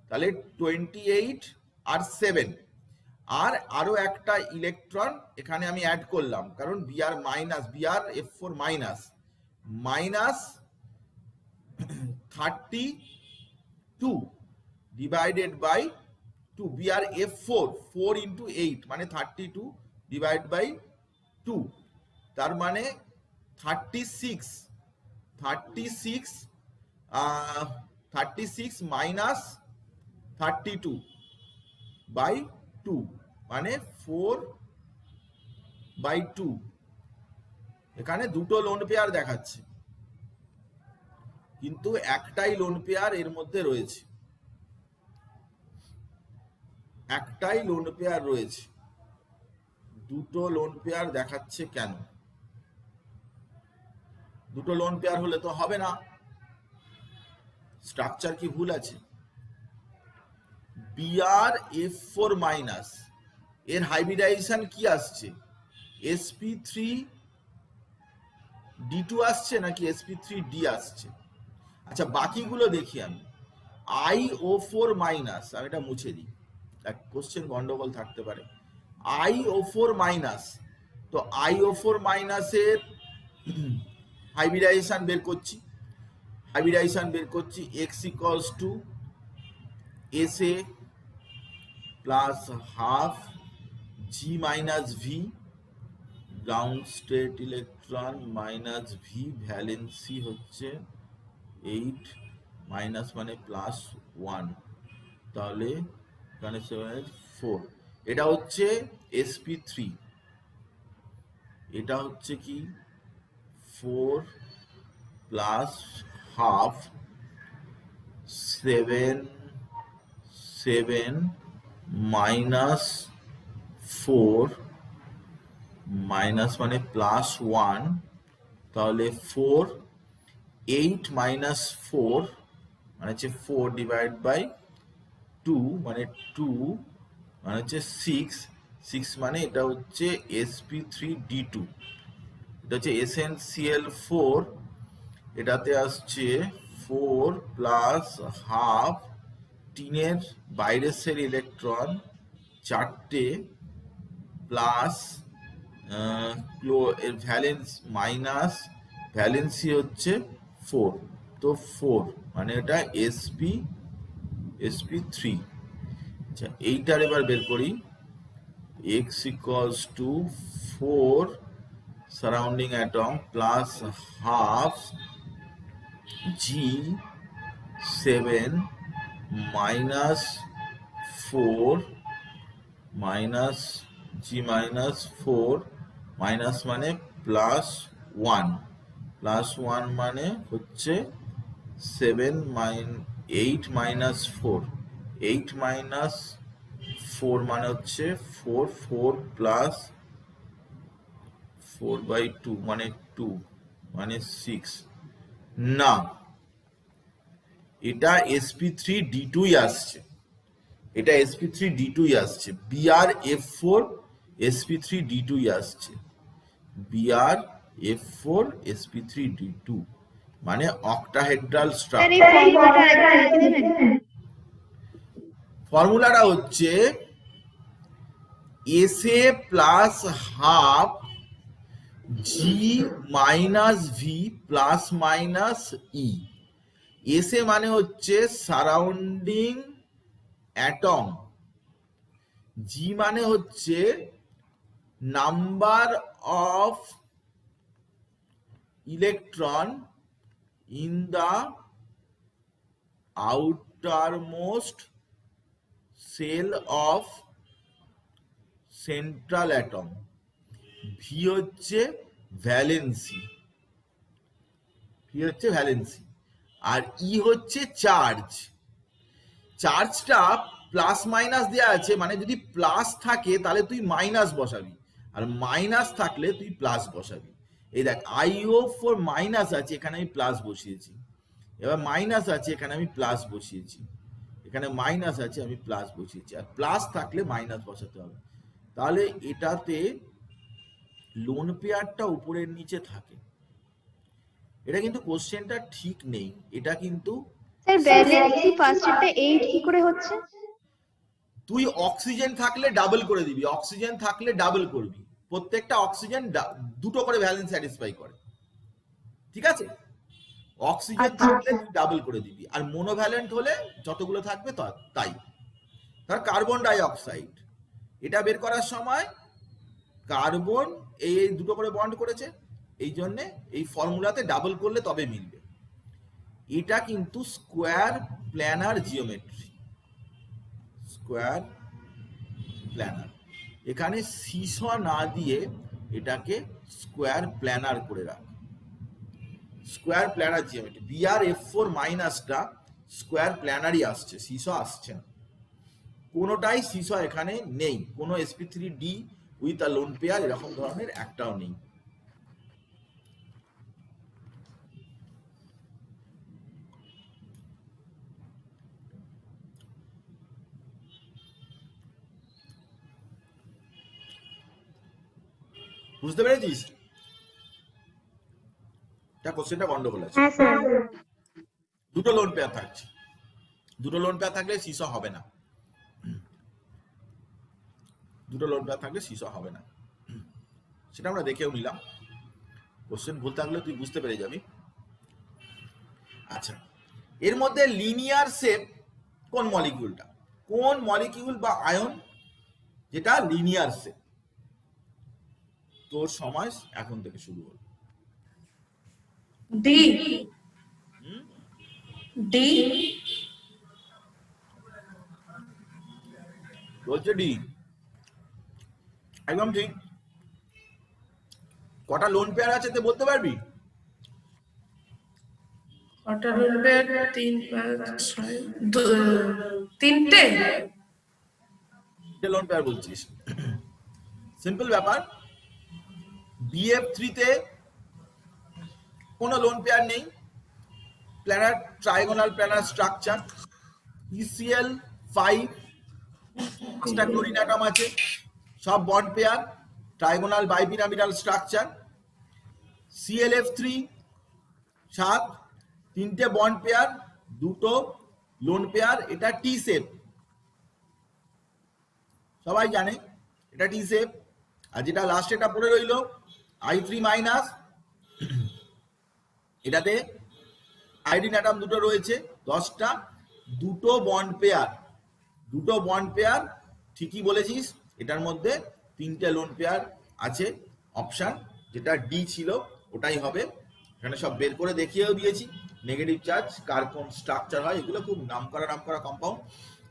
তাহলে 28 আর 7, আর আরো একটা ইলেকট্রন এখানে আমি অ্যাড করলাম কারণ Brf4 minus 32 divided by 2, Brf4 4 into 8 মানে 32 ডিভাইড বাই 2, তার মানে 36 মাইনাস 32 বাই 2 মানে 4/2। এখানে দুটো লোন পেয়ার দেখাচ্ছে কিন্তু একটাই লোন পেয়ার এর মধ্যে রয়েছে, একটাই লোন পেয়ার রয়েছে, দুটো লোন পেয়ার দেখাচ্ছে কেন? দুটো লোন পেয়ার হলে তো হবে না, স্ট্রাকচার কি ভুল আছে? Brf4 মাইনাস এর হাইব্রিডাইজেশন কি আসছে? sp3 D2 আসছে নাকি sp3d আসছে? আচ্ছা বাকিগুলো দেখি আমি। IO4 মাইনাস, আমি এটা মুছে দিই, এক কোশ্চেন গন্ডগোল থাকতে পারে। IO4 মাইনাস, তো IO4 মাইনাসের হাইব্রিডাইজেশন বের করছি, x equals to SA plus half G minus V ground state electron minus V valency হচ্ছে 8 মাইনাস মানে প্লাস 1, তাহলে এখানে 4, এটা হচ্ছে sp3, এটা হচ্ছে কি 4 প্লাস হাফ 7 মাইনাস 4 মাইনাস মানে প্লাস 1, তাহলে 4, 8 মাইনাস 4 মানে হচ্ছে 4 ডিভাইড বাই 2 মানে 2 মানে হচ্ছে 6 মানে এটা হচ্ছে sp3d2, এটা হচ্ছে SnCl4, এটাতে আসছে 4 প্লাস হাফ, টিনের বাইরের সেল ইলেকট্রন 4টে প্লাস ভ্যালেন্স মাইনাস ভ্যালেন্সি হচ্ছে 4, তো 4 মানে এটা sp3। আচ্ছা এইটার এবার বের করি, x equals to 4 surrounding atom plus half G7 minus 4 minus G minus 4 minus মানে প্লাস 1, প্লাস 1 মানে হচ্ছে 8 মাইনাস 4, 8 মাইনাস 4 মানে হচ্ছে 4 প্লাস 4/2 মানে 2 মানে 6, না এটা sp3d2 আসছে, এটা sp3d2 আসছে, Br(F4) sp3d2 আসছে, Br(F4) sp3d2 মানে অক্টাহেড্রাল স্যার এই স্ট্রাকচার। ফর্মুলাটা একটু লিখে দেবেন? ফর্মুলাটা হচ্ছে SA plus half G minus V plus minus E। SA মানে হচ্ছে সারাউন্ডিং অ্যাটম, G মানে হচ্ছে number of electron in the outermost shell of central atom, V হচ্ছে ভ্যালেন্সি, আর E হচ্ছে চার্জ। চার্জটা প্লাস মাইনাস দেওয়া আছে, মানে যদি প্লাস থাকে তাহলে তুই মাইনাস বসাবি, আর মাইনাস থাকলে তুই প্লাস বসাবি। এই দেখ IO4 মাইনাস আছে, এখানে আমি প্লাস বসিয়েছি, এবার মাইনাস আছে এখানে আমি প্লাস বসিয়েছি, এখানে মাইনাস আছে আমি প্লাস বসিয়েছি, আর প্লাস থাকলে মাইনাস বসাতে হবে। তাহলে এটাতে লোন পেয়ারটা উপরের নিচে থাকে, এটা কিন্তু কোশ্চেনটা ঠিক নেই, এটা কিন্তু স্যার ভ্যালেন্সি ফার্স্টেরটা 8 কি করে হচ্ছে? তুই অক্সিজেন থাকলে ডাবল করে দিবি, অক্সিজেন থাকলে ডাবল করবি, প্রত্যেকটা অক্সিজেন দুটো করে ভ্যালেন্স স্যাটিসফাই করে, ঠিক আছে? অক্সিজেন থাকলে তুই ডাবল করে দিবি, আর মোনোভ্যালেন্ট হলে যতগুলো থাকবে তাই। ধর কার্বন ডাই অক্সাইড, এটা বের করার সময় কার্বন এই দুটো করে বন্ড করেছে, এই জন্যে এই ফর্মুলাতে ডাবল করলে তবে মিলবে। এটা কিন্তু square planar geometry, square planar, এখানে সিস না দিয়ে এটাকে স্কোয়ার প্ল্যানার করে রাখ, স্কোয়ার প্ল্যানার জিওমেট্রি। Br(F4) মাইনাসটা স্কোয়ার প্ল্যানারই আসছে, সিস আসছে না, কোনোটাই সিস এখানে নেই, কোনো sp3d with a lone pair এরকম ধরনের একটাও নেই। বুঝতে পেরেছিস? এটা কোশ্চেনটা গন্ডগোল আছে। হ্যাঁ স্যার। দুটো লোন পেয়ার থাকছে, দুটো লোন পেয়ার থাকলে সিসো হবে না, দুটো লোন পেয়ার থাকলে সিসো হবে না, সেটা আমরা দেখেও নিলাম। কোশ্চেন ভুল থাকলে তুই বুঝতে পেরে যাবি। আচ্ছা, এর মধ্যে লিনিয়ার শেপ কোন মলিকিউলটা, কোন মলিকিউল বা আয়ন যেটা লিনিয়ার শেপ? তোর সময় এখন থেকে শুরু হলো। ডি ডি বলছে ডি, একদম ঠিক। কটা লোন পেয়ার আছে তুই বলতে পারবি? কটা রুলবে? 3 5 6 তিনটে। লোন পেয়ার বলছিস, সিম্পল ব্যাপার। BF3 তে কোনো লোন পেয়ার নেই, planar trigonal planar structure. ECl5 পাঁচটা ক্লোরিন অ্যাটম আছে, সব bond pair, trigonal bipyramidal structure. ClF3 7, তিনটে বন্ড পেয়ার, দুটো লোন পেয়ার, এটা টি শেপ, সবাই জানে এটা টি শেপ। আর যেটা লাস্টে এটা পড়ে রইল I3-, এটাতে আয়োডিন অ্যাটম দুটো রয়েছে 10টা, দুটো বন্ড পেয়ার, দুটো বন্ড পেয়ার, ঠিকই বলেছিস। এটার মধ্যে তিনটে লোন পেয়ার আছে, অপশন যেটা ডি ছিল ওটাই হবে। এখানে সব বের করে দেখিয়েও দিয়েছি, নেগেটিভ চার্জ কার কোন স্ট্রাকচার হয়, এগুলো খুব নামকরা কম্পাউন্ড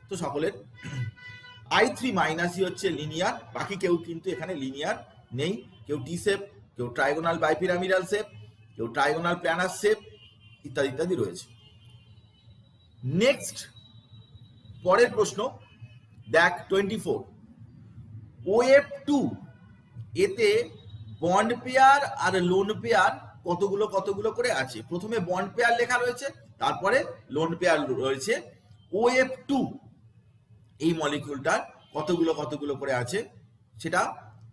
তো সকলের। I3- হচ্ছে লিনিয়ার, বাকি কেউ কিন্তু এখানে লিনিয়ার নেই, কেউ টি শেপ, কেউ ট্রাইগোনাল বাইপিরামিডাল শেপ, কেউ ট্রাইগোনাল প্ল্যানার শেপ, ইত্যাদি ইত্যাদি রয়েছে। নেক্সট, পরের প্রশ্ন দেখ 24। OF2 এতে বন্ড পেয়ার আর লোন পেয়ার কতগুলো করে আছে? প্রথমে বন্ড পেয়ার লেখা রয়েছে, তারপরে লোন পেয়ার রয়েছে। OF2 এই মলিকিউলটার কতগুলো করে আছে সেটা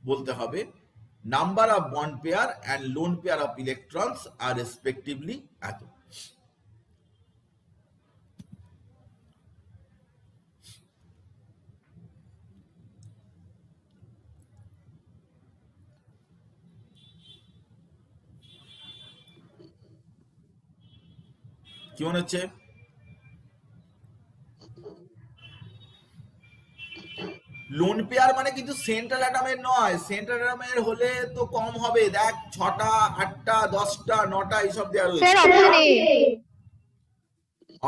বলতে হবে। Number of bond pair and lone pair of electrons আর রেসপেক্টিভলি এত। কি মনে হচ্ছে? লোন পেয়ার মানে কিন্তু সেন্ট্রাল অ্যাটমের নয়, সেন্ট্রাল অ্যাটমের হলে তো কম হবে, দেখ 6টা 8টা 10টা 9টা এইসব দেওয়া রয়েছে। Sir option A.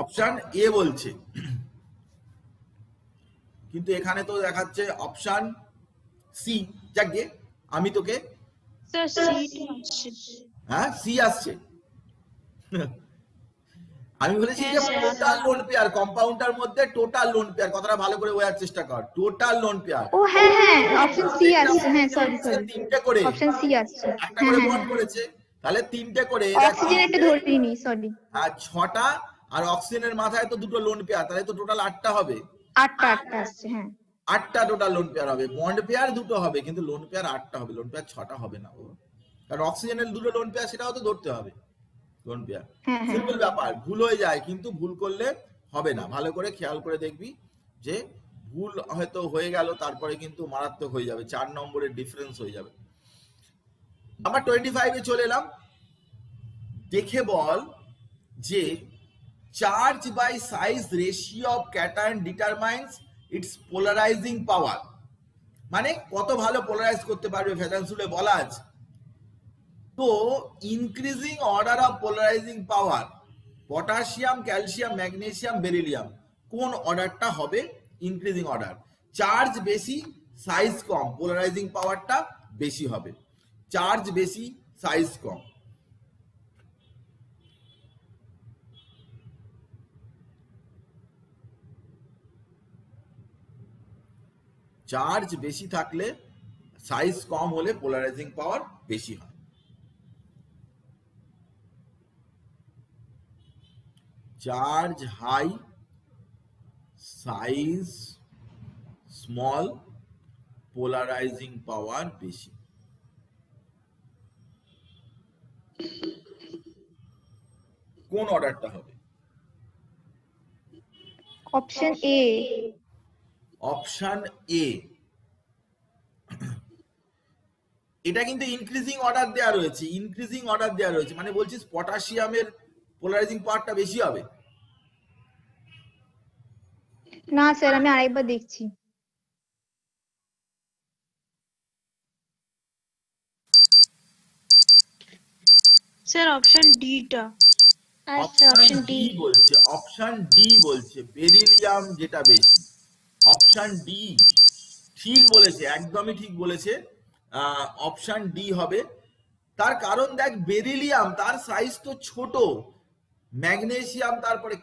অপশন এ বলছে, কিন্তু এখানে তো দেখাচ্ছে অপশন সি। যাকে আমি তোকে, স্যার সি আসছে। হ্যাঁ সি আসছে, আমি বলেছি যে হ্যাঁ, টোটাল লোন পেয়ার, কম্পাউন্ডার মধ্যে টোটাল লোন পেয়ার, কথাটা ভালো করে বোঝার চেষ্টা কর, টোটাল লোন পেয়ার। ও হ্যাঁ হ্যাঁ, অপশন সি আসছে। হ্যাঁ সরি তিনটে করে, অপশন সি আসছে। একটা হ্যাঁ করে হ্যাঁ বন্ড করেছে, তাহলে তিনটে করে, অক্সিজেন একটা ধরিনি, সরি। আর 6টা, আর অক্সিজেনের মাথায় তো দুটো লোন পেয়ার, তাহলে তো টোটাল 8টা হবে। 8টা আসছে। হ্যাঁ 8টা টোটাল লোন পেয়ার হবে, বন্ড পেয়ার দুটো হবে, কিন্তু লোন পেয়ার 8টা হবে, লোন পেয়ার 6টা হবে না। কারণ অক্সিজেনের দুটো লোন পেয়ার, সেটাও তো ধরতে হবে লোন পেয়ার। হ্যাঁ হ্যাঁ সিম্পল ব্যাপার, ভুল হয়ে যায়, কিন্তু ভুল করলে হবে না, ভালো করে খেয়াল করে দেখবি যে ভুল হয়তো হয়ে গেল, তারপরে কিন্তু মারাত্মক হয়ে যাবে, 4 নম্বরের ডিফারেন্স হয়ে যাবে। আমরা 25-এ চলে এলাম। দেখে বল যে charge by size ratio of cation determines its polarising power, মানে কত ভালো পোলারাইজ করতে পারবে ভ্যালেন্স রুলে বলা আছে। তো increasing order of polarising power, potassium, calcium, magnesium, beryllium, কোন অর্ডারটা হবে ইনক্রিজিং অর্ডার? চার্জ বেশি সাইজ কম, পোলারাইজিং পাওয়ারটা বেশি হবে। চার্জ বেশি সাইজ কম, চার্জ বেশি থাকলে সাইজ কম হলে পোলারাইজিং পাওয়ার বেশি হয়। Charge high, size small, polarising power বেশি। কোন অর্ডারটা হবে? Option A. Option A. এটা কিন্তু ইনক্রিজিং অর্ডার দেওয়া রয়েছে, ইনক্রিজিং অর্ডার দেওয়া রয়েছে, মানে বলছিস পটাশিয়ামের পোলারাইজিং পাওয়ারটা বেশি হবে? না স্যার, আমি আরেকবার দেখছি। স্যার অপশন ডি টা। আচ্ছা অপশন ডি। বলছে, অপশন ডি বলছে বেরিলিয়াম যেটা বেশি। অপশন ডি ঠিক বলেছে, একদমই ঠিক বলেছে। অপশন ডি হবে। তার কারণ দেখ, বেরিলিয়াম তার সাইজ তো ছোট, ম্যাগনেসিয়াম তারপরে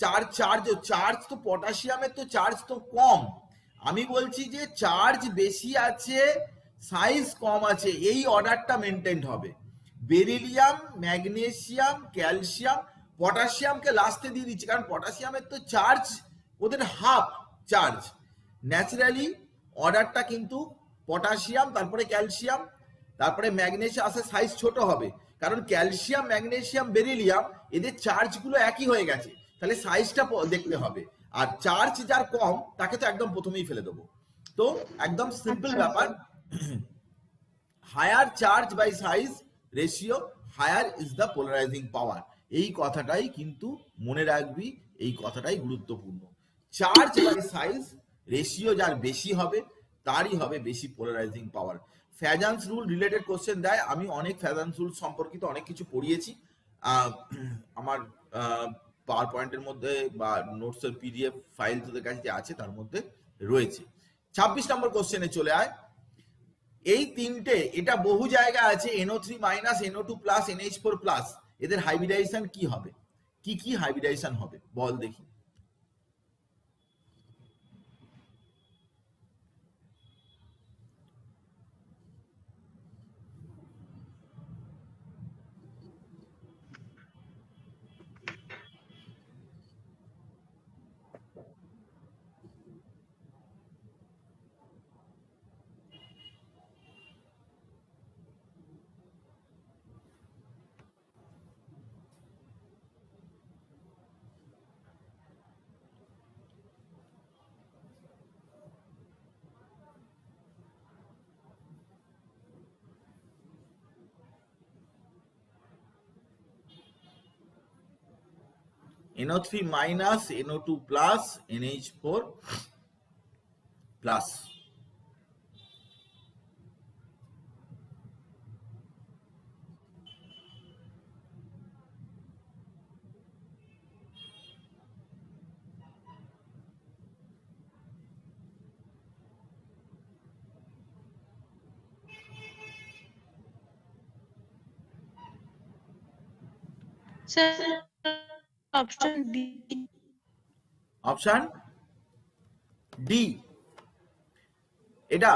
চার্জ তো পটাশিয়ামের তো চার্জ তো কম। আমি বলছি যে চার্জ বেশি আছে, সাইজ কম আছে, এই অর্ডারটা মেনটেন হবে। বেরিলিয়াম, ম্যাগনেসিয়াম, ক্যালসিয়াম, পটাশিয়ামকে লাস্টে দিয়ে দিচ্ছি কারণ পটাশিয়ামের তো চার্জ ওদের হাফ চার্জ। ন্যাচারালি অর্ডারটা কিন্তু পটাশিয়াম, তারপরে ক্যালসিয়াম, তারপরে ম্যাগনেসিয়াম আসে, সাইজ ছোট হবে কারণ ক্যালসিয়াম, ম্যাগনেসিয়াম, বেরিলিয়াম এদের চার্জগুলো একই হয়ে গেছে, তাহলে সাইজটা দেখতে হবে। আর চার্জ যার কম তাকে তো একদম প্রথমেই ফেলে দেবো। তো একদম সিম্পল ব্যাপার, higher charge by size ratio, higher is the polarising power. এই কথাটাই কিন্তু মনে রাখবি, এই কথাটাই গুরুত্বপূর্ণ। চার্জ বাই সাইজ রেশিও যার বেশি হবে তারই হবে বেশি পোলারাইজিং পাওয়ার। ফ্যাজান্স রুল রিলেটেড কোশ্চেন দেয়, আমি অনেক ফ্যাজান্স রুল সম্পর্কিত অনেক কিছু পড়িয়েছি আমার পাওয়ার পয়েন্টের মধ্যে বা নোটসের পিডিএফ ফাইল তোদের কাছে যে আছে তার মধ্যে রয়েছে। 26 নম্বর কোশ্চেনে চলে আয়। এই তিনটে, এটা বহু জায়গা আছে, NO3 minus, NO2 plus, NH4 plus, এদের হাইব্রিডাইজেশন কি হবে? কি কি হাইব্রিডাইজেশন হবে বল দেখি। NO3 minus, NO2 plus, NH4 plus. Sir option B. Option D এটা?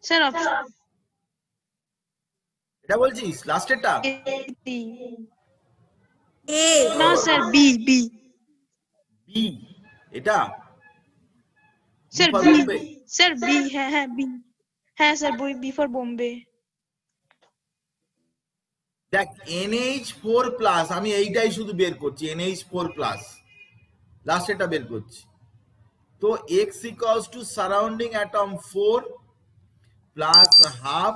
স্যার অপশন এটা বলছিস লাস্টেরটা? এ না স্যার, বি বি। বি এটা? Sir for B. Bombay? Sir B, হ্যাঁ হ্যাঁ বি। হ্যাঁ স্যার, বি ফর বোম্বে। দেখ NH4 প্লাস, আমি এইটাই শুধু বের করছি, NH4 প্লাস লাস্টেরটা বের করছি। তো x equals to surrounding atom 4 plus half,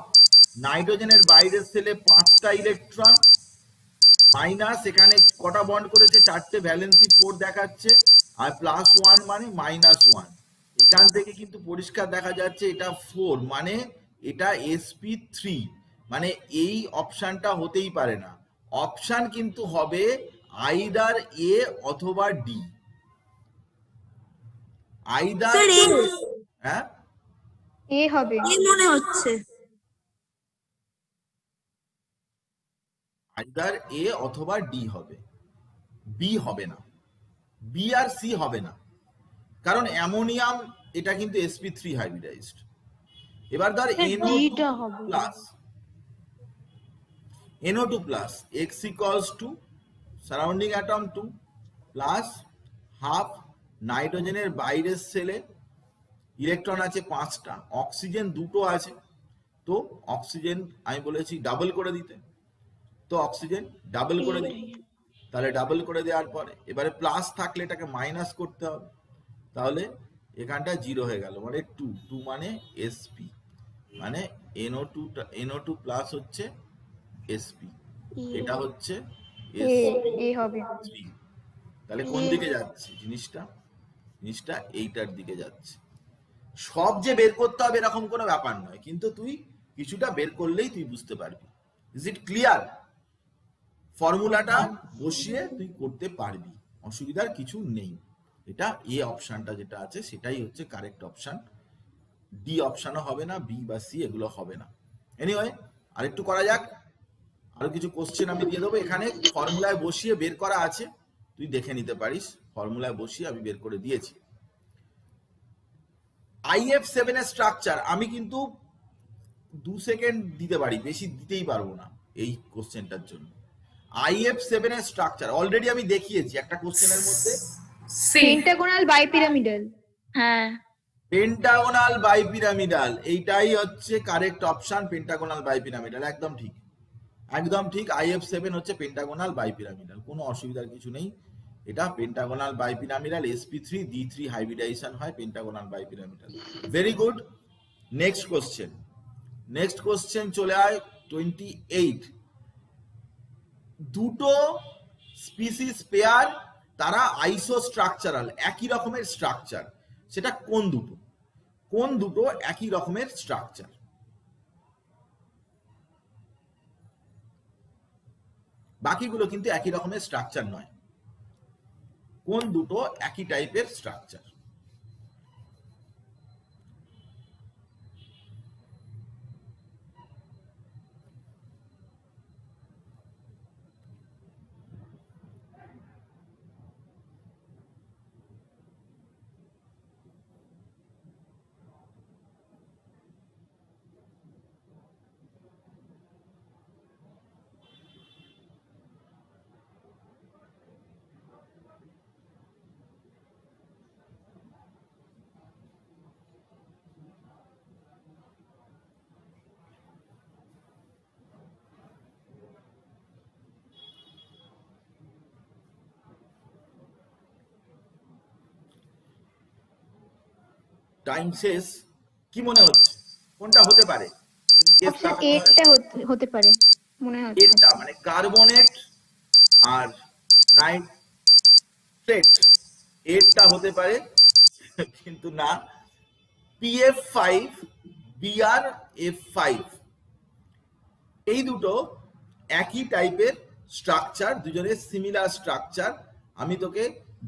নাইট্রোজেনের বাইরের সেলে 5টা ইলেকট্রন, মাইনাস এখানে কটা বন্ড করেছে, 4টে, ভ্যালেন্সি 4 দেখাচ্ছে, আর প্লাস 1 মানে -1। এখান থেকে কিন্তু পরিষ্কার দেখা যাচ্ছে এটা 4, মানে এটা sp3, মানে এই অপশনটা হতেই পারে না। অপশন কিন্তু হবে আইদার এ অথবা ডি, আইদার হ্যাঁ এ হবে। কি মনে হচ্ছে? আইদার এ অথবা ডি হবে, বি হবে না, বি আর সি হবে না, কারণ অ্যামোনিয়াম এটা কিন্তু sp3 হাইব্রিডাইজড। এবার ধর NO2 plus, NO2 plus x equals to surrounding atom 2 plus half, নাইট্রোজেনের বাইরের সেলে ইলেকট্রন আছে 5টা, অক্সিজেন 2টো আছে, তো অক্সিজেন আমি বলেছি ডাবল করে দিতে, তো অক্সিজেন ডাবল করে দিই, তাহলে ডাবল করে দেওয়ার পরে এবারে প্লাস থাকলে এটাকে মাইনাস করতে হবে, তাহলে এখানটা 0 হয়ে গেল, মানে 2 মানে sp, মানে NO2 প্লাস হচ্ছে sp, এটা হচ্ছে এ হবে। sp3। তাহলে কোন দিকে যাচ্ছে জিনিসটা এইটার দিকে যাচ্ছে। সব যে বের করতে হবে এরকম কোনো ব্যাপার নয়, কিন্তু তুই কিছুটা বের করলেই তুই বুঝতে পারবি। Is it clear? ফর্মুলাটা বসিয়ে তুই করতে পারবি, অসুবিধার কিছু নেই। এটা এ অপশনটা যেটা আছে সেটাই হচ্ছে কারেক্ট অপশন, ডি অপশনও হবে না, বি বা সি এগুলো হবে না। এনিওয়ে আরেকটু করা যাক, আরো কিছু কোশ্চেন আমি দিয়ে দেবো, এখানে ফর্মুলায় বসিয়ে বের করা আছে, তুই দেখে নিতে পারিস, ফর্মুলায় বসিয়ে আমি বের করে দিয়েছি। IF7 এর স্ট্রাকচার আমি কিন্তু 2 সেকেন্ড দিতে পারি, বেশি দিতেই পারবো না এই কোশ্চেনটার জন্য। IF7 এর স্ট্রাকচার অলরেডি আমি দেখিয়েছি একটা কোশ্চেনের মধ্যে, সি। পেন্টাগোনাল বাইপিরামিডাল। হ্যাঁ, পেন্টাগোনাল বাইপিরামিডাল, এইটাই হচ্ছে কারেক্ট অপশন। পেন্টাগোনাল বাইপিরামিডাল একদম ঠিক, একদম ঠিক। IF7 হচ্ছে পেন্টাগোনাল বাইপিরামিডাল, কোনো অসুবিধার কিছু নেই। এটা pentagonal bipyramidal, sp3 d3 hybridisation হয় pentagonal bipyramidal. Very good. Next question চলে আয় 28। দুটো স্পিসিস পেয়ার, তারা আইসোস্ট্রাকচারাল, একই রকমের স্ট্রাকচার, সেটা কোন দুটো একই রকমের স্ট্রাকচার? বাকিগুলো কিন্তু একই রকমের স্ট্রাকচার নয়, কোন দুটো একই টাইপের স্ট্রাকচার? টাইম শেষ, কি মনে হচ্ছে কোনটা হতে পারে? যদি guess অপশন করো, এটা হতে পারে মনে হচ্ছে। এটা মানে কার্বনেট আর নাইট্রেট, এটা হতে পারে, কিন্তু না। PF5 BrF5 এই দুটো একই টাইপের স্ট্রাকচার, দুজনের সিমিলার স্ট্রাকচার। আমি তোকে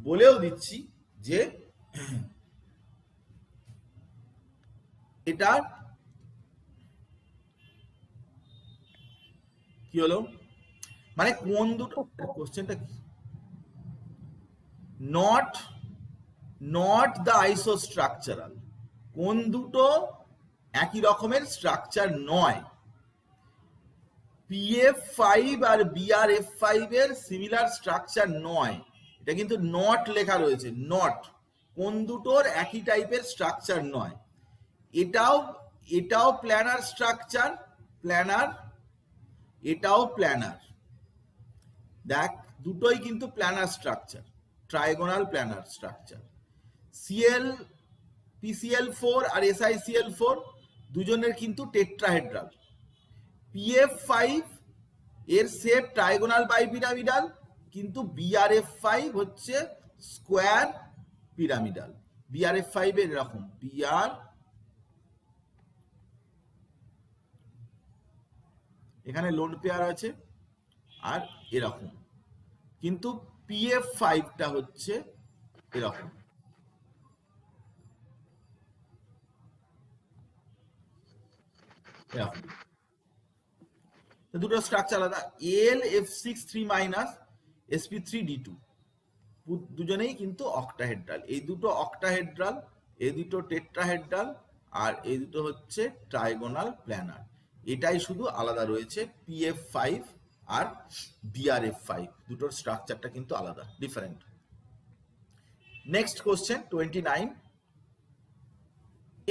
বলেও দিচ্ছি যে এটা কি হলো, মানে কোন দুটো, কোশ্চেনটা কি? নট দ্য আইসোস্ট্রাকচারাল, কোন দুটো একই রকমের স্ট্রাকচার নয়। PF5 আর BrF5 এর সিমিলার স্ট্রাকচার নয়, এটা কিন্তু নট লেখা রয়েছে, নট, কোন দুটোর একই টাইপের স্ট্রাকচার নয়। এটাও প্ল্যানার স্ট্রাকচার, প্ল্যানার, এটাও প্ল্যানার। দেখ দুটোই কিন্তু planar structure, trigonal planar structure. PCl4 আর SiCl4 দুজনের কিন্তু টেট্রাহেড্রাল। PF5 এর শেপ ট্রাইগোনাল বাইপিরামিডাল, কিন্তু BrF5 হচ্ছে স্কোয়ার পিরামিডাল। BrF5 এর এরকম, এখানে লোন পেয়ার আছে আর এরকম, কিন্তু PF5টা হচ্ছে এরকম, এরকম। দুটো স্ট্রাকচার আলাদা। LF6 3- sp3d2 দুজনেই কিন্তু অক্টাহেড্রাল। এই দুটো অক্টাহেড্রাল, এই দুটো টেট্রাহেড্রাল, আর এই দুটো হচ্ছে ট্রাইগোনাল প্ল্যানার। এটাই শুধু আলাদা রয়েছে, PF5 আর BrF5 দুটোর স্ট্রাকচারটা কিন্তু আলাদা, ডিফারেন্ট। Next question 29।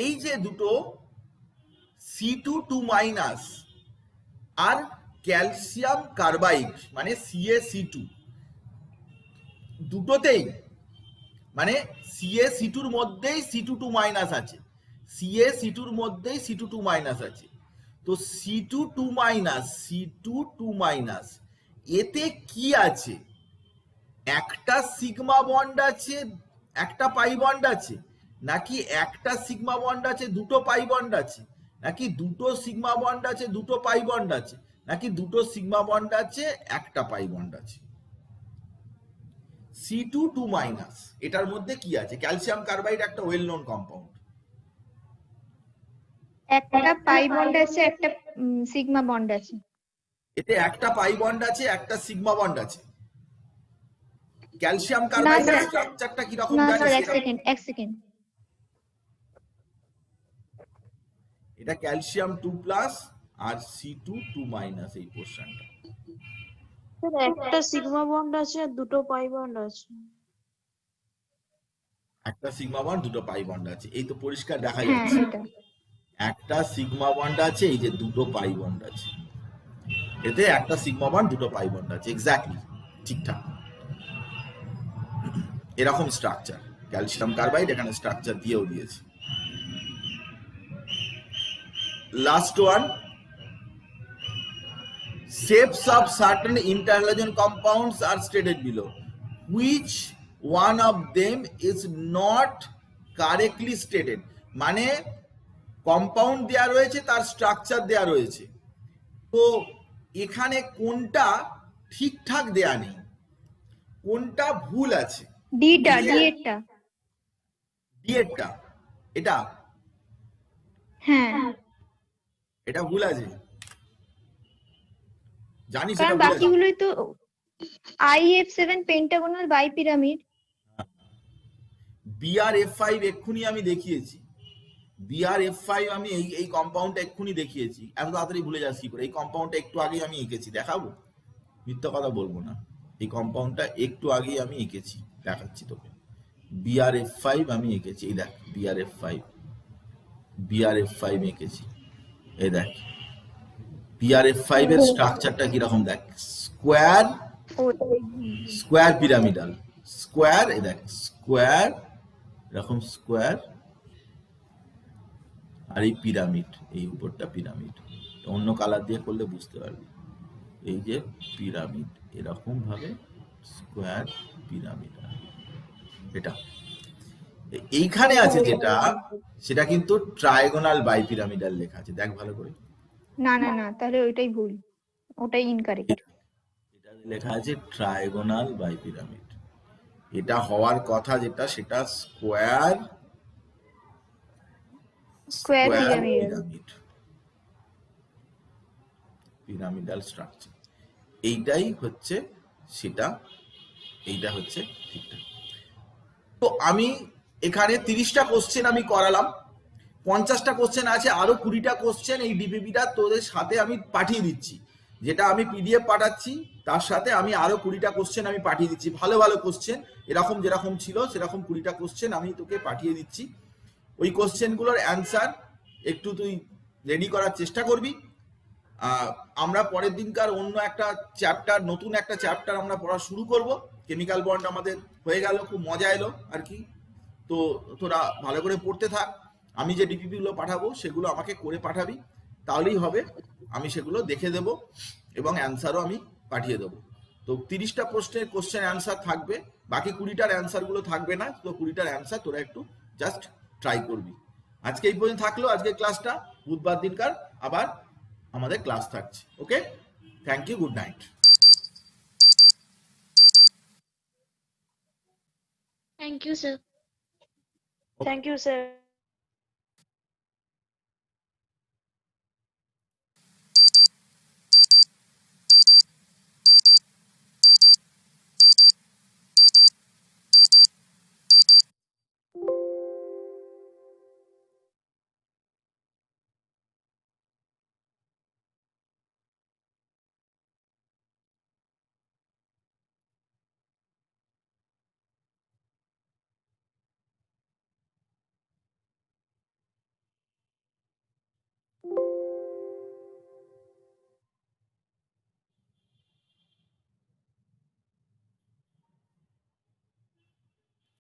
এই যে দুটো C2 আর ক্যালসিয়াম কার্বাইড মানে CaC2, দুটোতেই মানে সিএ সি2 মধ্যেই C2 মাইনাস আছে, সিএ সি2 মধ্যেই C2 মাইনাস আছে। তো C2 মাইনাস এতে কি আছে? একটা সিগমা বন্ড আছে, একটা পাই বন্ড আছে, নাকি একটা সিগমা বন্ড আছে দুটো পাই বন্ড আছে, নাকি দুটো সিগমা বন্ড আছে দুটো পাই বন্ড আছে, নাকি দুটো সিগমা বন্ড আছে একটা পাই বন্ড আছে? C2 মাইনাস এটার মধ্যে কি আছে? ক্যালসিয়াম কার্বাইড একটা ওয়েল নোন কম্পাউন্ড। একটা পাই বন্ড আছে, একটা সিগমা বন্ড আছে। এতে একটা পাই বন্ড আছে, একটা সিগমা বন্ড আছে। ক্যালসিয়াম কার্বাইডের স্যার। স্ট্রাকচারটা কি রকম না জানেন? স্যার, এক সেকেন্ড। এটা ক্যালসিয়াম 2+ আর C2 মাইনাস এই পোরশনটা। স্যার একটা সিগমা বন্ড আছে আর দুটো পাই বন্ড আছে। একটা সিগমা বন্ড দুটো পাই বন্ড আছে, এই তো পরিষ্কার দেখা হ্যাঁ যাচ্ছে। এটা। একটা সিগমা বন্ড আছে, এই যে দুটো পাই বন্ড আছে, এতে একটা সিগমা বন্ড দুটো পাই বন্ড আছে, এক্স্যাক্টলি ঠিকঠাক এরকম স্ট্রাকচার। ক্যালসিয়াম কার্বাইড এখানে স্ট্রাকচার দিয়েও দিয়েছে। Last one, shapes of certain interhalogen compounds are stated below. Which one of them is not correctly stated? মানে কম্পাউন্ড দেয়া রয়েছে, তার স্ট্রাকচার দেয়া রয়েছে, তো এখানে কোনটা ঠিকঠাক দেয়া নেই, কোনটা ভুল আছে? ডিটা, ডিএটা এটা হ্যাঁ, এটা ভুল আছে, জানি কারণ সেটা ভুল আছে। বাকিগুলোই তো IF7 pentagonal by pyramid. BRF5 এক্ষুনি আমি দেখিয়েছি, BRF5 আমি এই কম্পাউন্ডটা এক্ষুনি দেখিয়েছি। এত তাড়াতাড়ি ভুলে যাচ্ছি কি করে? এই কম্পাউন্ডটা একটু আগেই আমি এঁকেছি, দেখাবো, মিথ্যা কথা বলবো না। এই কম্পাউন্ডটা একটু আগেই আমি এঁকেছি, দেখাচ্ছি তোকে। BRF5 আমি এঁকেছি, এই দেখ BRF5 এঁকেছি, এই দেখ BRF5 এর স্ট্রাকচারটা কিরকম দেখ, স্কোয়ার পিরামিডাল, স্কোয়ার, এই দেখ স্কোয়ার, এরকম স্কোয়ার, আর এই পিরামিড, এই উপরটা পিরামিড। অন্য কালার দিয়ে করলে বুঝতে পারবি, এই যে পিরামিড এরকম ভাবে স্কোয়ার পিরামিড। এটা এইখানে আছে যেটা, সেটা কিন্তু ট্রায়াগোনাল বাই পিরামিডাল লেখা আছে, দেখ ভালো করে। না, তাহলে ওইটাই ভুল, ওটাই ইনকারেক্ট। এটা লেখা আছে ট্রায়াগোনাল বাই পিরামিড, এটা হওয়ার কথা যেটা, সেটা স্কোয়ার পিরামিড, পিরামিডাল স্ট্রাকচার, এইটাই হচ্ছে সেটা, এইটা হচ্ছে ঠিকঠাক। তো আমি এখানে 30টা কোশ্চেন আমি করালাম, 50টা কোশ্চেন আছে, আরো 20টা কোশ্চেন এই ডিপিপিটা তোদের সাথে আমি পাঠিয়ে দিচ্ছি, যেটা আমি PDF পাঠাচ্ছি তার সাথে আমি আরো 20টা কোশ্চেন আমি পাঠিয়ে দিচ্ছি, ভালো ভালো কোশ্চেন, এরকম যেরকম ছিল সেরকম 20টা কোশ্চেন আমি তোকে পাঠিয়ে দিচ্ছি। ওই কোশ্চেনগুলোর অ্যান্সার একটু তুই রেডি করার চেষ্টা করবি। আমরা পরের দিনকার অন্য একটা চ্যাপ্টার, নতুন একটা চ্যাপ্টার আমরা পড়া শুরু করব। কেমিক্যাল বন্ড আমাদের হয়ে গেল, খুব মজা এলো আর কি। তো তোরা ভালো করে পড়তে থাক, আমি যে ডিপিপিগুলো পাঠাবো সেগুলো আমাকে করে পাঠাবি, তাহলেই হবে। আমি সেগুলো দেখে দেব এবং অ্যান্সারও আমি পাঠিয়ে দেবো। তো 30টা প্রশ্নের কোশ্চেন অ্যান্সার থাকবে, বাকি 20টার অ্যান্সারগুলো থাকবে না। তো 20টার অ্যান্সার তোরা একটু জাস্ট ট্রাই করবি। আজকে এই পর্যন্ত থাকলো আজকের ক্লাসটা, বুধবার দিনকার আবার আমাদের ক্লাস থাকছে। Okay, thank you, good night. Thank you sir. Thank you sir.